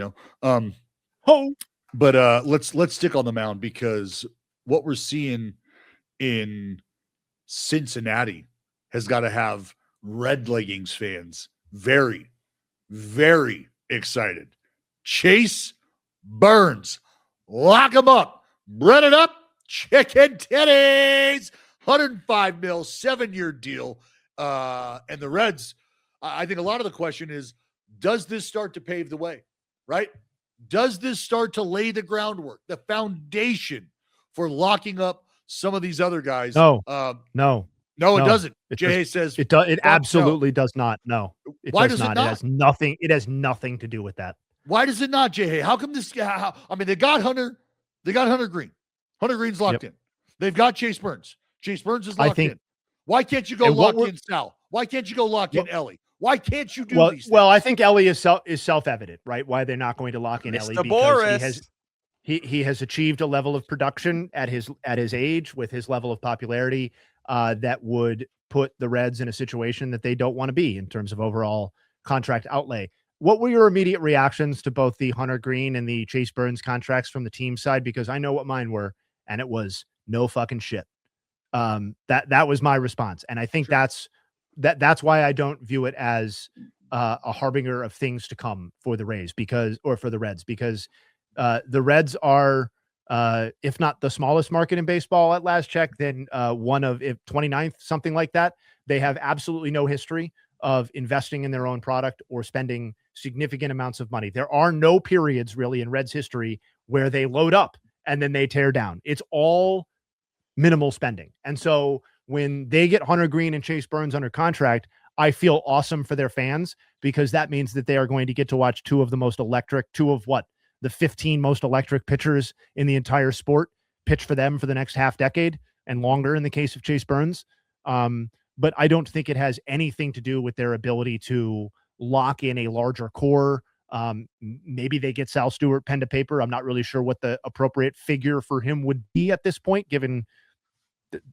Ho. But let's stick on the mound, because what we're seeing in Cincinnati has got to have Red Leggings fans very, very excited. Chase Burns, lock him up, bread it up, chicken titties, $105 million, 7-year deal. And the Reds, I think a lot of the question is, does this start to pave the way, right? Does this start to lay the groundwork, the foundation for locking up some of these other guys? No, it doesn't. Jay says it does. It absolutely does not. No, why does it not? It has nothing to do with that. Why does it not, Jay? How come this? They got Hunter Green. Hunter Green's locked in. They've got Chase Burns. Chase Burns is locked in. Why can't you go lock in Sal? Why can't you go lock in Ellie? Why can't you do these things? Well, I think Ellie is self-evident, right? Why they're not going to lock in Ellie, because he has achieved a level of production at his age, with his level of popularity, that would put the Reds in a situation that they don't want to be in terms of overall contract outlay. What were your immediate reactions to both the Hunter Green and the Chase Burns contracts from the team side? Because I know what mine were, and it was no fucking shit. That was my response, and I think that's why I don't view it as a harbinger of things to come for the Reds, because the Reds are, if not the smallest market in baseball at last check, then one of 29th, something like that. They have absolutely no history of investing in their own product or spending significant amounts of money. There are no periods really in Reds history where they load up and then they tear down. It's all minimal spending. And so when they get Hunter Green and Chase Burns under contract, I feel awesome for their fans, because that means that they are going to get to watch two of the 15 most electric pitchers in the entire sport pitch for them for the next half decade and longer in the case of Chase Burns. but I don't think it has anything to do with their ability to lock in a larger core. Maybe they get Sal Stewart pen to paper. I'm not really sure what the appropriate figure for him would be at this point, given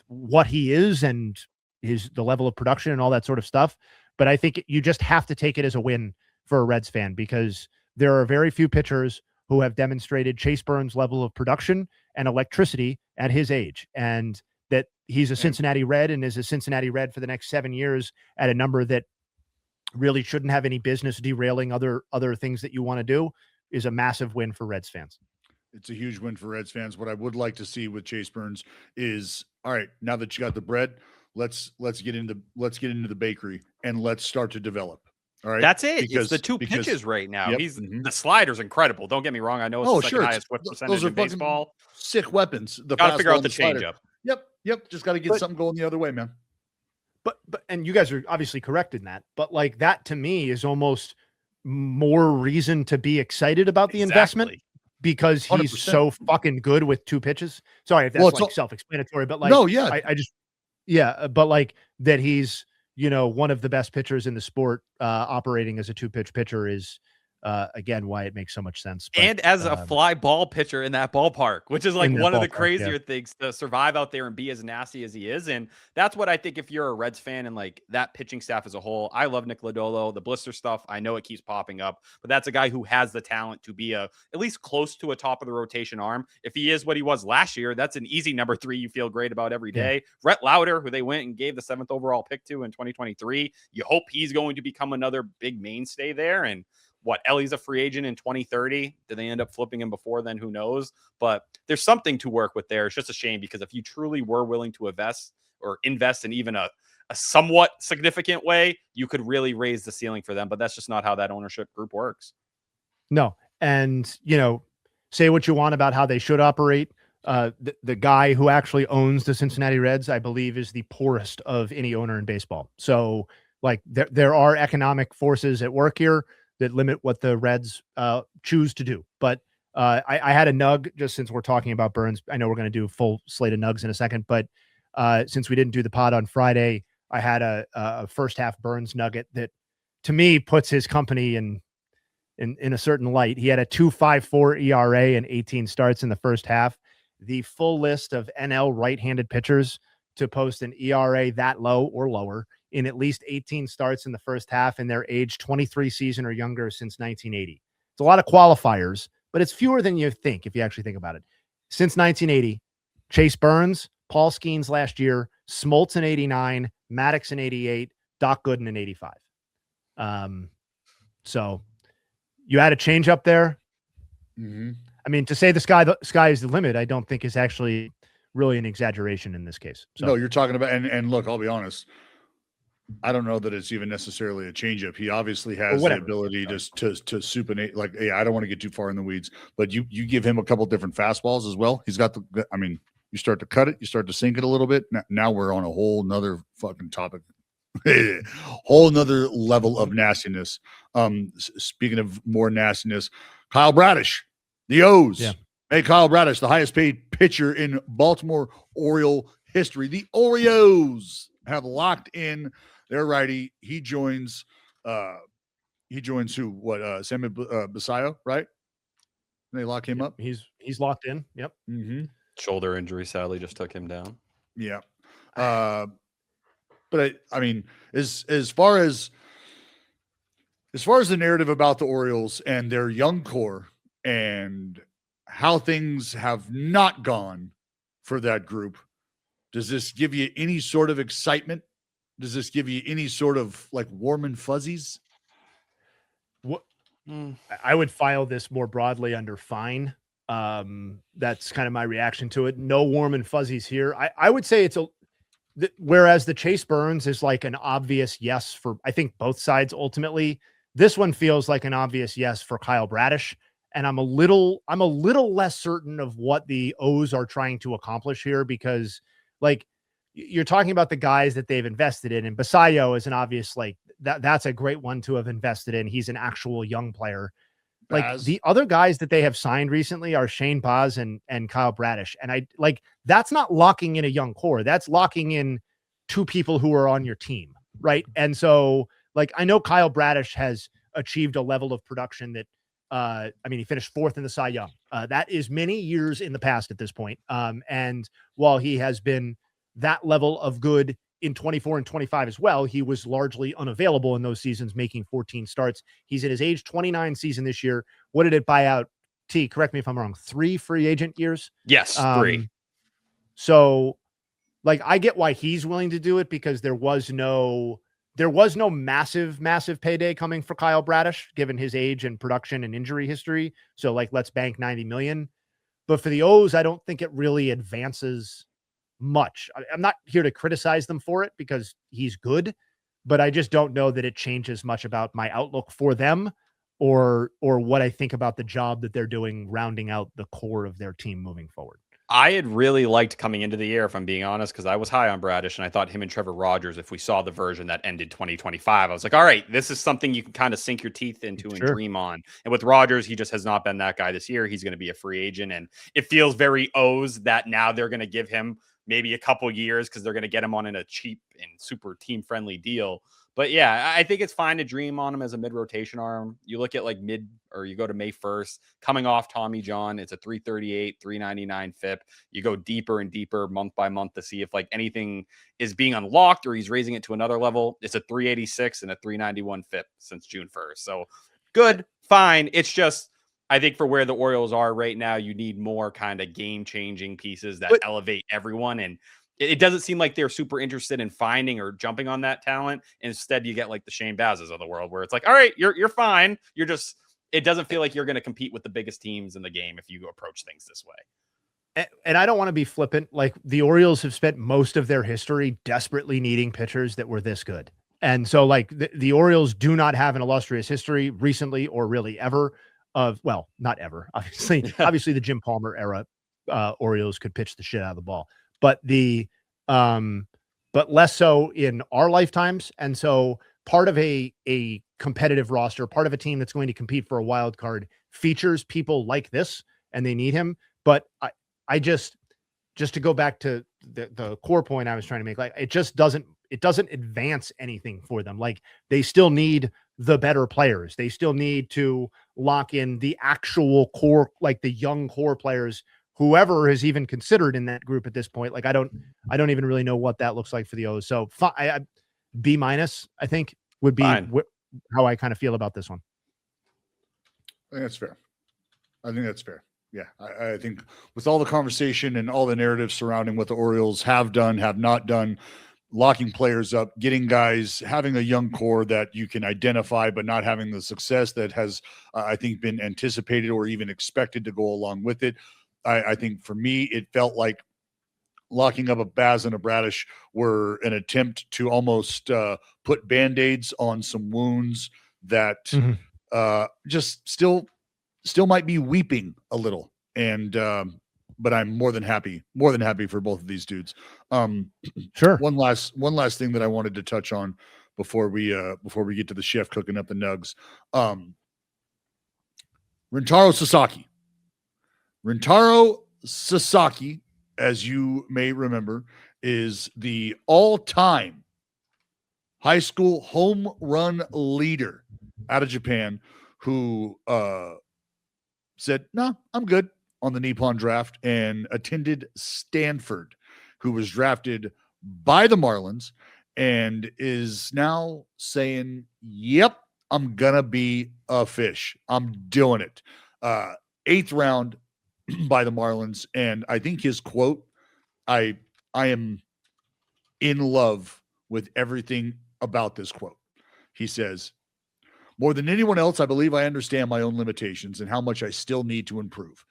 what he is and the level of production and all that sort of stuff. But I think you just have to take it as a win for a Reds fan, because there are very few pitchers who have demonstrated Chase Burns' level of production and electricity at his age, and that he's a Cincinnati Red and is a Cincinnati Red for the next 7 years at a number that really shouldn't have any business derailing other things that you want to do, is a massive win for Reds fans. It's a huge win for Reds fans. What I would like to see with Chase Burns is, all right, now that you got the bread, let's get into the bakery and let's start to develop. All right. That's it. It's the two pitches right now. Yep. The slider's incredible. Don't get me wrong. I know it's the second highest whip percentage in baseball. Sick weapons. Got to figure out the changeup. Yep. Just got to get something going the other way, man. But and you guys are obviously correct in that. But like that to me is almost more reason to be excited about the investment, because he's 100%. so fucking good with two pitches. Sorry if that's like self-explanatory, but like but like that he's, you know, one of the best pitchers in the sport, operating as a two-pitch pitcher is again why it makes so much sense. But, and as a fly ball pitcher in that ballpark, which is like one of the crazier things, to survive out there and be as nasty as he is. And that's what I think, if you're a Reds fan and like that pitching staff as a whole, I love Nick Lodolo, the blister stuff. I know it keeps popping up, but that's a guy who has the talent to be at least close to a top of the rotation arm. If he is what he was last year, that's an easy number 3 you feel great about every day. Rhett Lauder, who they went and gave the 7th overall pick to in 2023, you hope he's going to become another big mainstay there. And what, Ellie's a free agent in 2030. Do they end up flipping him before then? Who knows? But there's something to work with there. It's just a shame, because if you truly were willing to invest in even a somewhat significant way, you could really raise the ceiling for them. But that's just not how that ownership group works. No. And, you know, say what you want about how they should operate. The guy who actually owns the Cincinnati Reds, I believe, is the poorest of any owner in baseball. So like there are economic forces at work here that limit what the Reds choose to do. But I had a nug, just since we're talking about Burns. I know we're going to do a full slate of nugs in a second, but since we didn't do the pod on Friday, I had a first half Burns nugget that to me puts his company in a certain light. He had a 2.54 ERA and 18 starts in the first half. The full list of NL right-handed pitchers to post an ERA that low or lower in at least 18 starts in the first half in their age 23 season or younger since 1980. It's a lot of qualifiers, but it's fewer than you think if you actually think about it. Since 1980, Chase Burns, Paul Skeens last year, Smoltz in 89, Maddox in 88, Doc Gooden in 85. So you had a change up there. Mm-hmm. I mean, to say the sky is the limit, I don't think is actually really an exaggeration in this case. So. No, you're talking about, and look, I'll be honest, I don't know that it's even necessarily a changeup. He obviously has the ability to supinate. Like, hey, I don't want to get too far in the weeds, but you give him a couple different fastballs as well. He's got you start to cut it, you start to sink it a little bit. Now we're on a whole nother fucking topic, whole nother level of nastiness. Speaking of more nastiness, Kyle Bradish, the O's. Yeah. Hey, Kyle Bradish, the highest paid pitcher in Baltimore Oriole history. The Orioles have locked in their righty. He joins who? What? Sammy Basayo, right? They lock him up. He's locked in. Yep. Mm-hmm. Shoulder injury sadly just took him down. Yeah. But I mean, as far as the narrative about the Orioles and their young core and how things have not gone for that group, does this give you any sort of excitement? Does this give you any sort of like warm and fuzzies? What I would file this more broadly under fine. That's kind of my reaction to it. No warm and fuzzies here. I would say it's whereas the Chase Burns is like an obvious yes for, I think, both sides ultimately. This one feels like an obvious yes for Kyle Bradish. And I'm a little less certain of what the O's are trying to accomplish here, because like you're talking about the guys that they've invested in, and Basayo is an obvious, like that's a great one to have invested in. He's an actual young player. Like the other guys that they have signed recently are Shane Baz and Kyle Bradish. And I like, that's not locking in a young core. That's locking in two people who are on your team, right? And so, like, I know Kyle Bradish has achieved a level of production that, he finished 4th in the Cy Young. That is many years in the past at this point. And while he has been that level of good in 24 and 25 as well, he was largely unavailable in those seasons, making 14 starts. He's in his age 29 season this year. What did it buy out? T, correct me if I'm wrong, 3 free agent years? Yes, 3. So, like, I get why he's willing to do it, because there was no massive payday coming for Kyle Bradish, given his age and production and injury history. So, like, let's bank 90 million. But for the O's, I don't think it really advances much. I'm not here to criticize them for it, because he's good, but I just don't know that it changes much about my outlook for them or what I think about the job that they're doing, rounding out the core of their team moving forward. I had really liked coming into the year, if I'm being honest, because I was high on Bradish, and I thought him and Trevor Rogers, if we saw the version that ended 2025, I was like, all right, this is something you can kind of sink your teeth into and dream on. And with Rogers, he just has not been that guy this year. He's going to be a free agent, and it feels very O's that now they're going to give him maybe a couple years because they're going to get him on in a cheap and super team-friendly deal. But yeah, I think it's fine to dream on him as a mid-rotation arm. You look at like you go to May 1st, coming off Tommy John, it's a 338, 399 FIP. You go deeper and deeper month by month to see if like anything is being unlocked or he's raising it to another level. It's a 386 and a 391 FIP since June 1st. So good, fine. It's just, I think for where the Orioles are right now, you need more kind of game-changing pieces that elevate everyone. And it doesn't seem like they're super interested in finding or jumping on that talent. Instead, you get like the Shane Bazzes of the world, where it's like, all right, you're fine. It doesn't feel like you're going to compete with the biggest teams in the game if you approach things this way. And I don't want to be flippant. Like, the Orioles have spent most of their history desperately needing pitchers that were this good. And so, like, the Orioles do not have an illustrious history recently or really ever of, well, not ever, obviously the Jim Palmer era, Orioles could pitch the shit out of the ball, but but less so in our lifetimes. And so part of a competitive roster, part of a team that's going to compete for a wild card, features people like this, and they need him. But I just to go back to the core point I was trying to make, like, it doesn't advance anything for them. Like, they still need the better players. They still need to lock in the actual core, like the young core players, whoever is even considered in that group at this point. Like, I don't even really know what that looks like for the O's. So B-, I think, would be how I kind of feel about this one. I think that's fair. Yeah. I think with all the conversation and all the narratives surrounding what the Orioles have done, have not done, locking players up, getting guys, having a young core that you can identify, but not having the success that has, I think, been anticipated or even expected to go along with it. I think for me, it felt like locking up a Baz and a Bradish were an attempt to almost put Band-Aids on some wounds that just still might be weeping a little. And but I'm more than happy for both of these dudes. Sure. One last thing that I wanted to touch on before we get to the chef cooking up the Nugs. Rintaro Sasaki, as you may remember, is the all-time high school home run leader out of Japan, who said, "No, I'm good," on the Nippon draft and attended Stanford, who was drafted by the Marlins and is now saying, "Yep, I'm gonna be a fish. I'm doing it." 8th round by the Marlins. And I think his quote, I am in love with everything about this quote. He says, "More than anyone else, I believe I understand my own limitations and how much I still need to improve.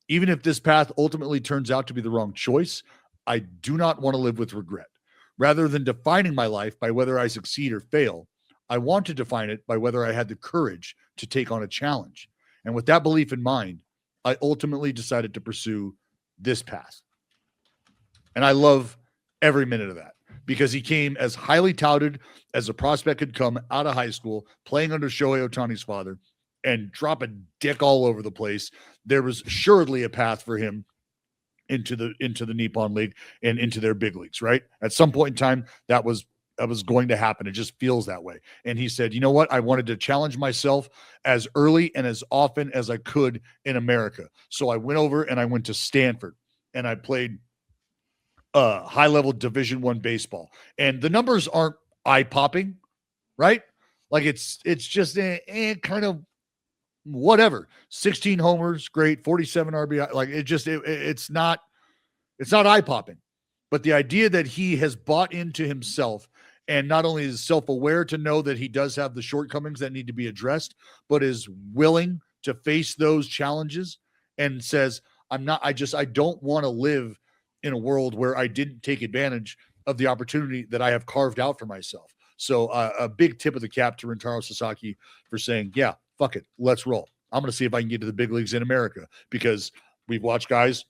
Even if this path ultimately turns out to be the wrong choice, I do not want to live with regret. Rather than defining my life by whether I succeed or fail, I want to define it by whether I had the courage to take on a challenge. And with that belief in mind, I ultimately decided to pursue this path." And I love every minute of that, because he came as highly touted as a prospect could come out of high school, playing under Shohei Ohtani's father, and dropping dick all over the place. There was assuredly a path for him into the Nippon League and into their big leagues, right? At some point in time, that was going to happen. It just feels that way. And he said, you know what? I wanted to challenge myself as early and as often as I could in America. So I went over and I went to Stanford and I played high-level Division I baseball. And the numbers aren't eye-popping, right? Like it's just kind of whatever. 16 homers, great. 47 RBI. Like it's not eye-popping. But the idea that he has bought into himself and not only is self-aware to know that he does have the shortcomings that need to be addressed, but is willing to face those challenges and says, I don't want to live in a world where I didn't take advantage of the opportunity that I have carved out for myself. So a big tip of the cap to Rintaro Sasaki for saying, yeah, fuck it, let's roll. I'm going to see if I can get to the big leagues in America, because we've watched guys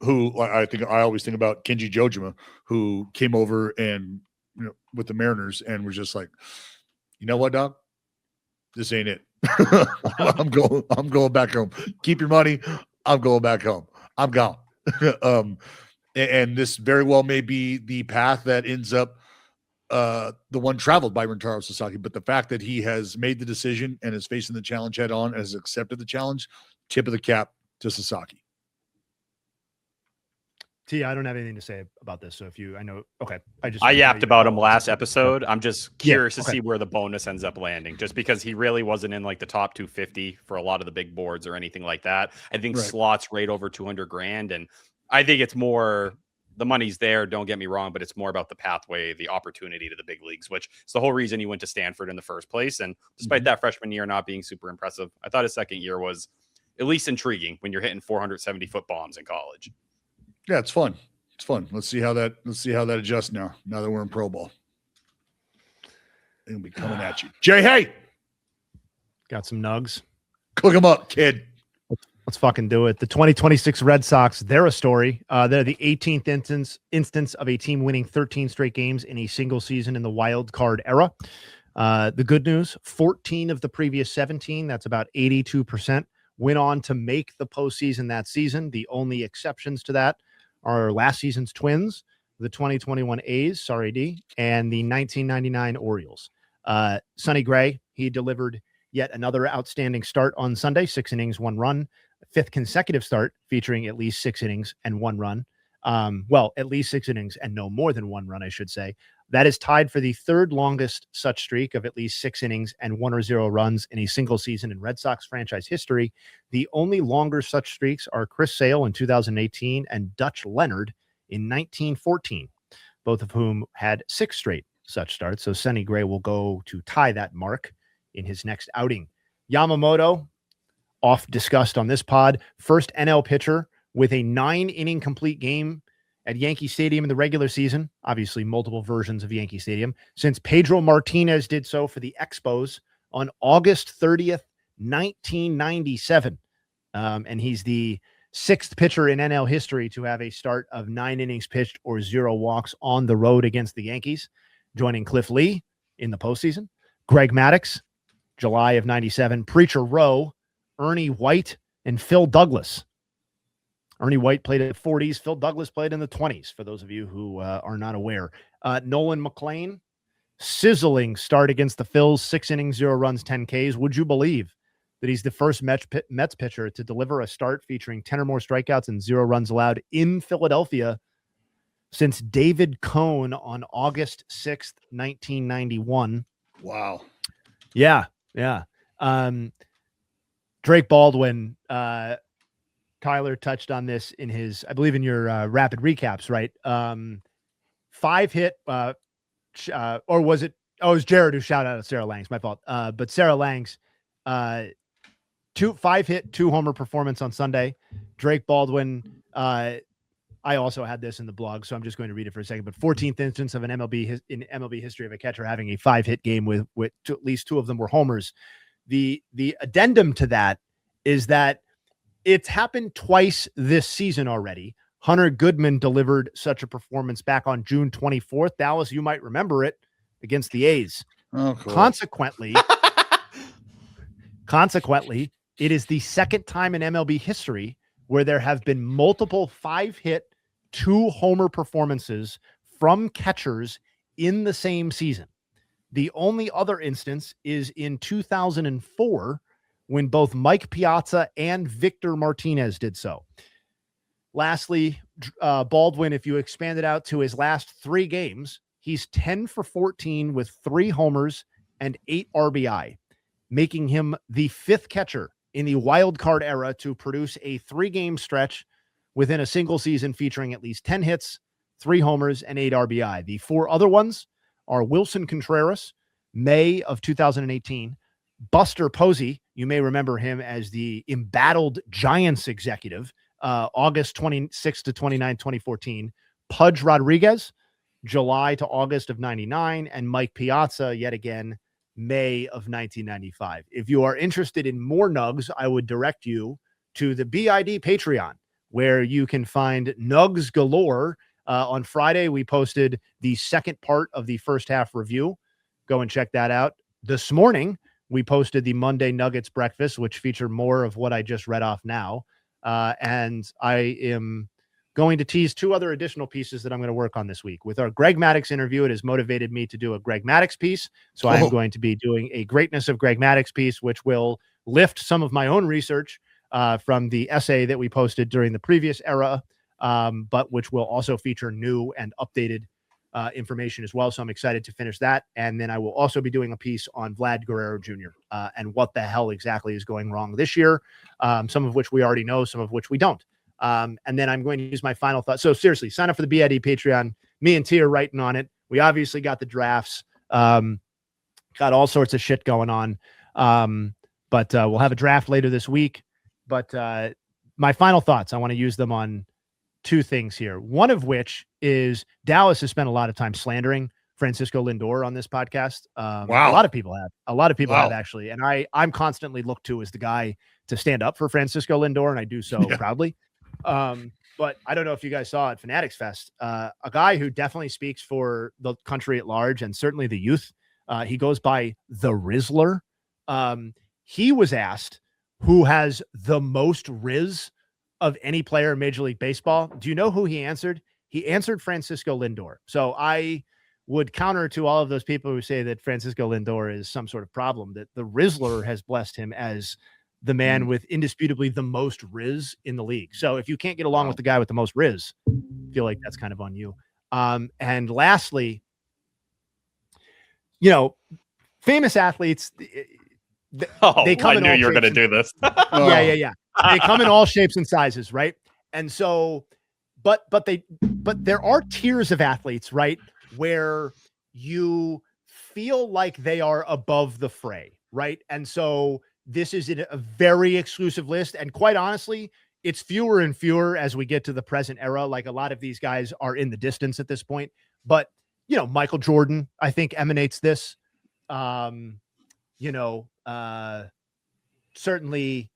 who I always think about Kenji Jojima, who came over and, with the Mariners and was just like, you know what, dog? This ain't it. I'm going back home. Keep your money. I'm going back home. I'm gone. And this very well may be the path that ends up the one traveled by Rintaro Sasaki. But the fact that he has made the decision and is facing the challenge head on, has accepted the challenge, tip of the cap to Sasaki. T, I don't have anything to say about this. So if you, I yapped about him last episode. I'm just curious to see where the bonus ends up landing, just because he really wasn't in like the top 250 for a lot of the big boards or anything like that. I think slots right over 200 grand. And I think it's more, the money's there. Don't get me wrong, but it's more about the pathway, the opportunity to the big leagues, which is the whole reason he went to Stanford in the first place. And despite that freshman year not being super impressive, I thought his second year was at least intriguing when you're hitting 470-foot bombs in college. Yeah, it's fun. It's fun. Let's see how that adjusts now that we're in pro ball. They'll be coming at you. Jay, hey. Got some nugs. Cook them up, kid. Let's fucking do it. The 2026 Red Sox, they're a story. They're the 18th instance of a team winning 13 straight games in a single season in the wild card era. The good news, 14 of the previous 17, that's about 82%, went on to make the postseason that season. The only exceptions to that are last season's Twins, the 2021 A's, sorry D, and the 1999 Orioles. Sonny Gray, he delivered yet another outstanding start on Sunday, 6 innings, 1 run, fifth consecutive start featuring at least 6 innings and 1 run. At least 6 innings and no more than 1 run, I should say. That is tied for the third longest such streak of at least 6 innings and 1 or 0 runs in a single season in Red Sox franchise history. The only longer such streaks are Chris Sale in 2018 and Dutch Leonard in 1914, both of whom had 6 straight such starts. So Sonny Gray will go to tie that mark in his next outing. Yamamoto, oft discussed on this pod, first NL pitcher with a 9-inning complete game at Yankee Stadium in the regular season, obviously multiple versions of Yankee Stadium, since Pedro Martinez did so for the Expos on August 30th, 1997. And he's the 6th pitcher in NL history to have a start of 9 innings pitched or 0 walks on the road against the Yankees, joining Cliff Lee in the postseason, Greg Maddux, July of 97, Preacher Rowe, Ernie White, and Phil Douglas. Ernie White played in the 40s. Phil Douglas played in the 20s, for those of you who are not aware. Nolan McLean, sizzling start against the Phils, 6 innings, 0 runs, 10 Ks. Would you believe that he's the first Mets pitcher to deliver a start featuring 10 or more strikeouts and 0 runs allowed in Philadelphia since David Cohn on August 6th, 1991? Wow. Yeah. Drake Baldwin, Tyler touched on this in his, I believe in your rapid recaps, right? 5 hit, or was it? Oh, it was Jared who shouted out at Sarah Langs, my fault. But Sarah Langs, 5 hit, 2 homer performance on Sunday. Drake Baldwin, I also had this in the blog, so I'm just going to read it for a second. But 14th instance of an MLB history of a catcher having a 5-hit game with at least 2 of them were homers. The addendum to that is that it's happened twice this season already. Hunter Goodman delivered such a performance back on June 24th. Dallas, you might remember it, against the A's. Oh, cool. Consequently, it is the second time in MLB history where there have been multiple 5-hit, 2-homer performances from catchers in the same season. The only other instance is in 2004 when both Mike Piazza and Victor Martinez did so. Lastly, Baldwin, if you expand it out to his last 3 games, he's 10 for 14 with 3 homers and 8 RBI, making him the 5th catcher in the wild card era to produce a 3-game stretch within a single season featuring at least 10 hits, 3 homers, and 8 RBI. The 4 other ones are Wilson Contreras, May of 2018, Buster Posey, you may remember him as the embattled Giants executive, August 26 to 29, 2014, Pudge Rodriguez, July to August of 99, and Mike Piazza, yet again, May of 1995. If you are interested in more Nugs, I would direct you to the BID Patreon, where you can find Nugs galore. On Friday, we posted the second part of the first half review. Go and check that out. This morning, we posted the Monday Nuggets breakfast, which featured more of what I just read off now. And I am going to tease 2 other additional pieces that I'm going to work on this week. With our Greg Maddux interview, it has motivated me to do a Greg Maddux piece. So I am going to be doing a Greatness of Greg Maddux piece, which will lift some of my own research from the essay that we posted during the previous era, but which will also feature new and updated information as well. So I'm excited to finish that. And then I will also be doing a piece on Vlad Guerrero Jr. And what the hell exactly is going wrong this year, some of which we already know, some of which we don't. And then I'm going to use my final thought. So seriously, sign up for the BID Patreon. Me and T are writing on it. We obviously got the drafts, got all sorts of shit going on. But we'll have a draft later this week. But my final thoughts, I want to use them on 2 things here. One of which is Dallas has spent a lot of time slandering Francisco Lindor on this podcast. Wow. A lot of people have actually. And I'm constantly looked to as the guy to stand up for Francisco Lindor. And I do so proudly. But I don't know if you guys saw at Fanatics Fest, a guy who definitely speaks for the country at large and certainly the youth. He goes by the Rizzler. He was asked who has the most Riz of any player in Major League Baseball. Do you know who he answered? He answered Francisco Lindor. So I would counter to all of those people who say that Francisco Lindor is some sort of problem, that the Rizzler has blessed him as the man with indisputably the most Riz in the league. So if you can't get along with the guy with the most Riz, I feel like that's kind of on you. And lastly, famous athletes, they come I knew you were going to do this. Yeah. They come in all shapes and sizes, right? And so, but there are tiers of athletes, right, where you feel like they are above the fray, right? And so this is a very exclusive list, and quite honestly, it's fewer and fewer as we get to the present era. Like, a lot of these guys are in the distance at this point, but Michael Jordan, I think, emanates this. Certainly,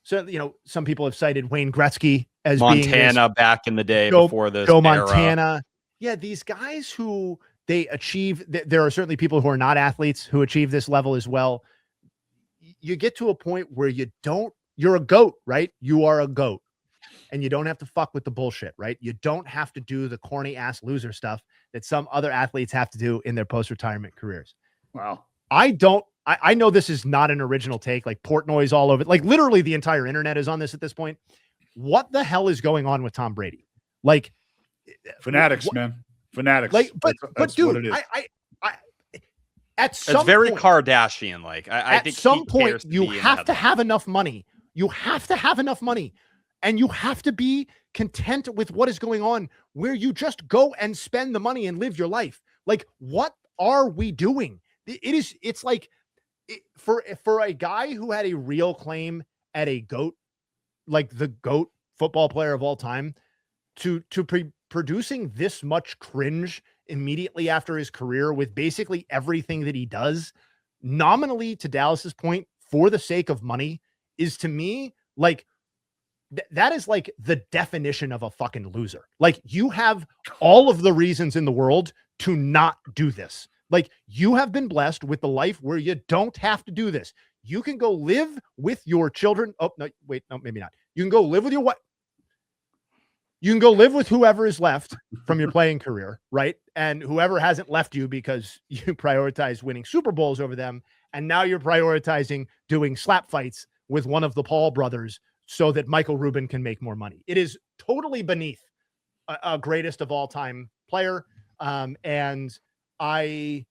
some people have cited Wayne Gretzky as Montana being back in the day before this. Joe Montana. Yeah, these guys who they achieve. There are certainly people who are not athletes who achieve this level as well. You get to a point where you're a GOAT, right? You are a GOAT, and you don't have to fuck with the bullshit, right? You don't have to do the corny ass loser stuff that some other athletes have to do in their post-retirement careers. Wow. I know this is not an original take, like Portnoy's all over. Like, literally the entire internet is on this at this point. What the hell is going on with Tom Brady? Like, Fanatics, man. Fanatics. Like, but dude, what it is. At some it's very point, Kardashian like. I think at some point you have to have enough money. You have to have enough money, and you have to be content with what is going on, where you just go and spend the money and live your life. Like, what are we doing? It's like, for a guy who had a real claim at a GOAT, like the GOAT football player of all time, to producing this much cringe immediately after his career with basically everything that he does, nominally, to Dallas's point, for the sake of money, is, to me, like, that is like the definition of a fucking loser. Like, you have all of the reasons in the world to not do this. Like, you have been blessed with the life where you don't have to do this. You can go live with your children. Oh, no, wait, no, maybe not. You can go live with your wife. You can go live with whoever is left from your playing career, right? And whoever hasn't left you because you prioritize winning Super Bowls over them. And now you're prioritizing doing slap fights with one of the Paul brothers so that Michael Rubin can make more money. It is totally beneath a greatest of all time player. And I,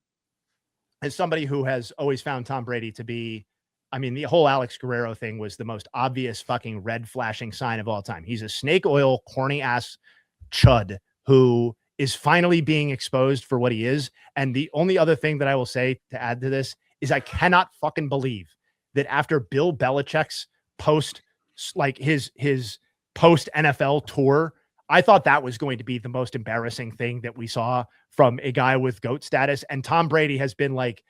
as somebody who has always found Tom Brady to be, I mean, the whole Alex Guerrero thing was the most obvious fucking red flashing sign of all time. He's a snake oil, corny ass chud who is finally being exposed for what he is. And the only other thing that I will say to add to this is I cannot fucking believe that after Bill Belichick's post, like his post NFL tour, I thought that was going to be the most embarrassing thing that we saw from a guy with GOAT status. And Tom Brady has been like,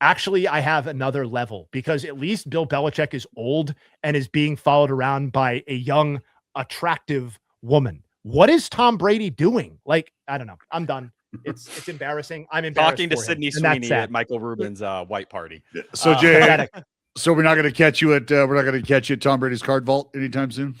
actually, I have another level, because at least Bill Belichick is old and is being followed around by a young, attractive woman. What is Tom Brady doing? Like, I don't know. I'm done. It's embarrassing. I'm embarrassed. Talking to Sydney Sweeney at Michael Rubin's white party. So Jay, so we're not going to catch you at Tom Brady's card vault anytime soon.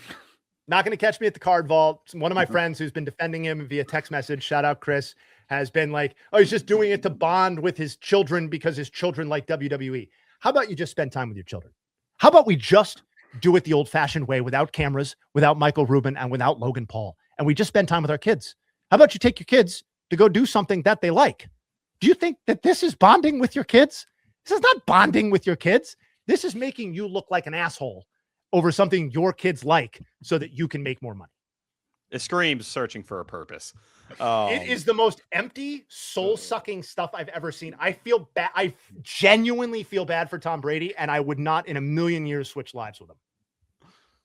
Not going to catch me at the card vault. One of my friends who's been defending him via text message, shout out Chris, has been like, oh, he's just doing it to bond with his children because his children like WWE. How about you just spend time with your children? How about we just do it the old-fashioned way, without cameras, without Michael Rubin, and without Logan Paul, and we just spend time with our kids? How about you take your kids to go do something that they like? Do you think that this is bonding with your kids? This is not bonding with your kids. This is making you look like an asshole over something your kids like so that you can make more money. It screams searching for a purpose. It is the most empty, soul-sucking stuff I've ever seen. I feel bad. I genuinely feel bad for Tom Brady, and I would not in a million years switch lives with him.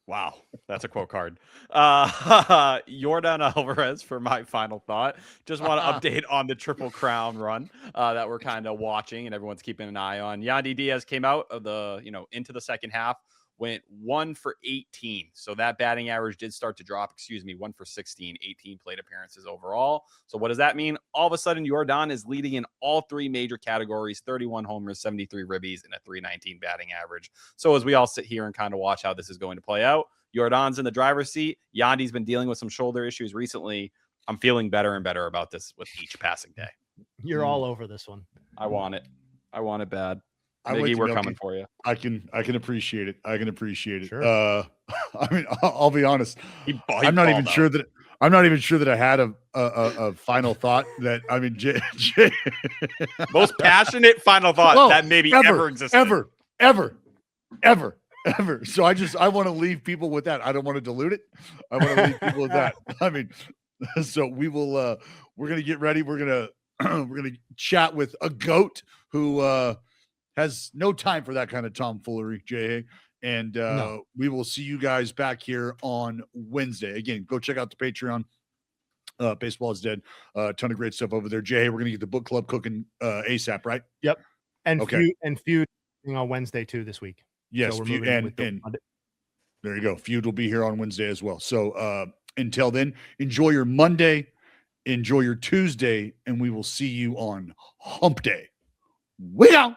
Wow, that's a quote card. Yordan Alvarez for my final thought. Just want to update on the Triple Crown run that we're kind of watching and everyone's keeping an eye on. Yandy Diaz came out of the, into the second half, went 1 for 18. So that batting average did start to drop, 1 for 16, 18 plate appearances overall. So what does that mean? All of a sudden, Yordan is leading in all 3 major categories, 31 homers, 73 ribbies, and a 319 batting average. So as we all sit here and kind of watch how this is going to play out, Yordan's in the driver's seat. Yandy's been dealing with some shoulder issues recently. I'm feeling better and better about this with each passing day. You're all over this one. I want it. I want it bad. Miggy, we're coming for you. I can appreciate it. I can appreciate it. Sure. I mean, I'll be honest. I'm not even sure that I had a final thought. That I mean, Jay most passionate final thought that maybe ever existed. Ever. So I want to leave people with that. I don't want to dilute it. I want to leave people with that. I mean, so we will. We're gonna get ready. We're gonna chat with a GOAT who has no time for that kind of tomfoolery, Jay. And we will see you guys back here on Wednesday. Again, go check out the Patreon. Baseball is Dead. A ton of great stuff over there. Jay, we're going to get the book club cooking ASAP, right? Yep. And okay. Feud on Wednesday too this week. Yes. So and there you go. Feud will be here on Wednesday as well. So until then, enjoy your Monday, enjoy your Tuesday, and we will see you on Hump Day. We out.